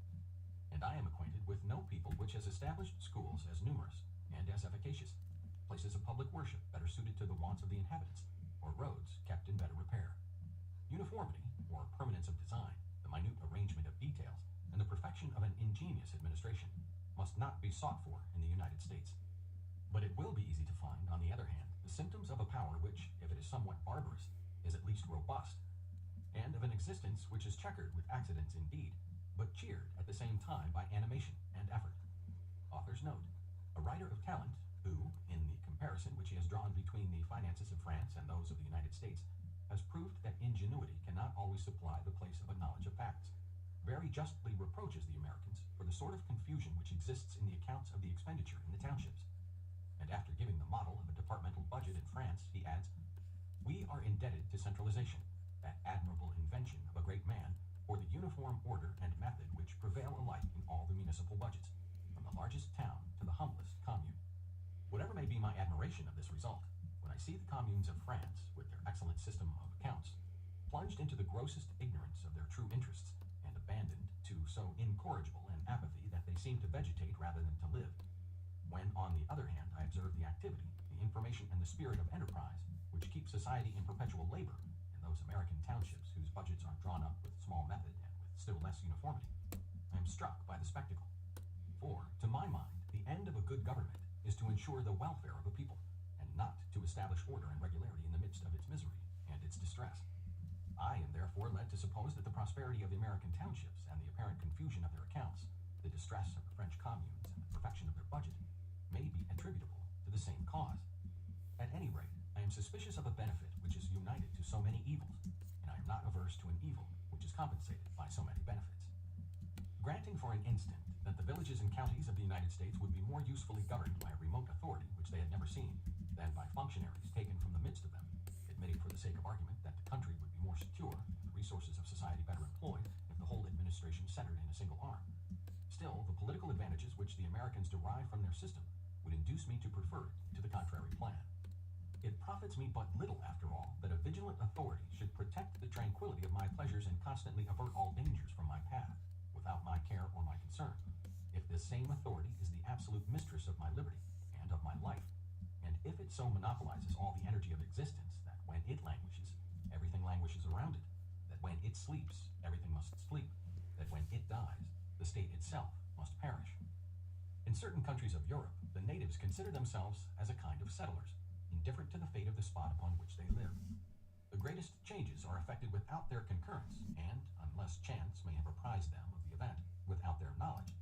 And I am acquainted with no people which has established schools as numerous and as efficacious, places of public worship better suited to the wants of the inhabitants, or roads kept in better repair. Uniformity, or permanence of design, the minute arrangement of details, and the perfection of an ingenious administration must not be sought for in the United States. But it will be easy to find, on the other hand, the symptoms of a power which, if it is somewhat barbarous, is at least robust, and of an existence which is checkered with accidents indeed, but cheered at the same time by animation and effort. Author's note: a writer of talent who, in the comparison which he has drawn between the finances of France and those of the United States, has proved that ingenuity cannot always supply the place of a knowledge of facts, very justly reproaches the Americans for the sort of confusion which exists in the accounts of the expenditure in the townships. And after giving the model of a departmental budget in France, he adds, "We are indebted to centralization, that admirable invention of a great man, for the uniform order and method which prevail alike in all the municipal budgets, from the largest town to the humblest commune." Whatever may be my admiration of this result, when I see the communes of France, with their excellent system of accounts, plunged into the grossest ignorance of their true interests, and abandoned to so incorrigible an apathy that they seem to vegetate rather than to live, when, on the other hand, I observe the activity, the information, and the spirit of enterprise which keep society in perpetual labor in those American townships whose budgets are drawn up with small method and with still less uniformity, I am struck by the spectacle. For, to my mind, the end of a good government is to ensure the welfare of a people, and not to establish order and regularity in the midst of its misery and its distress. I am therefore led to suppose that the prosperity of the American townships and the apparent confusion of their accounts, the distress of the French communes, and the perfection of their budget, may be attributable to the same cause. At any rate, I am suspicious of a benefit which is united to so many evils, and I am not averse to an evil which is compensated by so many benefits. Granting for an instant that the villages and counties of the United States would be more usefully governed by a remote authority which they had never seen than by functionaries taken from the midst of them, admitting for the sake of argument that the country would be more secure and the resources of society better employed if the whole administration centered in a single arm, still the political advantages which the Americans derive from their system would induce me to prefer it to the contrary plan. It profits me but little, after all, that a vigilant authority should protect the tranquillity of my pleasures and constantly avert all dangers from my path, without my care or my concern, if this same authority is the absolute mistress of my liberty and of my life, and if it so monopolizes all the energy of existence that when it languishes, everything languishes around it, that when it sleeps, everything must sleep, that when it dies, the state itself must perish. In certain countries of Europe, the natives consider themselves as a kind of settlers, indifferent to the fate of the spot upon which they live. The greatest changes are effected without their concurrence, and, unless chance may have apprised them of the event, without their knowledge.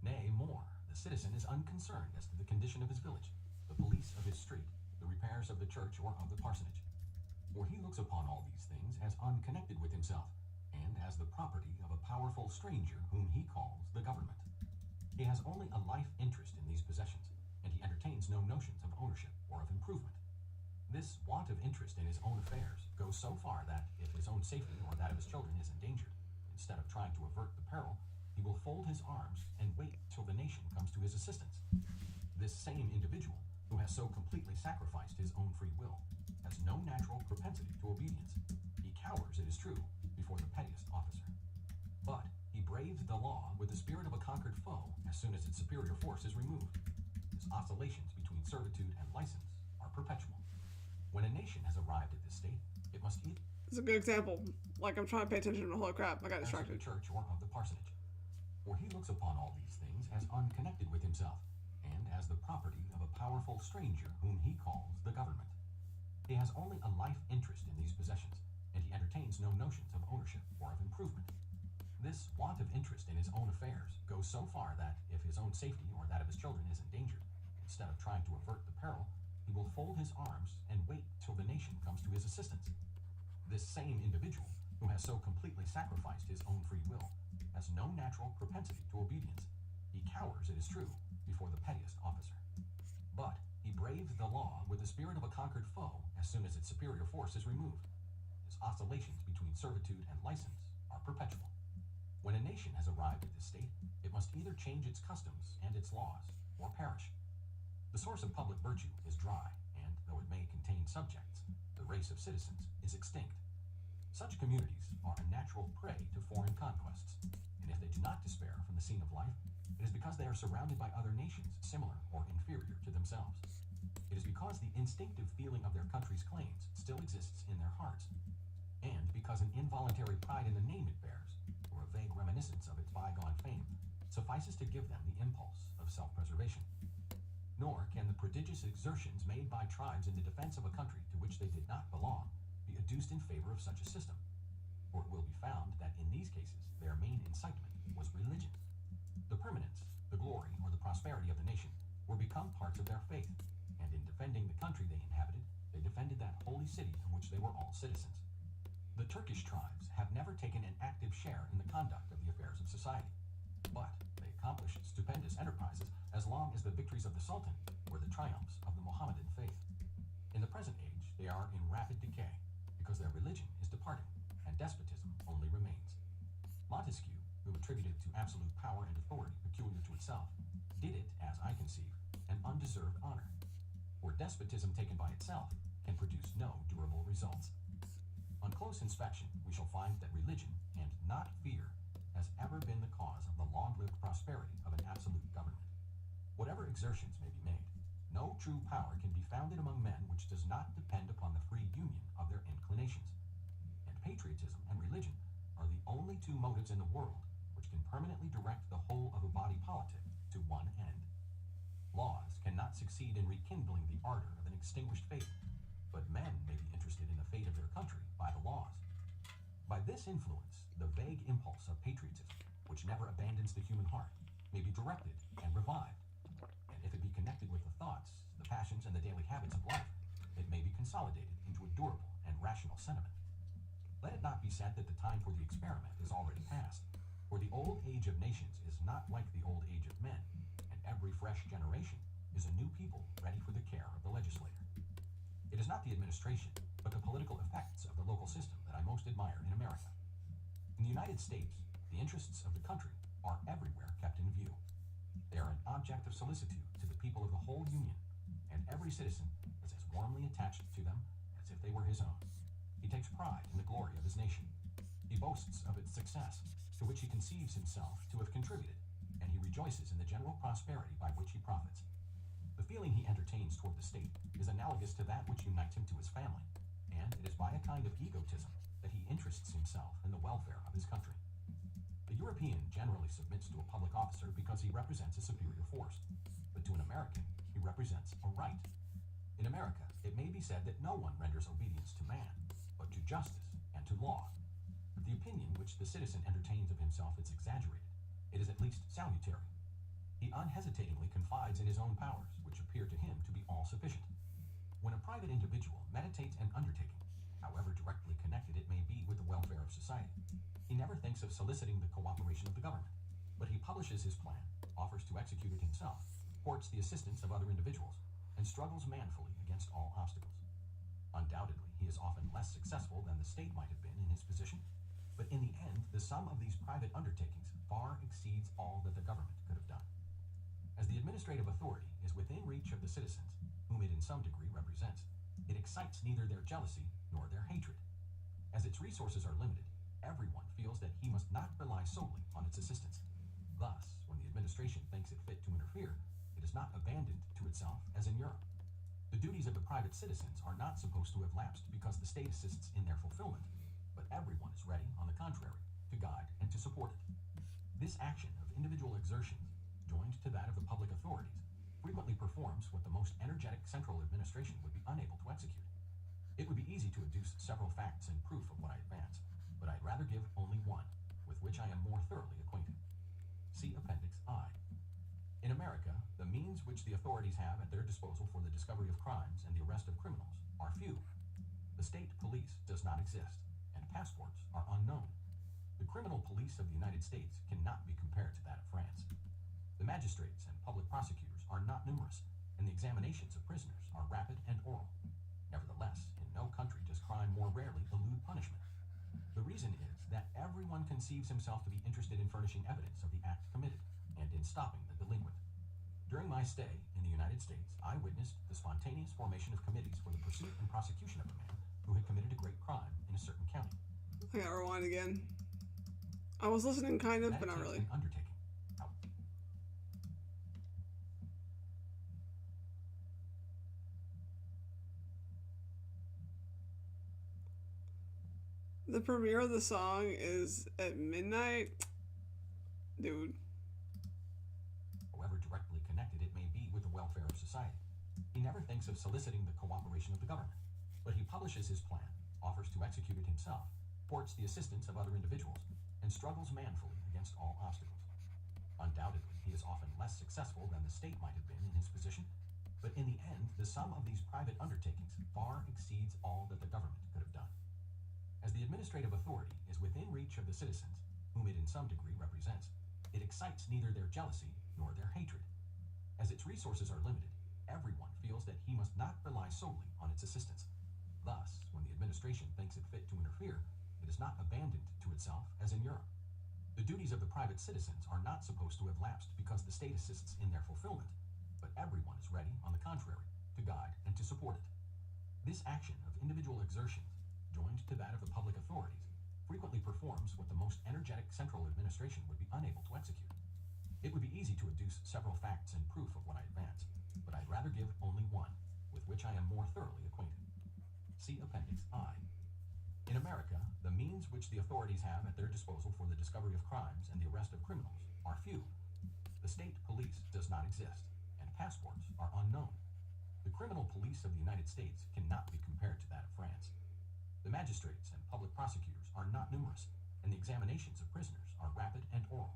Nay, more, the citizen is unconcerned as to the condition of his village, the police of his street, the repairs of the church or of the parsonage. For he looks upon all these things as unconnected with himself, and as the property of a powerful stranger whom he calls the government. He has only a life interest in these possessions, and he entertains no notions of ownership or of improvement. This want of interest in his own affairs goes so far that, if his own safety or that of his children is endangered, instead of trying to avert the peril, he will fold his arms and wait till the nation comes to his assistance. This same individual, who has so completely sacrificed his own free will, has no natural propensity to obedience. He cowers, it is true, before the pettiest officer. But he braves the law with the spirit of a conquered foe as soon as its superior force is removed. His oscillations between servitude and license are perpetual. When a nation has arrived at this state, it must either It's a good example. Like, I'm trying to pay attention to holy crap, I got of the distracted. church or of the parsonage. For he looks upon all these things as unconnected with himself, and as the property of a powerful stranger whom he calls the government. He has only a life interest in these possessions, and he entertains no notions of ownership or of improvement. This want of interest in his own affairs goes so far that, if his own safety or that of his children is endangered, instead of trying to avert the peril, he will fold his arms and wait till the nation comes to his assistance. This same individual, who has so completely sacrificed his own free will, has no natural propensity to obedience. He cowers, it is true, before the pettiest officer. But he braves the law with the spirit of a conquered foe as soon as its superior force is removed. His oscillations between servitude and license are perpetual. When a nation has arrived at this state, it must either change its customs and its laws, or perish. The source of public virtue is dry, and, though it may contain subjects, the race of citizens is extinct. Such communities are a natural prey to foreign conquests, and if they do not despair from the scene of life, it is because they are surrounded by other nations similar or inferior to themselves. It is because the instinctive feeling of their country's claims still exists in their hearts, and because an involuntary pride in the name it bears, or a vague reminiscence of its bygone fame, suffices to give them the impulse of self-preservation. Nor can the prodigious exertions made by tribes in the defense of a country to which they did not belong be adduced in favor of such a system, for it will be found that in these cases their main incitement was religion. The permanence, the glory, or the prosperity of the nation were become parts of their faith, and in defending the country they inhabited, they defended that holy city in which they were all citizens. The Turkish tribes have never taken an active share in the conduct of the affairs of society, but they accomplished stupendous enterprises as long as the victories of the Sultan were the triumphs of the Mohammedan faith. In the present age, they are in rapid decay, because their religion is departing, and despotism only remains. Montesquieu, who attributed to absolute power and authority peculiar to itself, did it, as I conceive, an undeserved honor, for despotism taken by itself can produce no durable results. On close inspection, we shall find that religion, and not fear, has ever been the cause of the long-lived prosperity of an absolute government. Whatever exertions may be made, no true power can be founded among men which does not depend upon the free union of their inclinations. And patriotism and religion are the only two motives in the world which can permanently direct the whole of a body politic to one end. Laws cannot succeed in rekindling the ardor of an extinguished faith, but men may be interested in the fate of their country by the laws. By this influence, the vague impulse of patriotism, which never abandons the human heart, may be directed and revived, and if it be connected with the thoughts, the passions, and the daily habits of life, it may be consolidated into a durable and rational sentiment. Let it not be said that the time for the experiment is already past, for the old age of nations is not like the old age of men, and every fresh generation is a new people ready for the care of the legislator. It is not the administration, but the political effects of the local system that I most admire in America. In the United States, the interests of the country are everywhere kept in view. They are an object of solicitude to the people of the whole Union, and every citizen is as warmly attached to them as if they were his own. He takes pride in the glory of his nation. He boasts of its success, to which he conceives himself to have contributed, and he rejoices in the general prosperity by which he profits. The feeling he entertains toward the state is analogous to that which unites him to his family, and it is by a kind of egotism that he interests himself in the welfare of his country. The European generally submits to a public officer because he represents a superior force, but to an American, he represents a right. In America, it may be said that no one renders obedience to man, but to justice and to law. If the opinion which the citizen entertains of himself is exaggerated, it is at least salutary. He unhesitatingly confides in his own powers, which appear to him to be all-sufficient. When a private individual meditates an undertaking, however directly connected it may be with the welfare of society, he never thinks of soliciting the cooperation of the government, but he publishes his plan, offers to execute it himself, courts the assistance of other individuals, and struggles manfully against all obstacles. Undoubtedly, he is often less successful than the state might have been in his position, but in the end, the sum of these private undertakings far exceeds all that the government could have done. As the administrative authority is within reach of the citizens, whom excites neither their jealousy nor their hatred. As its resources are limited, everyone feels that he must not rely solely on its assistance. Thus, when the administration thinks it fit to interfere, it is not abandoned to itself as in Europe. The duties of the private citizens are not supposed to have lapsed because the state assists in their fulfillment, but everyone is ready, on the contrary, to guide and to support it. This action of individual exertions, joined to that of the public authorities, frequently performs what the most energetic central administration would be unable to execute. It would be easy to adduce several facts in proof of what I advance, but I'd rather give only one, with which I am more thoroughly acquainted. See Appendix I. In America, the means which the authorities have at their disposal for the discovery of crimes and the arrest of criminals are few. The state police does not exist, and passports are unknown. The criminal police of the United States cannot be compared to that of France. The magistrates and public prosecutors are not numerous, and the examinations of prisoners are rapid and oral. Nevertheless, in no country does crime more rarely elude punishment. The reason is that everyone conceives himself to be interested in furnishing evidence of the act committed, and in stopping the delinquent. During my stay in the United States, I witnessed the spontaneous formation of committees for the pursuit and prosecution of a man who had committed a great crime in a certain county. I gotta rewind again. I was listening kind of, but not really. An undertaking. The premiere of the song is at midnight. Dude. However directly connected it may be with the welfare of society. He never thinks of soliciting the cooperation of the government, but he publishes his plan, offers to execute it himself, courts the assistance of other individuals, and struggles manfully against all obstacles. Undoubtedly, he is often less successful than the state might have been in his position, but in the end, the sum of these private undertakings far exceeds all that the government could have done. As the administrative authority is within reach of the citizens, whom it in some degree represents, it excites neither their jealousy nor their hatred. As its resources are limited, everyone feels that he must not rely solely on its assistance. Thus, when the administration thinks it fit to interfere, it is not abandoned to itself as in Europe. The duties of the private citizens are not supposed to have lapsed because the state assists in their fulfillment, but everyone is ready, on the contrary, to guide and to support it. This action of individual exertions, joined to that of the public authorities, frequently performs what the most energetic central administration would be unable to execute. It would be easy to adduce several facts in proof of what I advance, but I'd rather give only one, with which I am more thoroughly acquainted. See Appendix I. In America, the means which the authorities have at their disposal for the discovery of crimes and the arrest of criminals are few. The state police does not exist, and passports are unknown. The criminal police of the United States cannot be compared to that of France. The magistrates and public prosecutors are not numerous, and the examinations of prisoners are rapid and oral.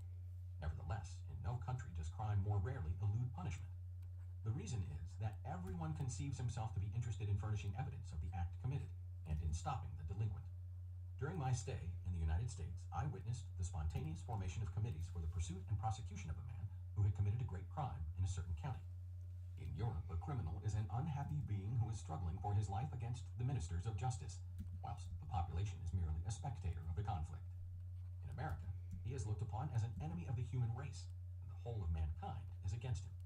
Nevertheless, in no country does crime more rarely elude punishment. The reason is that everyone conceives himself to be interested in furnishing evidence of the act committed, and in stopping the delinquent. During my stay in the United States, I witnessed the spontaneous formation of committees for the pursuit and prosecution of a man who had committed a great crime in a certain county. In Europe, a criminal is an unhappy being who is struggling for his life against the ministers of justice, whilst the population is merely a spectator of the conflict. In America, he is looked upon as an enemy of the human race, and the whole of mankind is against him.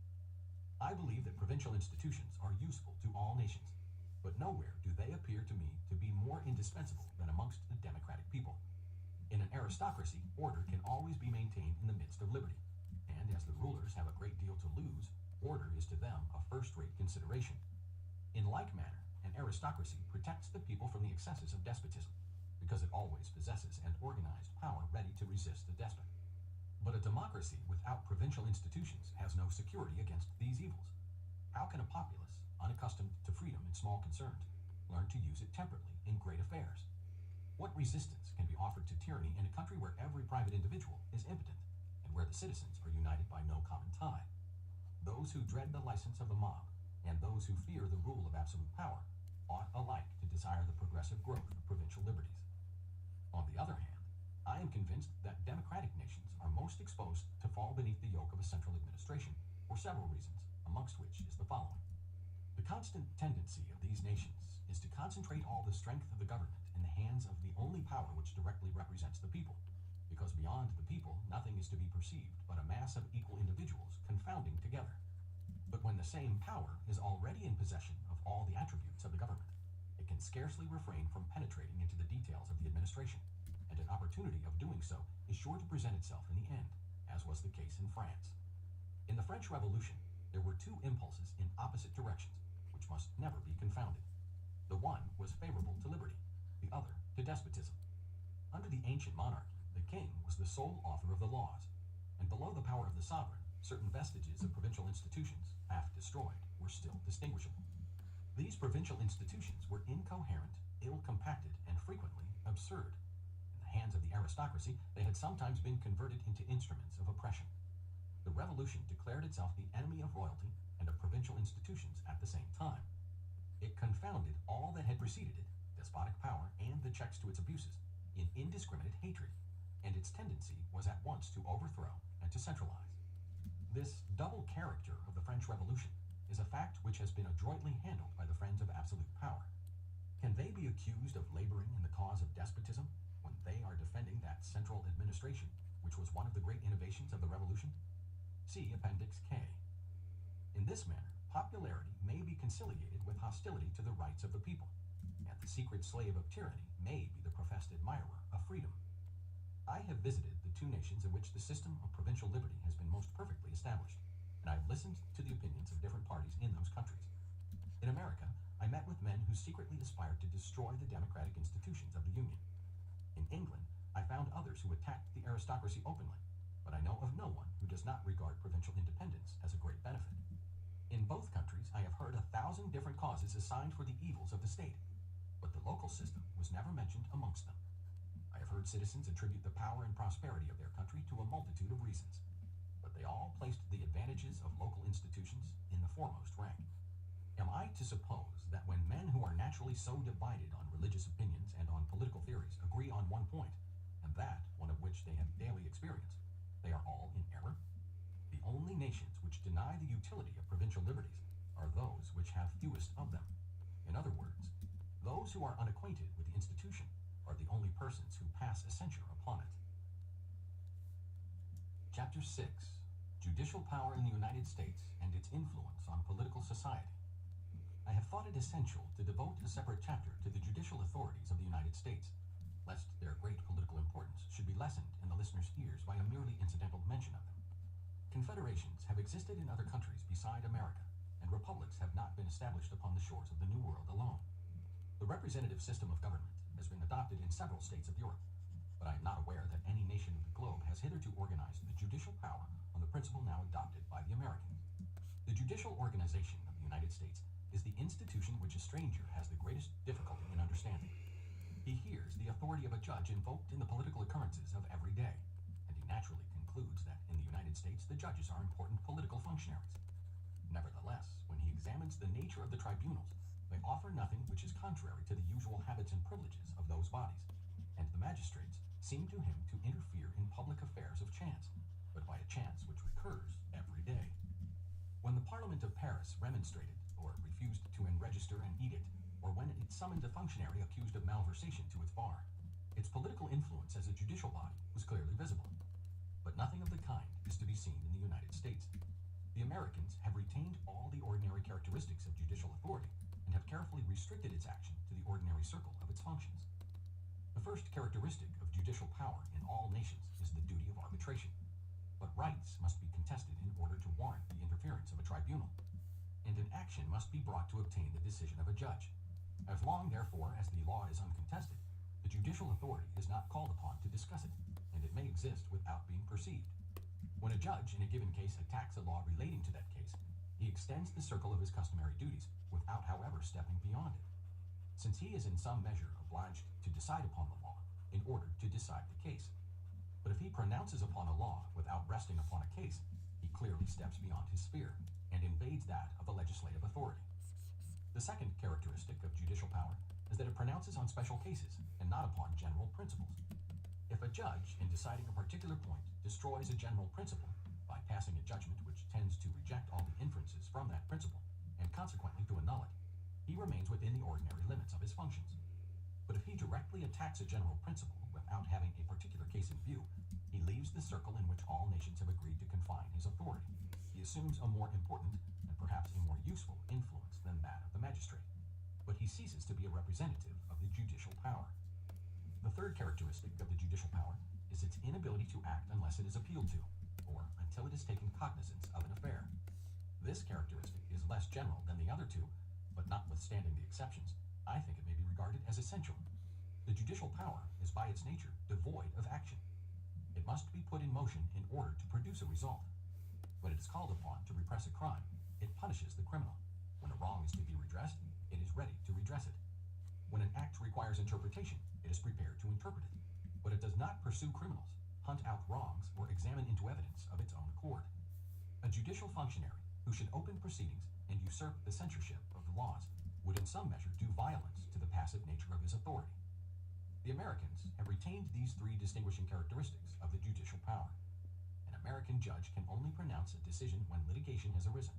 I believe that provincial institutions are useful to all nations, but nowhere do they appear to me to be more indispensable than amongst the democratic people. In an aristocracy, order can always be maintained in the midst of liberty, and as the rulers have a great deal to lose, order is to them a first-rate consideration. In like manner, an aristocracy protects the people from the excesses of despotism, because it always possesses an organized power ready to resist the despot. But a democracy without provincial institutions has no security against these evils. How can a populace, unaccustomed to freedom in small concerns, learn to use it temperately in great affairs? What resistance can be offered to tyranny in a country where every private individual is impotent, and where the citizens are united by no common tie? Those who dread the license of the mob, and those who fear the rule of absolute power, ought alike to desire the progressive growth of provincial liberties. On the other hand, I am convinced that democratic nations are most exposed to fall beneath the yoke of a central administration for several reasons, amongst which is the following. The constant tendency of these nations is to concentrate all the strength of the government in the hands of the only power which directly represents the people, because beyond the people nothing is to be perceived but a mass of equal individuals confounding together. But when the same power is already in possession of all the attributes of the government, scarcely refrain from penetrating into the details of the administration, and an opportunity of doing so is sure to present itself in the end, as was the case in France. In the French Revolution, there were two impulses in opposite directions, which must never be confounded. The one was favorable to liberty, the other to despotism. Under the ancient monarchy, the king was the sole author of the laws, and below the power of the sovereign, certain vestiges of provincial institutions, half destroyed, were still distinguishable. These provincial institutions were incoherent, ill-compacted, and frequently absurd. In the hands of the aristocracy, they had sometimes been converted into instruments of oppression. The Revolution declared itself the enemy of royalty and of provincial institutions at the same time. It confounded all that had preceded it, despotic power and the checks to its abuses, in indiscriminate hatred, and its tendency was at once to overthrow and to centralize. This double character of the French Revolution is a fact which has been adroitly handled by the friends of absolute power. Can they be accused of laboring in the cause of despotism when they are defending that central administration, which was one of the great innovations of the Revolution? See Appendix K. In this manner, popularity may be conciliated with hostility to the rights of the people, and the secret slave of tyranny may be the professed admirer of freedom. I have visited the two nations in which the system of provincial liberty has been most perfectly established, and I have listened to the opinions of different parties in those countries. In America, I met with men who secretly aspired to destroy the democratic institutions of the Union. In England, I found others who attacked the aristocracy openly, but I know of no one who does not regard provincial independence as a great benefit. In both countries, I have heard 1,000 different causes assigned for the evils of the state, but the local system was never mentioned amongst them. I have heard citizens attribute the power and prosperity of their country to a multitude of reasons, but they all placed the advantages of local institutions in the foremost rank. Am I to suppose that when men who are naturally so divided on religious opinions and on political theories agree on one point, and that one of which they have daily experienced, they are all in error? The only nations which deny the utility of provincial liberties are those which have fewest of them. In other words, those who are unacquainted with the institution are the only persons who pass a censure upon it. Chapter 6. Judicial Power in the United States and its Influence on Political Society. I have thought it essential to devote a separate chapter to the judicial authorities of the United States, lest their great political importance should be lessened in the listener's ears by a merely incidental mention of them. Confederations have existed in other countries beside America, and republics have not been established upon the shores of the New World alone. The representative system of government has been adopted in several states of Europe, but I am not aware that any nation of the globe has hitherto organized the judicial power on the principle now adopted by the Americans. The judicial organization of the United States is the institution which a stranger has the greatest difficulty in understanding. He hears the authority of a judge invoked in the political occurrences of every day, and he naturally concludes that in the United States the judges are important political functionaries. Nevertheless, when he examines the nature of the tribunals, they offer nothing which is contrary to the usual habits and privileges of those bodies, and the magistrates seem to him to interfere in public affairs of chance, but by a chance which recurs every day. When the Parliament of Paris remonstrated, or refused to enregister an edict, or when it summoned a functionary accused of malversation to its bar, its political influence as a judicial body was clearly visible. But nothing of the kind is to be seen in the United States. The Americans have retained all the ordinary characteristics of judicial authority, and have carefully restricted its action to the ordinary circle of its functions. The first characteristic of judicial power in all nations is the duty of arbitration, but rights must be contested in order to warrant the interference of a tribunal, and an action must be brought to obtain the decision of a judge. As long, therefore, as the law is uncontested, the judicial authority is not called upon to discuss it, and it may exist without being perceived. When a judge in a given case attacks a law relating to that case, he extends the circle of his customary duties without, however, stepping beyond it, since he is in some measure obliged to decide upon the law in order to decide the case. But if he pronounces upon a law without resting upon a case, he clearly steps beyond his sphere and invades that of the legislative authority. The second characteristic of judicial power is that it pronounces on special cases and not upon general principles. If a judge, in deciding a particular point, destroys a general principle by passing a judgment which tends to reject all the inferences from that principle, and consequently to annul it, he remains within the ordinary limits of his functions. But if he directly attacks a general principle without having a particular case in view, he leaves the circle in which all nations have agreed to confine his authority. He assumes a more important, and perhaps a more useful, influence than that of the magistrate. But he ceases to be a representative of the judicial power. The third characteristic of the judicial power is its inability to act unless it is appealed to, or until it has taken cognizance of an affair. This characteristic is less general than the other two, but notwithstanding the exceptions, I think it may be regarded as essential. The judicial power is by its nature devoid of action. It must be put in motion in order to produce a result. When it is called upon to repress a crime, it punishes the criminal. When a wrong is to be redressed, it is ready to redress it. When an act requires interpretation, it is prepared to interpret it. But it does not pursue criminals, hunt out wrongs, or examine into evidence of its own accord. A judicial functionary who should open proceedings and usurp the censorship of the laws would in some measure do violence to the passive nature of his authority. The Americans have retained these three distinguishing characteristics of the judicial power. An American judge can only pronounce a decision when litigation has arisen.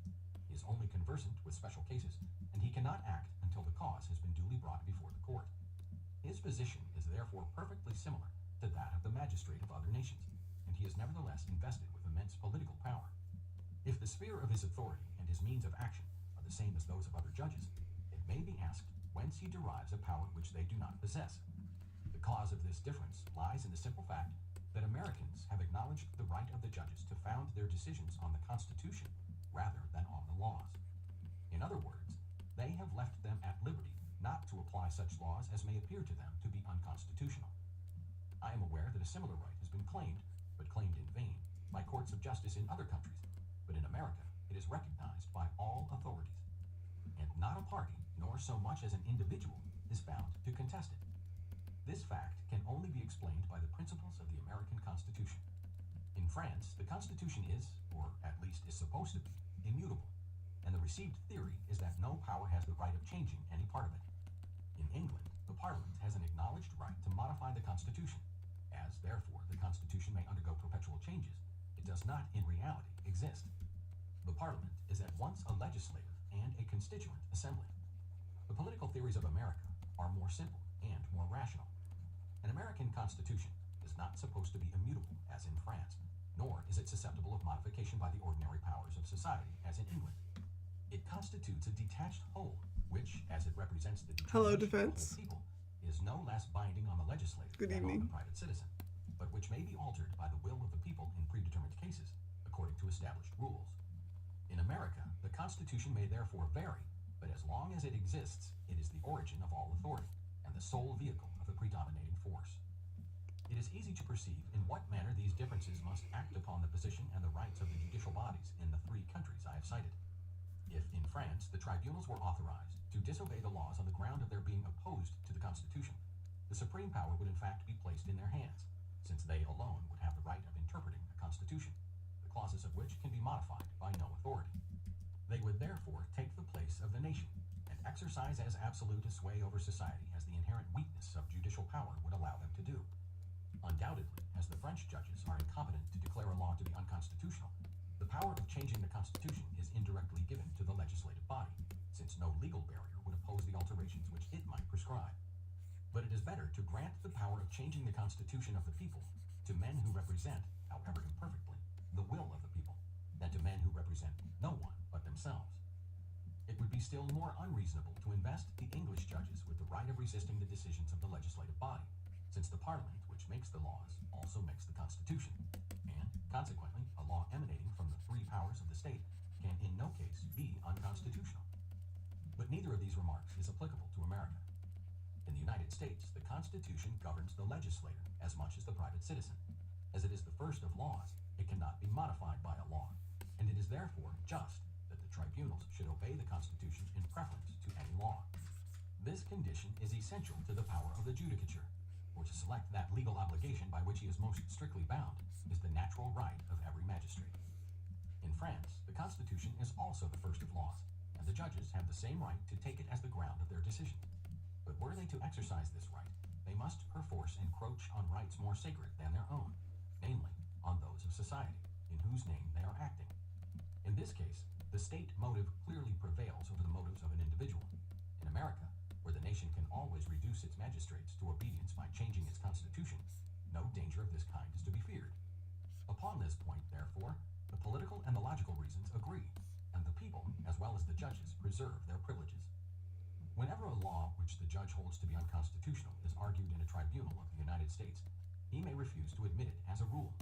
He is only conversant with special cases, and he cannot act until the cause has been duly brought before the court. His position is therefore perfectly similar to that of the magistrate of other nations, and he is nevertheless invested with immense political power. If the sphere of his authority and his means of action are the same as those of other judges, it may be asked whence he derives a power which they do not possess. The cause of this difference lies in the simple fact that Americans have acknowledged the right of the judges to found their decisions on the Constitution rather than on the laws. In other words, they have left them at liberty not to apply such laws as may appear to them to be unconstitutional. I am aware that a similar right has been claimed, but claimed in vain, by courts of justice in other countries, but in America it is recognized by all authorities, and not a party, nor so much as an individual, is found to contest it. This fact can only be explained by the principles of the American Constitution. In France, the Constitution is, or at least is supposed to be, immutable, and the received theory is that no power has the right of changing any part of it. In England, the Parliament has an acknowledged right to modify the Constitution. As, therefore, the Constitution may undergo perpetual changes, it does not, in reality, exist. The Parliament is at once a legislative and a constituent assembly. The political theories of America are more simple and more rational. An American Constitution is not supposed to be immutable, as in France, nor is it susceptible of modification by the ordinary powers of society, as in England. It constitutes a detached whole, which, as it represents the Hello, determination of defense. the people, is no less binding on the legislator Good than evening. on the private citizen, but which may be altered by the will of the people in predetermined cases, according to established rules. In America, the Constitution may therefore vary, but as long as it exists, it is the origin of all authority, and the sole vehicle of the predominating force. It is easy to perceive in what manner these differences must act upon the position and the rights of the judicial bodies in the three countries I have cited. If, in France, the tribunals were authorized to disobey the laws on the ground of their being opposed to the Constitution, the supreme power would in fact be placed in their hands, since they alone would have the right of interpreting the Constitution, the clauses of which can be modified by no authority. They would therefore take the place of the nation, and exercise as absolute a sway over society as the inherent weakness of judicial power would allow them to do. Undoubtedly, as the French judges are incompetent to declare a law to be unconstitutional, the power of changing the Constitution is indirectly given to the legislative body, since no legal barrier would oppose the alterations which it might prescribe. But it is better to grant the power of changing the Constitution of the people to men who represent, however imperfectly, the will of the people, than to men who represent no one but themselves. It would be still more unreasonable to invest the English judges with the right of resisting the decisions of the legislative body, since the Parliament, which makes the laws, also makes the Constitution, and, consequently, a law emanating from the three powers of the state can in no case be unconstitutional. But neither of these remarks is applicable to America. In the United States, the Constitution governs the legislator as much as the private citizen. As it is the first of laws, it cannot be modified by a law, and it is therefore just that the tribunals should obey the Constitution in preference to any law. This condition is essential to the power of the judicature, for to select that legal obligation by which he is most strictly bound is the natural right of every magistrate. In France, the Constitution is also the first of laws, and the judges have the same right to take it as the ground of their decision. But were they to exercise this right, they must perforce encroach on rights more sacred than their own, namely, on those of society, in whose name they are acting. In this case, the state motive clearly prevails over the motives of an individual. In America, where the nation can always reduce its magistrates to obedience by changing its constitution, no danger of this kind is to be feared. Upon this point, therefore, the political and the logical reasons agree, and the people, as well as the judges, preserve their privileges. Whenever a law which the judge holds to be unconstitutional, is argued in a tribunal of the United States, he may refuse to admit it as a rule.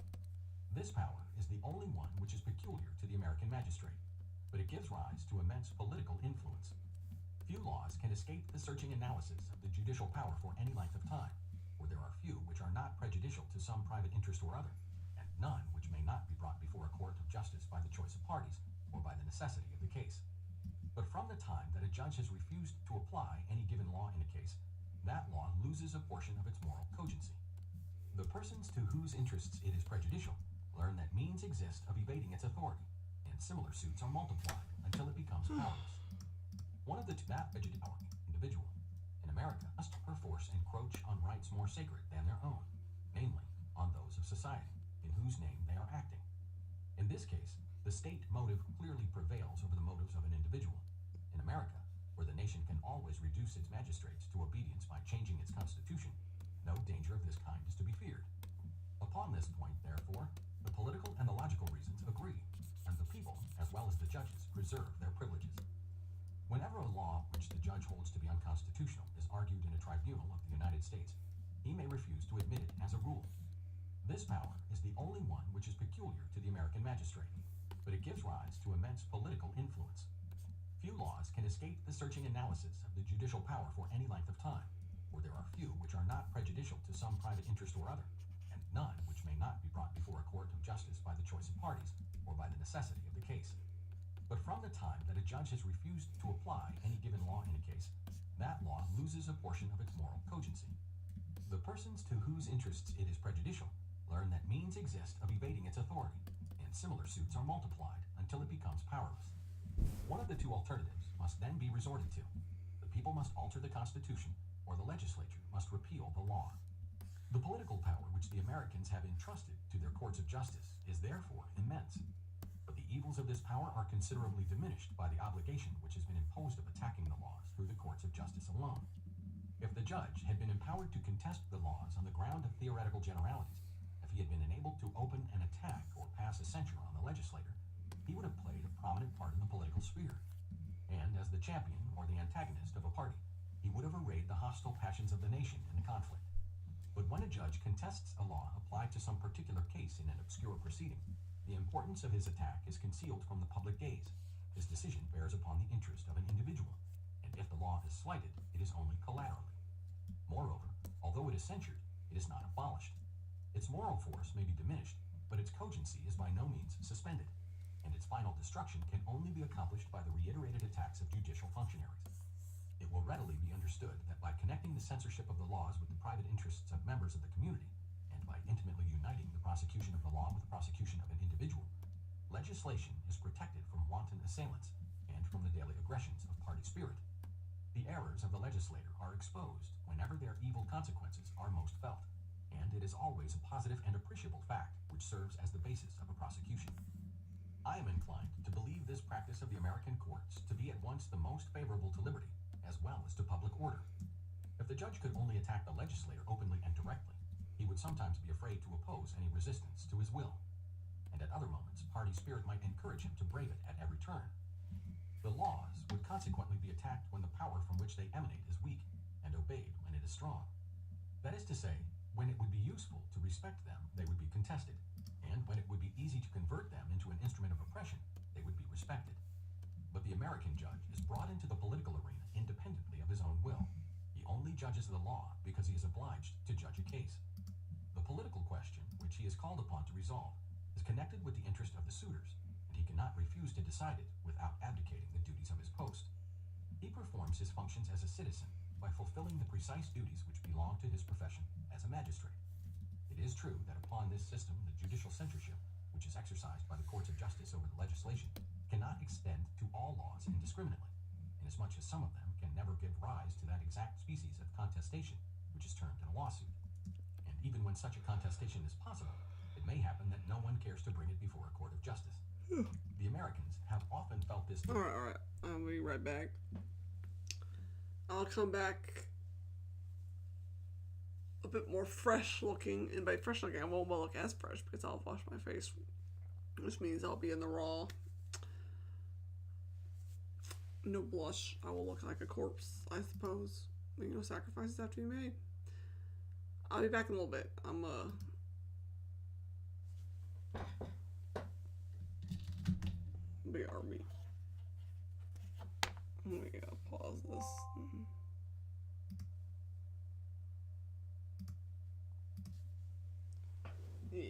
This power is the only one which is peculiar to the American magistrate, but it gives rise to immense political influence. Few laws can escape the searching analysis of the judicial power for any length of time, for there are few which are not prejudicial to some private interest or other, and none which may not be brought before a court of justice by the choice of parties, or by the necessity of the case. But from the time that a judge has refused to apply any given law in a case, that law loses a portion of its moral cogency. The persons to whose interests it is prejudicial learn that means exist of evading its authority, and similar suits are multiplied until it becomes powerless. One of the two, that prejudicial individual, in America, must perforce encroach on rights more sacred than their own, namely, on those of society, in whose name they are acting. In this case, the state motive clearly prevails over the motives of an individual. In America, where the nation can always reduce its magistrates to obedience by changing its constitution, no danger of this kind is to be feared. Upon this point, therefore, the political and the logical reasons agree, and the people, as well as the judges, preserve their privileges. Whenever a law which the judge holds to be unconstitutional is argued in a tribunal of the United States, he may refuse to admit it as a rule. This power is the only one which is peculiar to the American magistrate, but it gives rise to immense political influence. Few laws can escape the searching analysis of the judicial power for any length of time, for there are few which are not prejudicial to some private interest or other, and none which may not be brought before a court of justice by the choice of parties, or by the necessity of the case. But from the time that a judge has refused to apply any given law in a case, that law loses a portion of its moral cogency. The persons to whose interests it is prejudicial learn that means exist of evading its authority, and similar suits are multiplied until it becomes powerless. One of the two alternatives must then be resorted to. The people must alter the Constitution, or the legislature must repeal the law. The political power which the Americans have entrusted to their courts of justice is therefore immense. But the evils of this power are considerably diminished by the obligation which has been imposed of attacking the laws through the courts of justice alone. If the judge had been empowered to contest the laws on the ground of theoretical generalities, if he had been enabled to open an attack or pass a censure on the legislator, he would have played a prominent part in the political sphere. And as the champion or the antagonist of a party, he would have arrayed the hostile passions of the nation in the conflict. But when a judge contests a law applied to some particular case in an obscure proceeding, the importance of his attack is concealed from the public gaze. His decision bears upon the interest of an individual, and if the law is slighted, it is only collaterally. Moreover, although it is censured, it is not abolished. Its moral force may be diminished, but its cogency is by no means suspended, and its final destruction can only be accomplished by the reiterated attacks of judicial functionaries. It will readily be understood that by connecting the censorship of the laws with the private interests of members of the community, and by intimately uniting the prosecution of the law with the prosecution of an individual, legislation is protected from wanton assailants and from the daily aggressions of party spirit. The errors of the legislator are exposed whenever their evil consequences are most felt, and it is always a positive and appreciable fact which serves as the basis of a prosecution. I am inclined to believe this practice of the American courts to be at once the most favorable to liberty as well as to public order. If the judge could only attack the legislator openly and directly, he would sometimes be afraid to oppose any resistance to his will, and at other moments party spirit might encourage him to brave it at every turn. The laws would consequently be attacked when the power from which they emanate is weak, and obeyed when it is strong. That is to say, when it would be useful to respect them, they would be contested, and when it would be easy to convert them into an instrument of oppression, they would be respected. But the American judge is brought into the political arena independently of his own will. He only judges the law because he is obliged to judge a case. The political question, which he is called upon to resolve, is connected with the interest of the suitors, and he cannot refuse to decide it without abdicating the duties of his post. He performs his functions as a citizen by fulfilling the precise duties which belong to his profession as a magistrate. It is true that upon this system, the judicial censorship, which is exercised by the courts of justice over the legislation, cannot extend to all laws indiscriminately, inasmuch as some of them can never give rise to that exact species of contestation which is termed in a lawsuit. And even when such a contestation is possible, it may happen that no one cares to bring it before a court of justice. The Americans have often felt this. All right. I'll be right back. I'll come back a bit more fresh looking, and by fresh looking, I won't look as fresh because I'll wash my face, which means I'll be in the raw. No blush. I will look like a corpse, I suppose. You know, sacrifices have to be made. I'll be back in a little bit. BRB. We gotta pause this. Yeah.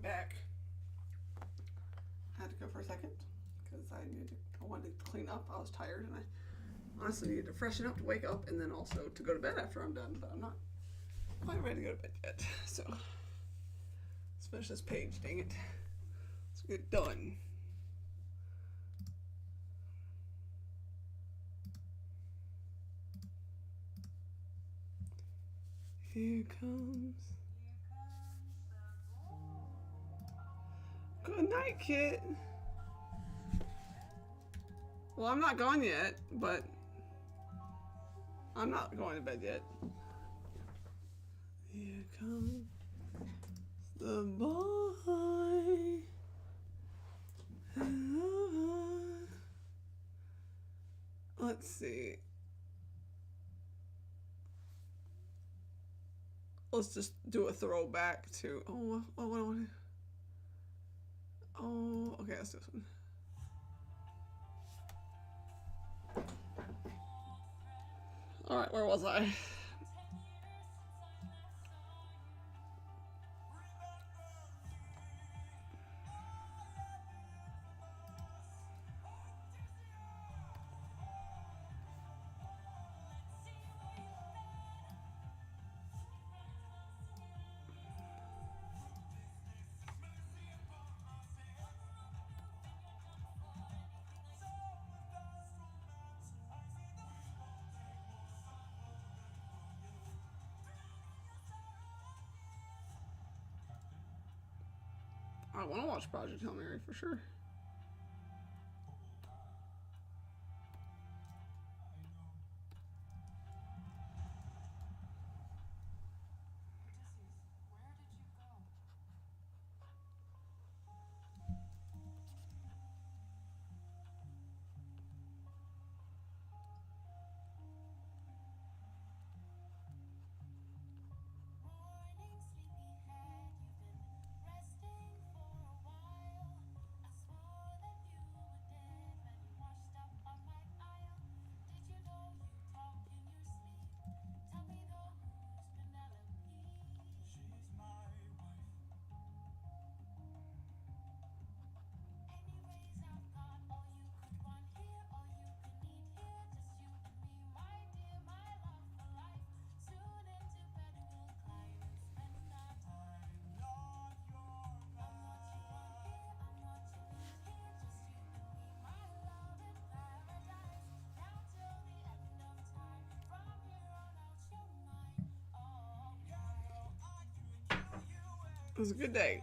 back. I had to go for a second because I wanted to clean up. I was tired and I honestly needed to freshen up to wake up and then also to go to bed after I'm done, but I'm not quite ready to go to bed yet. So let's finish this page, dang it. Let's get it done. Here comes. Good night, Kit. Well, I'm not gone yet, but I'm not going to bed yet. Here comes the boy. Let's see. Let's just do a throwback to. Oh, what do I want to. Oh, okay, let's do this one. Alright, where was I? I want to watch Project Hail Mary for sure. It was a good day.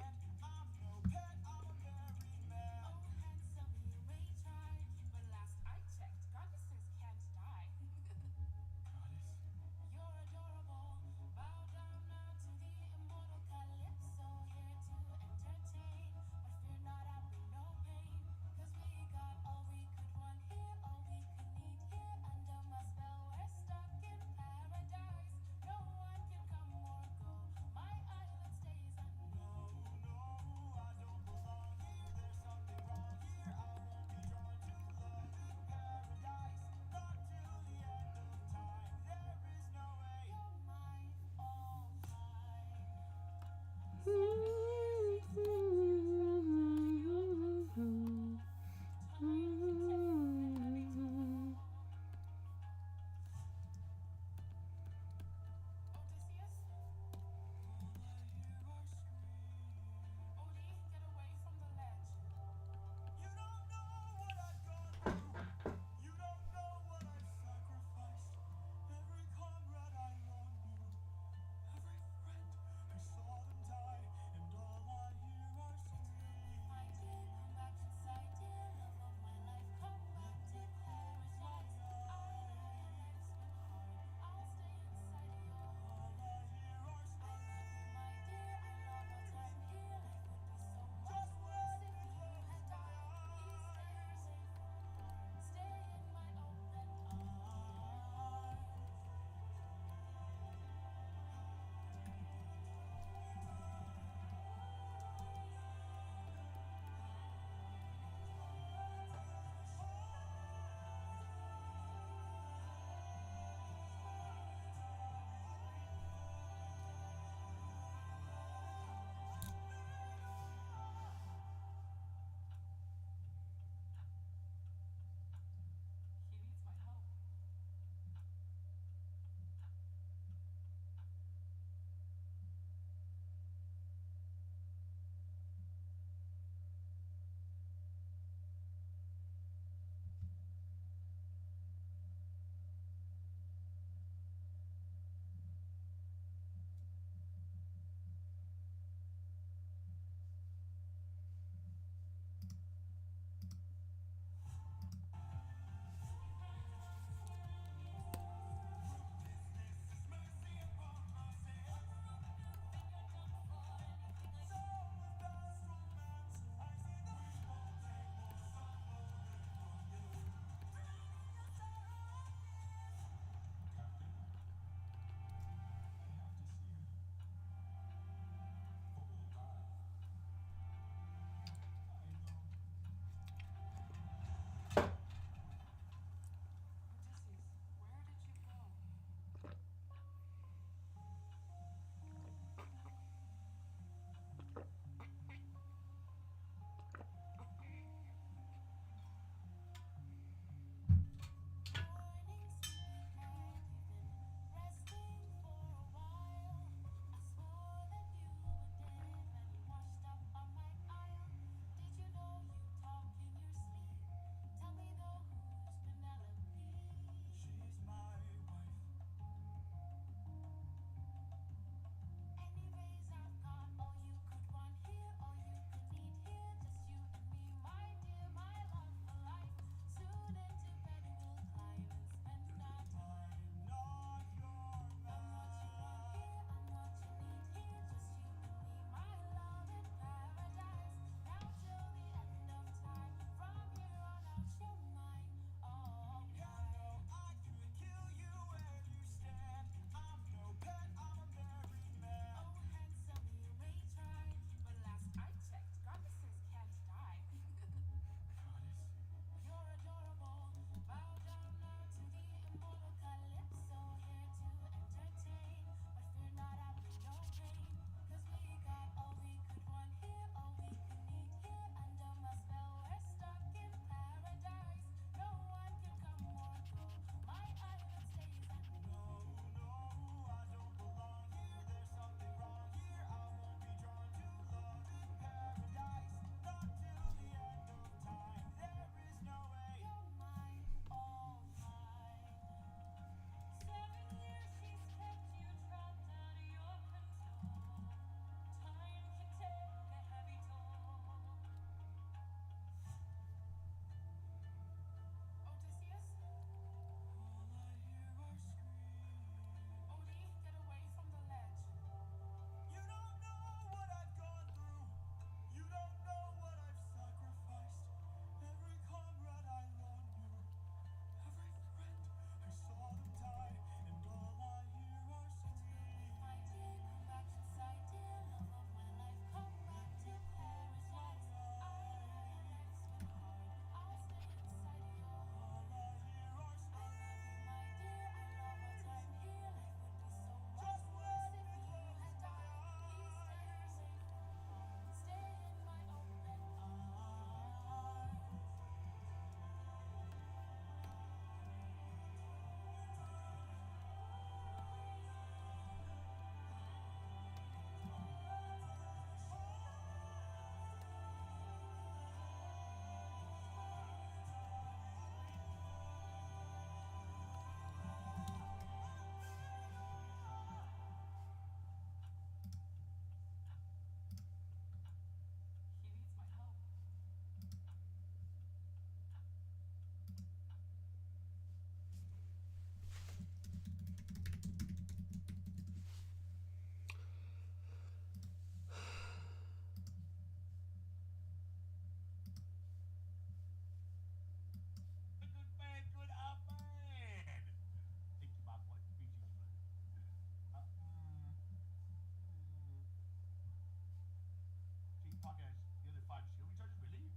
fucking the other 5 shielding charges, really?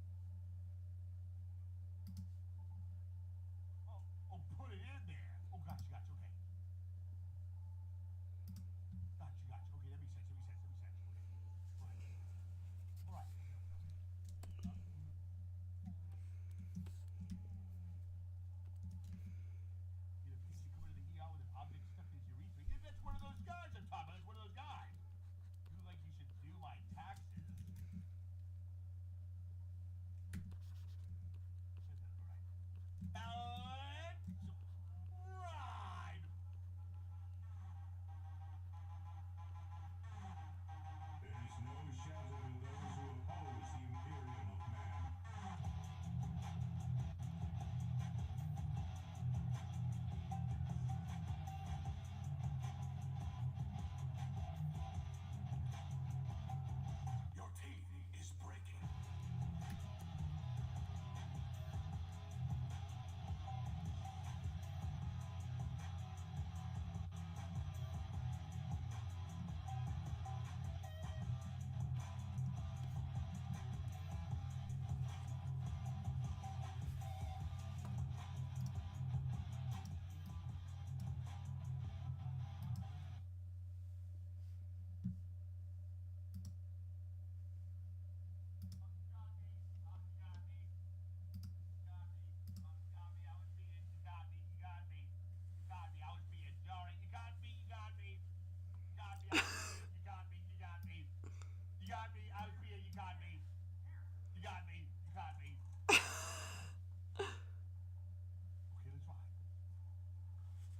Oh, put it in there. Oh, gotcha, okay. Gotcha. Okay, that makes sense. Okay. All right. You know, you come into the ER with an object stuck in his urethra. Yeah, that's one of those guys I'm talking about. That's one of those guys. You look like you should do my taxes. Right. There is no shelter to those who oppose the Imperium of Man. Your teeth is breaking.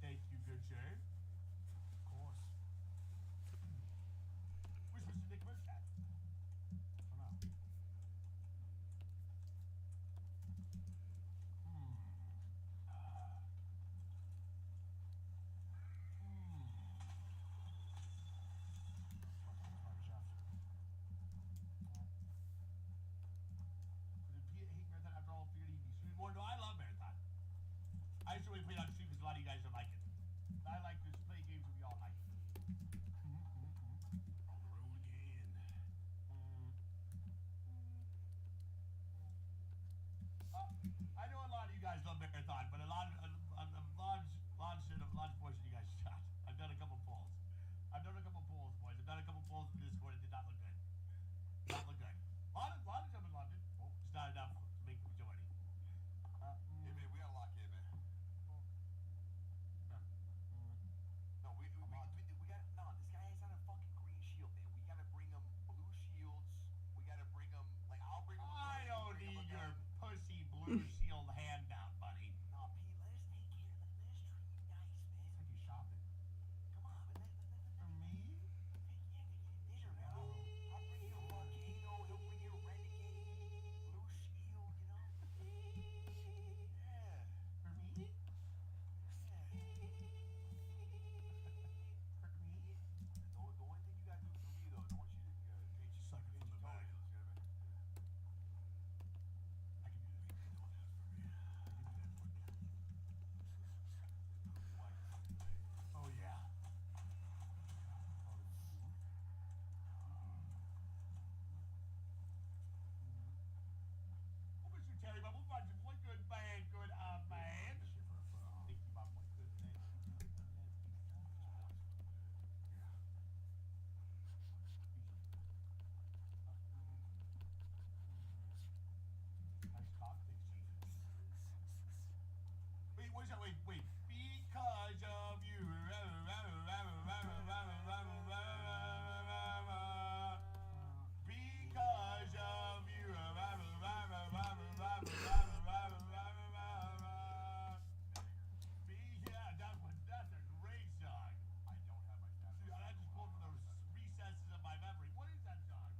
Thank you, good sir. Of course. Where's Mr. Nick Merch at? Oh no. No, I love Marathon. I used to really play it on stream because a lot of you guys don't like it. I like to play games that we all like. On the road again. I know a lot of you guys love Marathon, but a lot of boys you guys shot. I've done a couple polls. I've done a couple polls, boys. I've done a couple polls in Discord. It did not look good. Not look good. A lot of gentlemen loved it. Well, it's not enough to make the majority. Yeah, man, we gotta lock in, man. No, we got no. This guy has on a fucking green shield, man. We gotta bring him blue shields. We gotta bring him like I'll bring him. I don't need your pussy blue shield handout, buddy. No, Pete, let us take care. Let us treat you nice, man. It's like you shopping. Come on, man. For me? Dinner, man. I'll bring you a volcano. He'll bring you a renegade, blue shield. You know. Yeah. For me? The only thing you gotta do for me, though, I don't want you to Suck it from the back. I can do that. Oh yeah. Oh, Mr. Terry, but we'll find you one good man, good man. Thank you, Bob. One good man. Nice cock, thanks, Chief. Wait, what is that? Wait. Because of you. Because of you. Yeah, that's a great song. I don't have my tablet. Dude, I just pulled from the recesses of my memory. What is that song?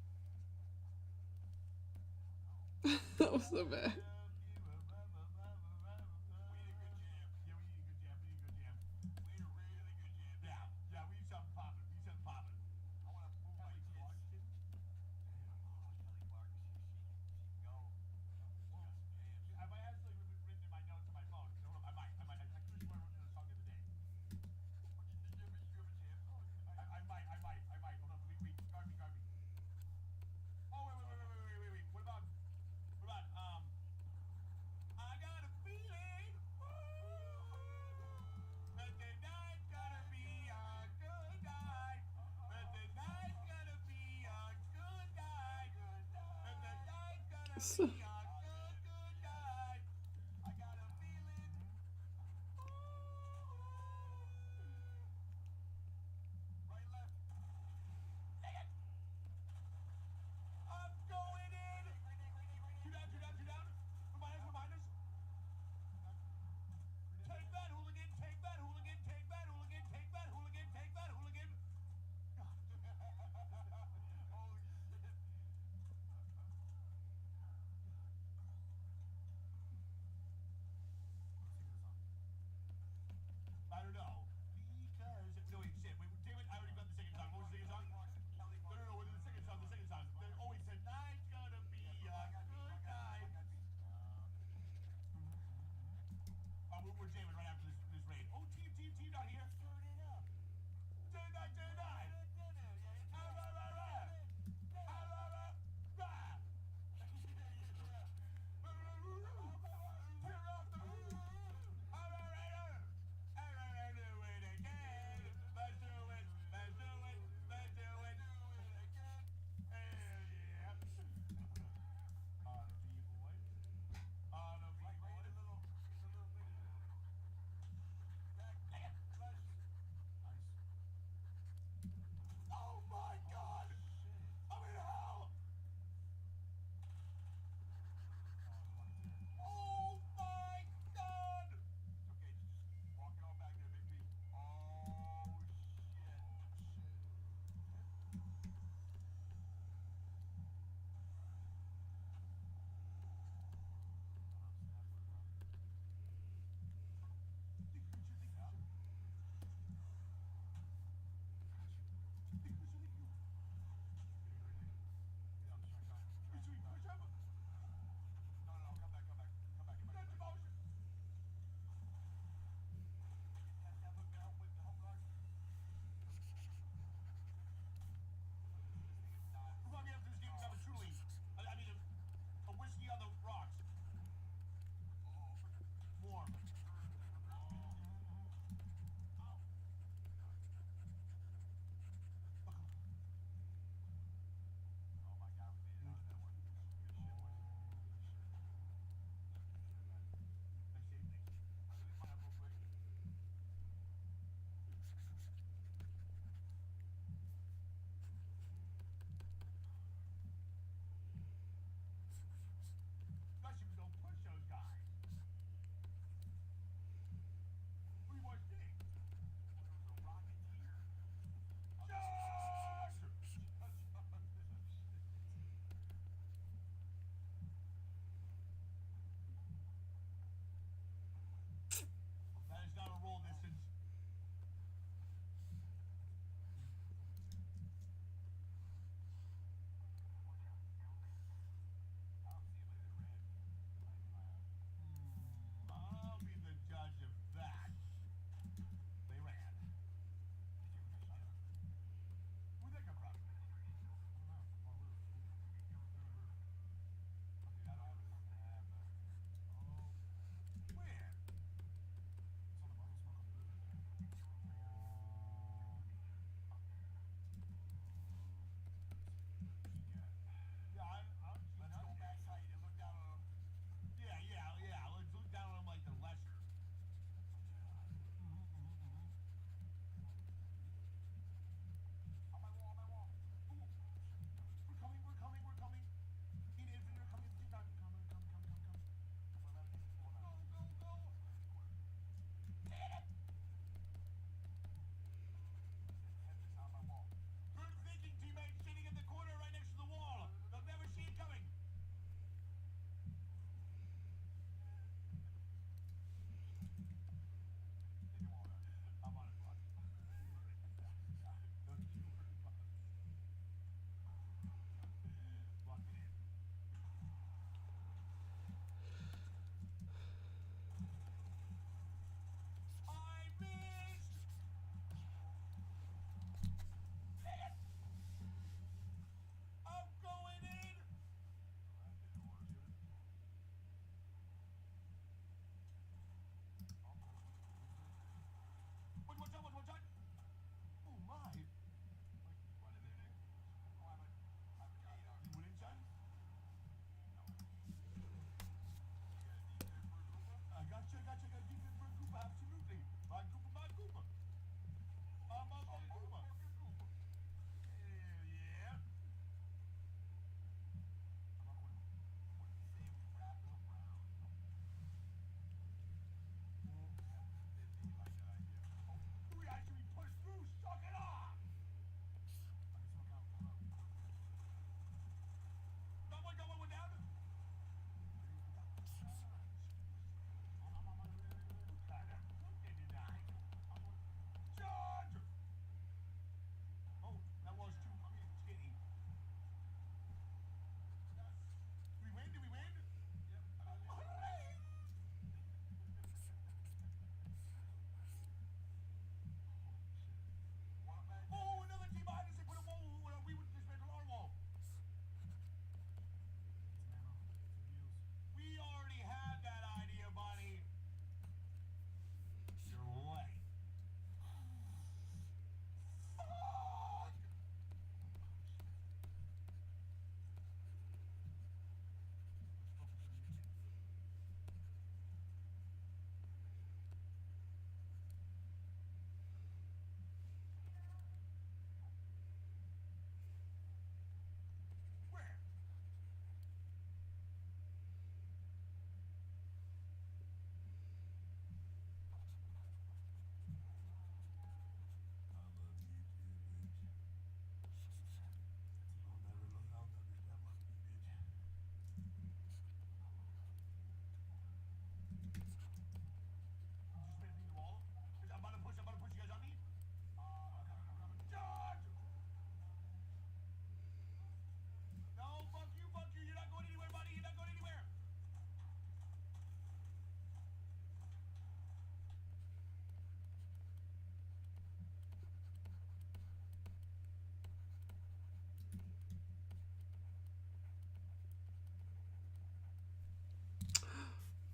That was so bad. We need a good jam. We need a good jam. We need a really good jam. Yeah, we need something popping. I want to move my kids. Kelly Clark, she can go. I might actually written in my notes on my phone. No, I might. I could have sworn I wrote a song the other day. You have a jam? I might. Hold on. Wait. Garby. Oh, wait. So- be a good night. I got a feeling. Right, left. Dang it. I'm going in. Two down, two down, two down. Remind us, remind us. Take that, hooligan. Take that, hooligan. Take that, hooligan. Take that, hooligan. Take that, hooligan. Holy shit.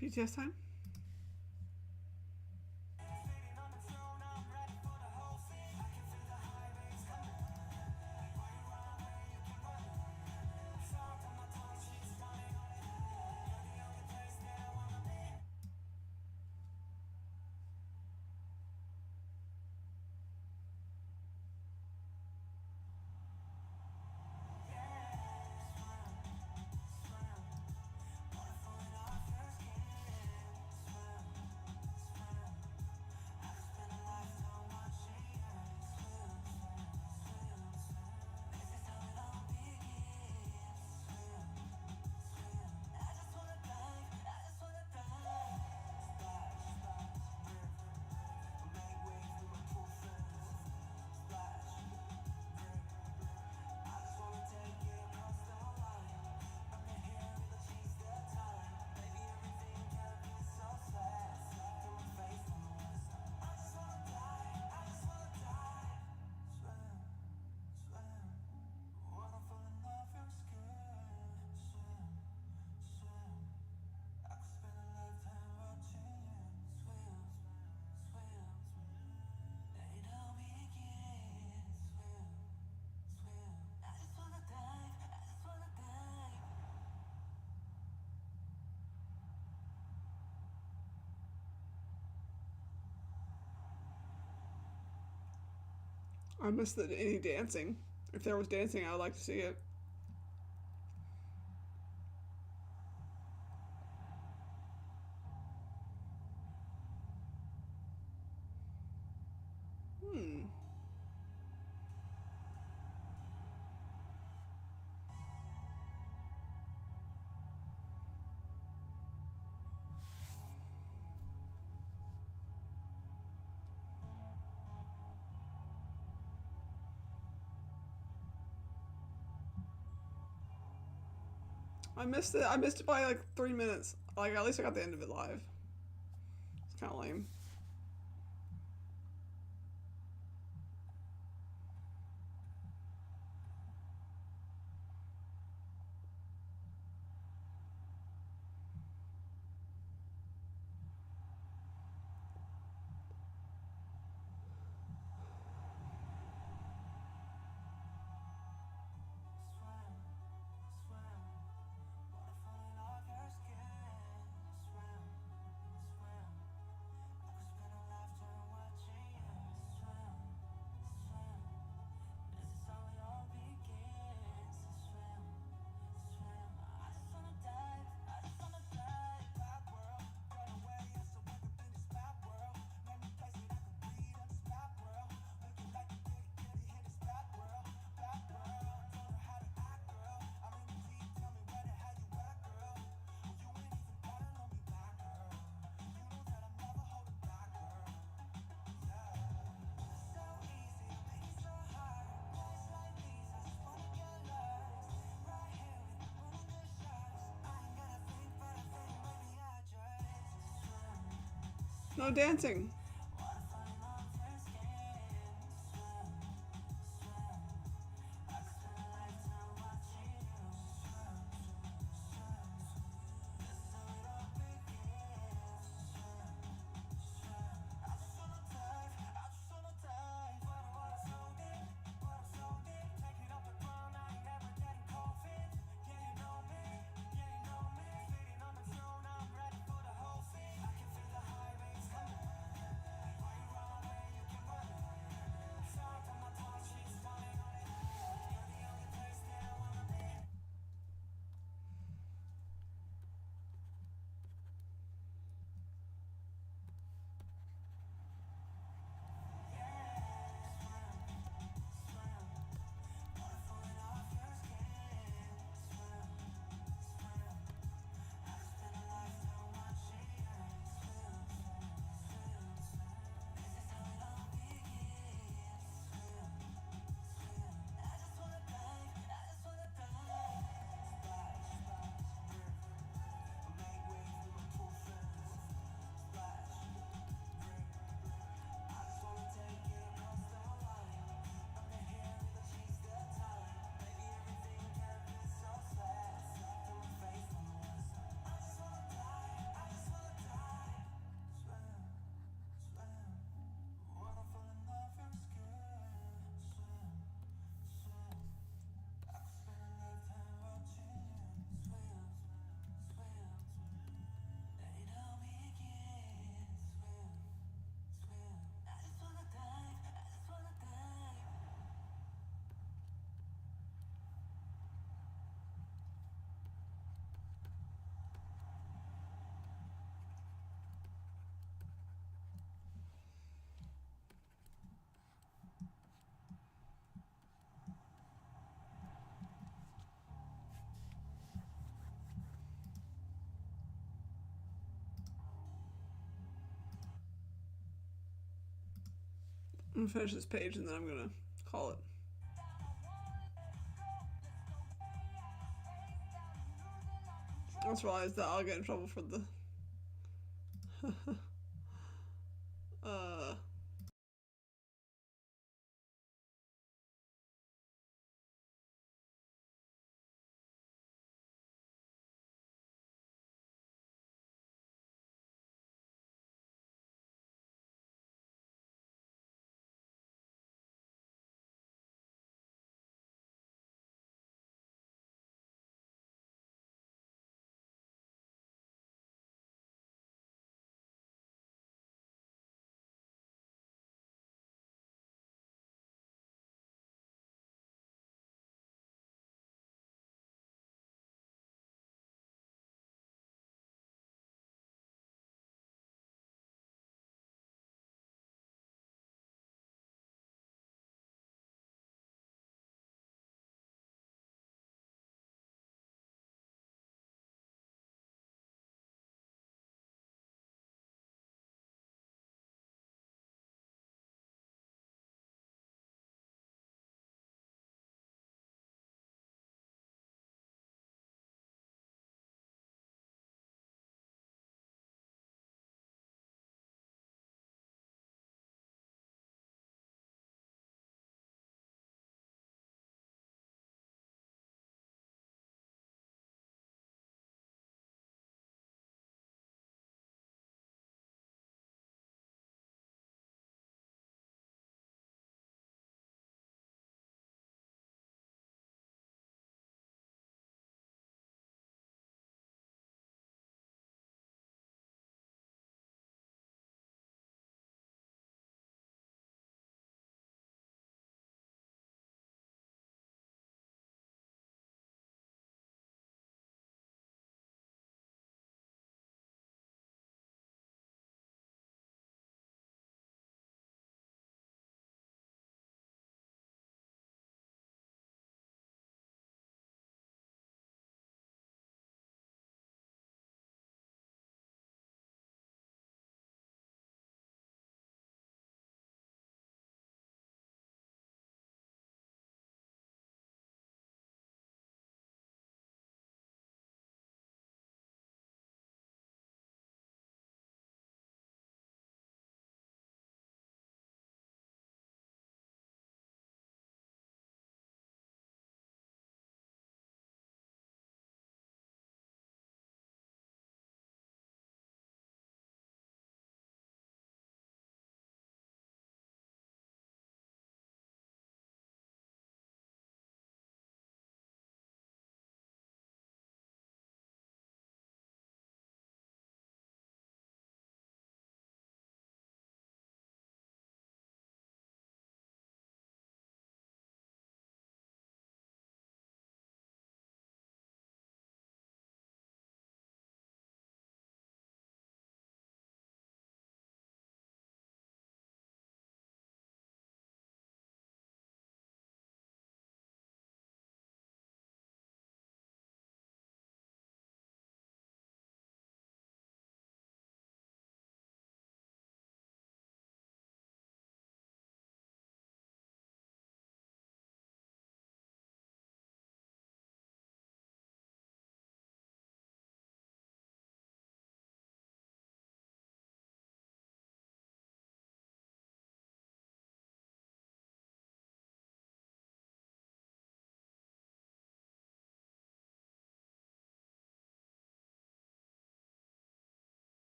BTS time? I missed any dancing. If there was dancing, I would like to see it. I missed it. I missed it by like 3 minutes. Like, at least I got the end of it live. It's kind of lame. No dancing. I'm gonna finish this page and then I'm gonna call it. I just realized that I'll get in trouble for the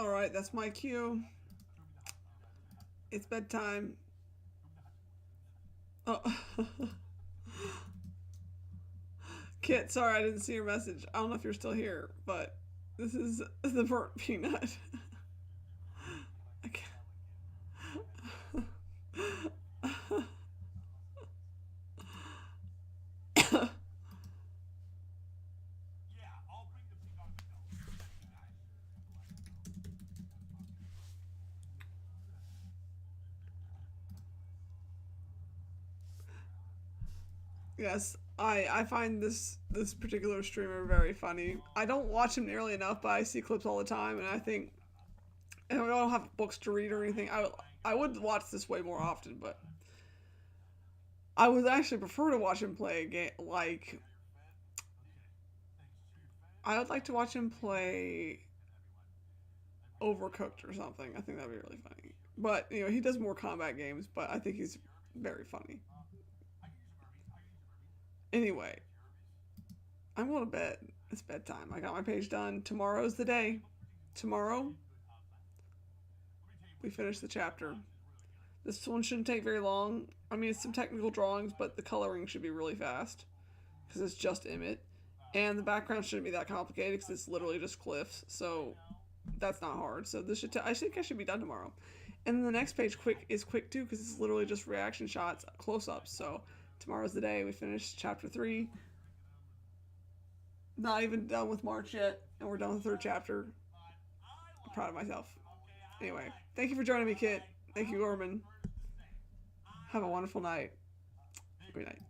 Alright, that's my cue. It's bedtime. Oh. Kit, sorry I didn't see your message. I don't know if you're still here, but this is the burnt peanut. Yeah, I'll bring the pig on the go. Yes, I find this particular streamer very funny. I don't watch him nearly enough, but I see clips all the time, and I think, and I don't have books to read or anything. I would watch this way more often, but I would actually prefer to watch him play a game. Like, I would like to watch him play Overcooked or something. I think that'd be really funny. But you know, he does more combat games, but I think he's very funny. Anyway, I'm going to bed. It's bedtime. I got my page done. Tomorrow's the day. Tomorrow, we finish the chapter. This one shouldn't take very long. I mean, it's some technical drawings, but the coloring should be really fast because it's just Emmett. And the background shouldn't be that complicated because it's literally just cliffs. So that's not hard. So this should I think I should be done tomorrow. And then the next page is quick too because it's literally just reaction shots, close-ups. So tomorrow's the day we finish chapter 3. Not even done with March yet, and we're done with the 3rd chapter. I'm proud of myself. Anyway, thank you for joining me, Kit. Thank you, Orman. Have a wonderful night. Good night.